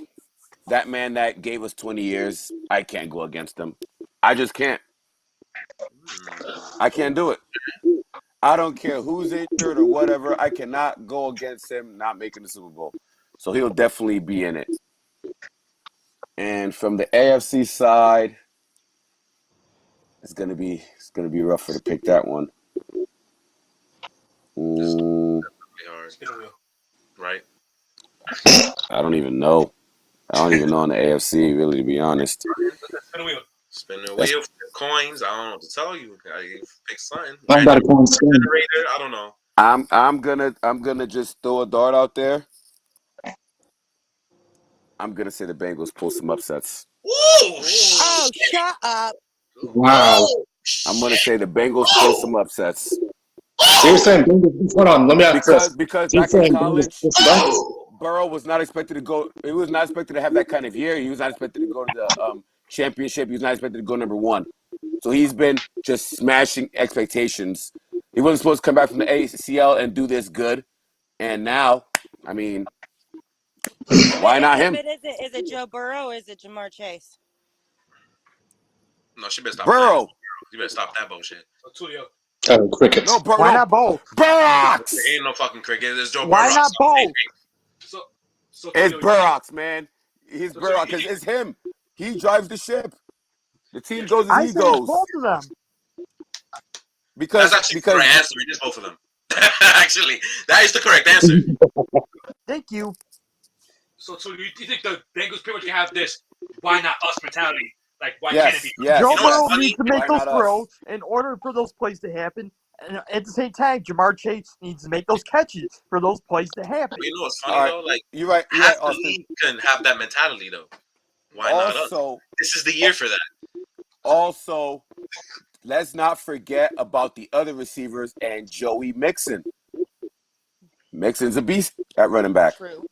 S3: that man that gave us 20 years. I can't go against him. I just can't. I can't do it. I don't care who's injured or whatever. I cannot go against him not making the Super Bowl. So he'll definitely be in it. And from the AFC side, it's gonna be rougher to pick that one.
S2: Right?
S3: I don't even know. I don't even know in the AFC, really, to be honest.
S4: Spin a wheel.
S2: Spin the wheel, flip coins. I don't know what to tell you. I pick something.
S7: I'm about to coin spin.
S2: Generator. I don't know.
S3: I'm gonna just throw a dart out there. I'm gonna say the Bengals pull some upsets.
S2: Ooh,
S5: Oh, shut up.
S7: Wow.
S3: I'm gonna say the Bengals pull some upsets.
S7: So you're saying Bengals? Hold on. Let me ask this.
S3: Because
S7: You're
S3: back in
S7: saying
S3: college,
S7: Bengals pull some upsets?
S3: Burrow was not expected to go. He was not expected to have that kind of year. He was not expected to go to the championship. He was not expected to go number one. So he's been just smashing expectations. He wasn't supposed to come back from the ACL and do this good. And now, I mean, why not him?
S5: Is it Joe Burrow or is it Jamar Chase?
S2: No, she better stop.
S3: Burrow.
S2: That. You better stop that bullshit.
S4: Tulio.
S7: Oh, crickets.
S3: No, Burrow.
S6: Why not both?
S3: Burrox.
S2: There ain't no fucking cricket. It's Joe
S6: Why
S2: Burrow.
S6: not both?
S4: So
S3: It's
S4: Tulio,
S3: Burrox, man. He's Burrox because it's him. He drives the ship. The team goes as he
S6: say
S3: goes.
S6: both of them.
S3: Because
S2: That's actually the correct answer. It is both of them. Actually, that is the correct answer.
S6: Thank you.
S4: So Tulio, you think the Bengals pretty much can have this "why not us" mentality? Like, why
S3: yes,
S4: can't it be?
S3: yes.
S6: Joe
S2: You know what's
S6: Burrow
S2: funny?
S6: needs to make
S3: Why
S6: those
S3: not us?
S6: throws in order for those plays to happen. And at the same time, Jamar Chase needs to make those catches for those plays to happen.
S2: You know what's funny
S3: All right.
S2: though? Like,
S3: You're right,
S2: half the
S3: Austin.
S2: league can have that mentality though. Why not us?
S3: Also,
S2: This is the year for that.
S3: Also, let's not forget about the other receivers and Joey Mixon. Mixon's a beast at running back.
S5: True.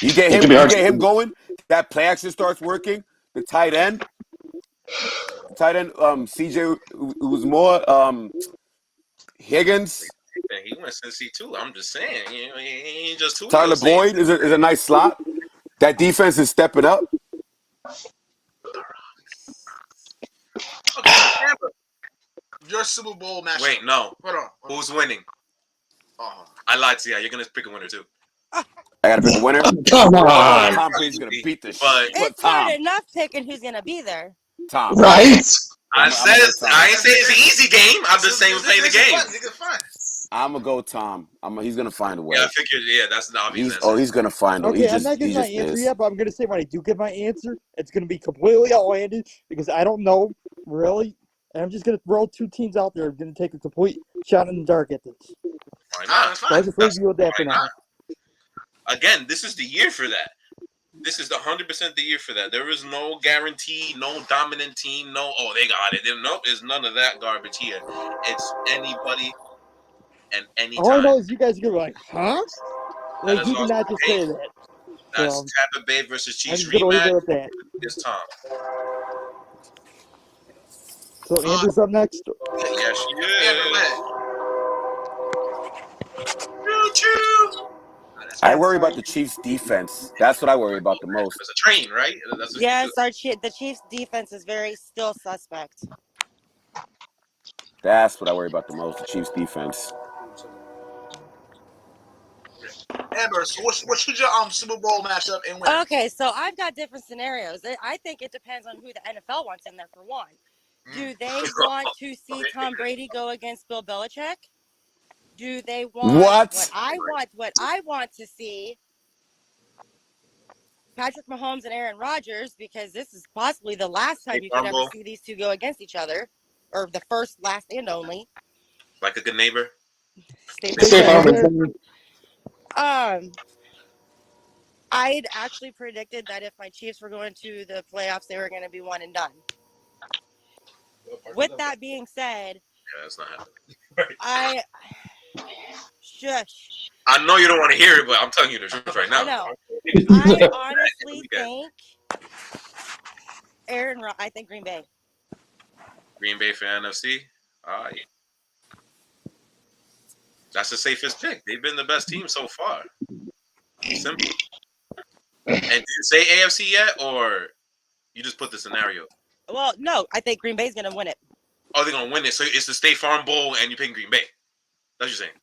S3: You get him going, that play action starts working. The tight end, CJ who's more Higgins.
S2: He went Cincy too. I'm just saying, you know, he ain't just too.
S3: Tyler Boyd is a nice slot. That defense is stepping up.
S1: Okay, Amber, your Super Bowl match.
S2: Wait, no.
S1: Hold on.
S2: Who's winning?
S1: Oh.
S2: I lied to you. You're gonna pick a winner too.
S3: I gotta pick a winner.
S7: Come on.
S3: Tom Brady's gonna beat the
S2: But-
S3: shit.
S5: It's hard enough picking who's going to be there.
S3: Tom.
S7: Right?
S2: I ain't say it's an easy game. I'm just saying we're playing the game.
S1: Fun.
S3: I'm gonna go Tom. He's gonna find a way.
S2: Yeah, I figured. Yeah, that's the obvious answer.
S3: He's gonna find a way.
S6: Okay, I'm not giving my answer yet, but I'm gonna say when I do give my answer, it's gonna be completely outlandish because I don't know really, and I'm just gonna throw two teams out there. I'm gonna take a complete shot in the dark at this.
S2: Why not?
S6: So I'll just leave you with that for now.
S2: Again, this is the year for that. This is the 100% the year for that. There is no guarantee, no dominant team, no, oh, they got it. Nope, there's none of that garbage here. It's anybody and anytime.
S6: All I know is you guys are gonna be like, huh?
S2: That
S6: Like
S2: is
S6: you did
S2: also
S6: not just
S2: Hey,
S6: say that.
S2: That's
S6: So
S2: Tampa Bay versus
S6: I'm
S2: Chiefs
S6: just gonna leave it
S2: rematch.
S6: at that.
S2: It's Tom.
S6: So Andrew's up next.
S2: Yes, she
S1: Amber, go
S2: is.
S1: ahead.
S2: Choo-choo.
S3: I worry about the Chiefs' defense. That's what I worry about the most.
S2: It's a train, right? That's what
S5: Yes, the Chiefs' defense is very still suspect.
S3: That's what I worry about the most. The Chiefs' defense.
S1: Amber, so what should your Super Bowl matchup and win?
S5: Okay, so I've got different scenarios. I think it depends on who the NFL wants in there for one. Do they want to see Tom Brady go against Bill Belichick? Do they want what I want to see? Patrick Mahomes and Aaron Rodgers, because this is possibly the last time you could ever see these two go against each other, or the first, last, and only.
S2: Like a good neighbor.
S5: I'd actually predicted that if my Chiefs were going to the playoffs, they were going to be one and done. With that being said,
S2: yeah, that's not happening.
S5: Shush.
S2: I know you don't want to hear it, but I'm telling you the truth right now.
S5: I know. I honestly think I think Green Bay.
S2: Green Bay for NFC? All right. That's the safest pick. They've been the best team so far. Simple. And did you say AFC yet, or you just put the scenario?
S5: Well, no. I think Green Bay's going to win it.
S2: Oh, they're going to win it. So it's the State Farm Bowl, and you're picking Green Bay. That's what you're saying.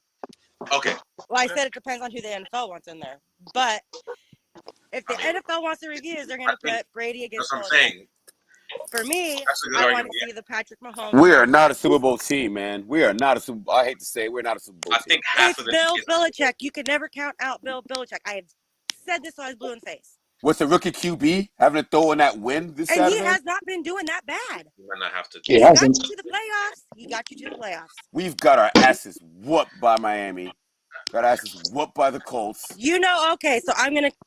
S2: Okay.
S5: Well, I said it depends on who the NFL wants in there. But if the NFL wants the reviews, they're going to put Brady against
S2: That's what I'm saying.
S5: For me,
S2: I
S5: want to see the Patrick Mahomes.
S3: We are not a Super Bowl team, man. We are not a Super Bowl. I hate to say it, we're not a Super Bowl team.
S2: I think half
S5: it's
S2: of the
S5: Bill Belichick. You can never count out Bill Belichick. I have said this so I was blue in the face.
S3: What's the rookie QB having to throw in that win this Saturday?
S5: And he has not been doing that bad.
S2: You might not have to.
S7: He
S5: got you to the playoffs. He got you to the playoffs.
S3: We've got our asses whooped by Miami. Got our asses whooped by the Colts.
S5: Okay, so I'm going to...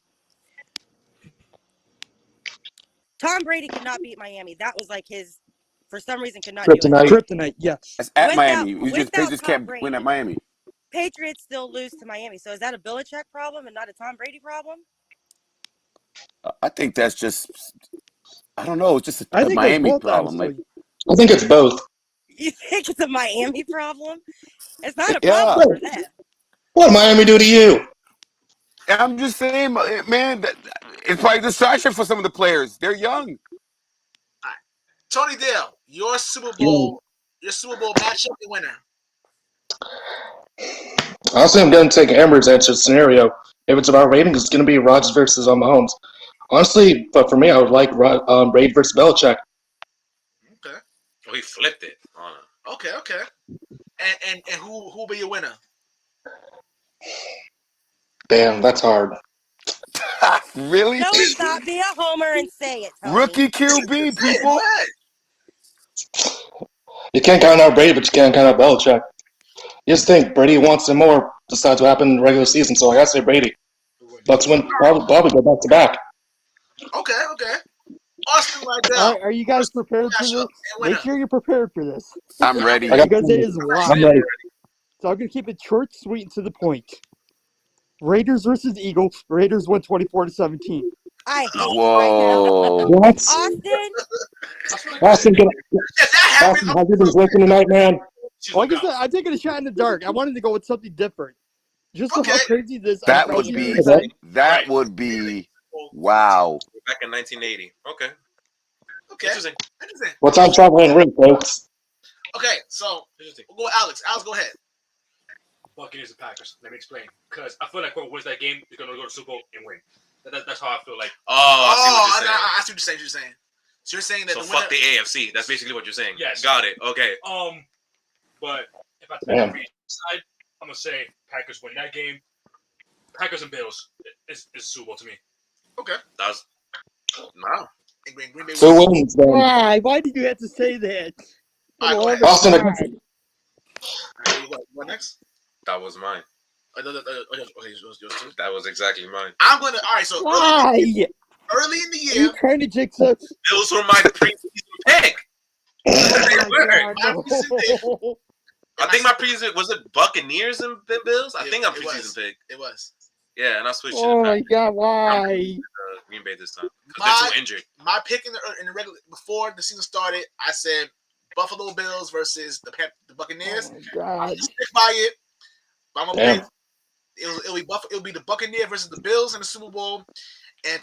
S5: Tom Brady could not beat Miami. That was like his... For some reason, could not do it.
S6: Kryptonite, yes.
S3: That's at Miami. Patriots can't win at Miami.
S5: Patriots still lose to Miami. So is that a Belichick problem and not a Tom Brady problem?
S3: I think that's just... I don't know. It's just a Miami problem.
S7: I think it's both.
S5: You think it's a Miami problem? It's not a problem for them.
S7: What did Miami do to you?
S3: I'm just saying, man, it's probably a distraction for some of the players. They're young.
S1: All right. Tony Dale, your Super Bowl matchup and winner.
S7: Honestly, I'm going to take Amber's answer scenario. If it's about ratings, it's going to be Rodgers versus Mahomes. Honestly, but for me, I would like Brady versus Belichick.
S1: Okay.
S2: Oh, he flipped it on him.
S1: Okay. And who will be your winner?
S7: Damn, that's hard.
S3: Really?
S5: No, stop. Be a homer and say it, Tony.
S3: Rookie QB, people.
S7: You can't count out Brady, but you can't count out Belichick. You just think Brady wants some more besides what happened in the regular season, so I gotta say Brady. Bucks win, probably go back to back.
S1: Okay. Austin Lydell.
S6: Are you guys prepared for this? Make sure you're prepared for this.
S3: I'm ready.
S6: Because it is wild.
S7: I'm ready.
S6: So I'm going to keep it short, sweet, and to the point. Raiders versus Eagles. Raiders win 24-17.
S5: I hate
S3: Whoa.
S5: you right now.
S7: What? Austin, have you been drinking tonight, man?
S6: Like I said, I'm taking a shot in the dark. I wanted to go with something different. Just how crazy this
S3: That would be wow.
S2: Back in 1980. Okay. Interesting.
S7: What's on traveling ring, folks?
S1: Okay, so we'll go with Alex. Alex, go ahead.
S4: Buccaneers and Packers. Let me explain. Because I feel like whoever wins that game is going to go to Super Bowl and win. That's how I feel like.
S1: I see what you're saying. So you're saying that
S2: so
S1: the winner...
S2: fuck the AFC. That's basically what you're saying.
S4: Yes.
S2: Got it. Okay.
S4: But if I take the side, I'm gonna say Packers win that game. Packers and Bills is Super Bowl to me.
S1: Okay.
S2: That's no.
S1: And Green Bay
S7: Two
S1: wins.
S7: wins then.
S6: Why did you have to say that?
S1: All right, go ahead.
S7: Boston
S6: God.
S7: against
S1: What next?
S2: That was mine.
S1: Okay, yours too.
S2: That was exactly mine.
S1: I'm gonna. All right, so
S6: Why?
S1: early in the
S6: Are
S1: year,
S6: you trying to jinx us?
S2: Bills were my preseason pick.
S6: Oh my
S1: My
S6: God,
S1: preseason
S6: no.
S2: I think my preseason was it Buccaneers and Bills. I think I'm
S1: it
S2: preseason
S1: was.
S2: pick.
S1: It was.
S2: Yeah, and I switched to
S6: Oh
S2: the
S6: my
S2: Packers.
S6: God, why?
S2: Green Bay this time because they're
S1: My
S2: too injured.
S1: my pick in the regular before the season started, I said Buffalo Bills versus the Buccaneers.
S6: Oh my
S1: I'm
S6: God.
S1: gonna stick by it. But I'm gonna
S7: Damn.
S1: pick. It'll be the Buccaneers versus the Bills in the Super Bowl, and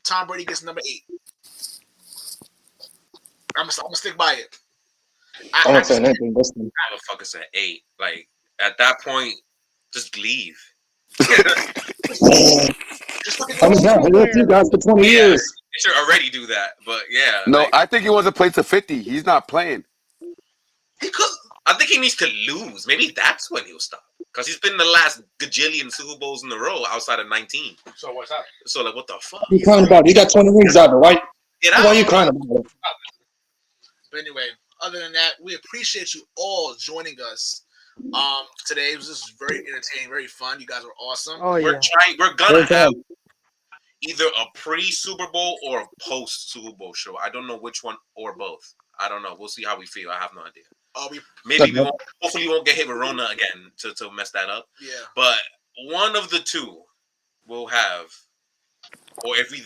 S1: Tom Brady gets number 8. I'm gonna stick by it.
S7: I'm not saying anything this time.
S2: I would fucking say 8. Like at that point, just leave.
S1: Just fucking
S7: I'm down. I with you guys for 20 years.
S2: They should already do that, but yeah.
S3: No,
S2: like,
S3: I think he wants to play to 50. He's not playing.
S1: he could.
S2: I think he needs to lose. Maybe that's when he'll stop. Because he's been in the last gajillion Super Bowls in a row outside of 19.
S4: So what's that?
S2: So like, what the fuck?
S7: You crying about it? You got 20 rings out of it, right?
S2: Get
S7: Why are
S2: out.
S7: you crying about it?
S1: But anyway, other than that, we appreciate you all joining us. Today it was just very entertaining, very fun. You guys were awesome.
S6: Oh
S2: We're
S6: yeah.
S2: We're gonna
S7: Very
S2: have
S7: fun.
S2: either a pre-Super Bowl or a post-Super Bowl show. I don't know which one or both. I don't know. We'll see how we feel. I have no idea. Maybe we won't. Hopefully, we won't get hit with Rona again to mess that up.
S1: Yeah.
S2: But one of the two will have, or if we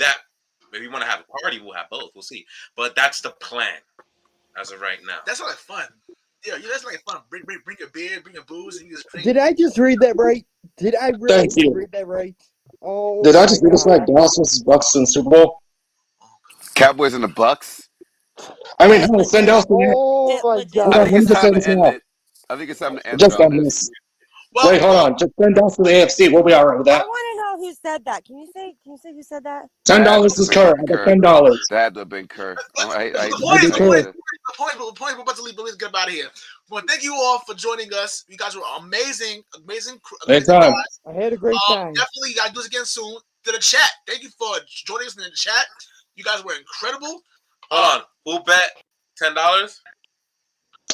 S2: want to have a party, we'll have both. We'll see. But that's the plan as of right now.
S1: That's like fun. Yeah, that's like fun. Bring your beer, bring your booze, and you just drink.
S6: Did I just read that right? Did I really
S7: Thank you.
S6: read that right? Oh.
S7: Did I just
S6: my
S7: read this
S6: God.
S7: like Dallas versus Bucks in Super Bowl?
S3: Cowboys and the Bucks.
S7: I mean, hell, send Dallas to the
S6: Oh my
S5: Legit.
S7: Hold
S3: I
S7: on,
S6: God.
S3: think
S7: let me
S3: it's
S7: just say
S3: time
S7: this
S3: to end
S7: now.
S3: it. I think it's time to end it
S7: Just
S3: on
S7: on
S3: this.
S7: this.
S1: Well,
S7: Wait, hold on. Just send Dallas to the AFC. We'll be all right with
S5: I
S7: that.
S5: want to know who said that. Can you say who said that?
S7: $10 is Kerr. I got $10.
S3: That had to have been Kerr. I hate
S1: the
S3: to
S1: point,
S3: say
S1: the point,
S3: it.
S1: the point, we're about to leave, but let's get out of here. Well, thank you all for joining us. You guys were amazing
S7: Anytime.
S1: guys.
S6: I had a great time.
S1: Definitely, you gotta do this again soon. To the chat, thank you for joining us in the chat. You guys were incredible.
S2: Hold on. Who bet $10?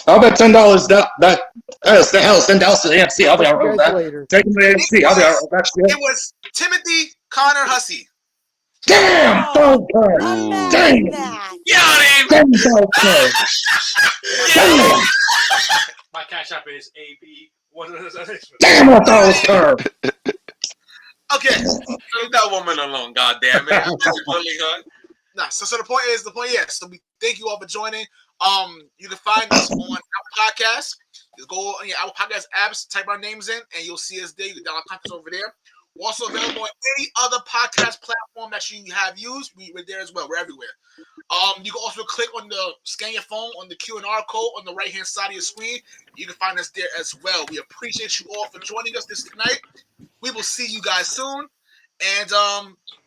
S7: I'll bet $10 the hell, send Dallas to the AFC. I'll be all right with
S6: Guys
S7: that.
S6: later.
S7: Take him to the AFC. I'll be all right with that
S1: It
S7: shit.
S1: was Timothy Connor Hussey.
S7: Damn!
S5: Oh,
S7: Kerr.
S5: I'm mad
S7: Dang.
S5: at that.
S2: Get him!
S7: $10 Kerr. Damn!
S4: My cash app is AB.
S7: Damn, I thought it was Kerr.
S1: Okay.
S2: Leave that woman alone, goddammit. I'm just bullying her.
S1: Nah, so the point is, so we thank you all for joining. You can find us on Apple Podcasts. Just go on your Apple Podcast apps, type our names in, and you'll see us there. You can download content over there. We're also available on any other podcast platform that you have used. We're there as well. We're everywhere. You can also scan your phone on the Q&R code on the right-hand side of your screen. You can find us there as well. We appreciate you all for joining us this night. We will see you guys soon. And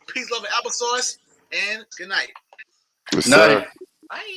S1: peace, love, and applesauce. And good night.
S3: Yes,
S7: Night.
S3: sir.
S2: Bye.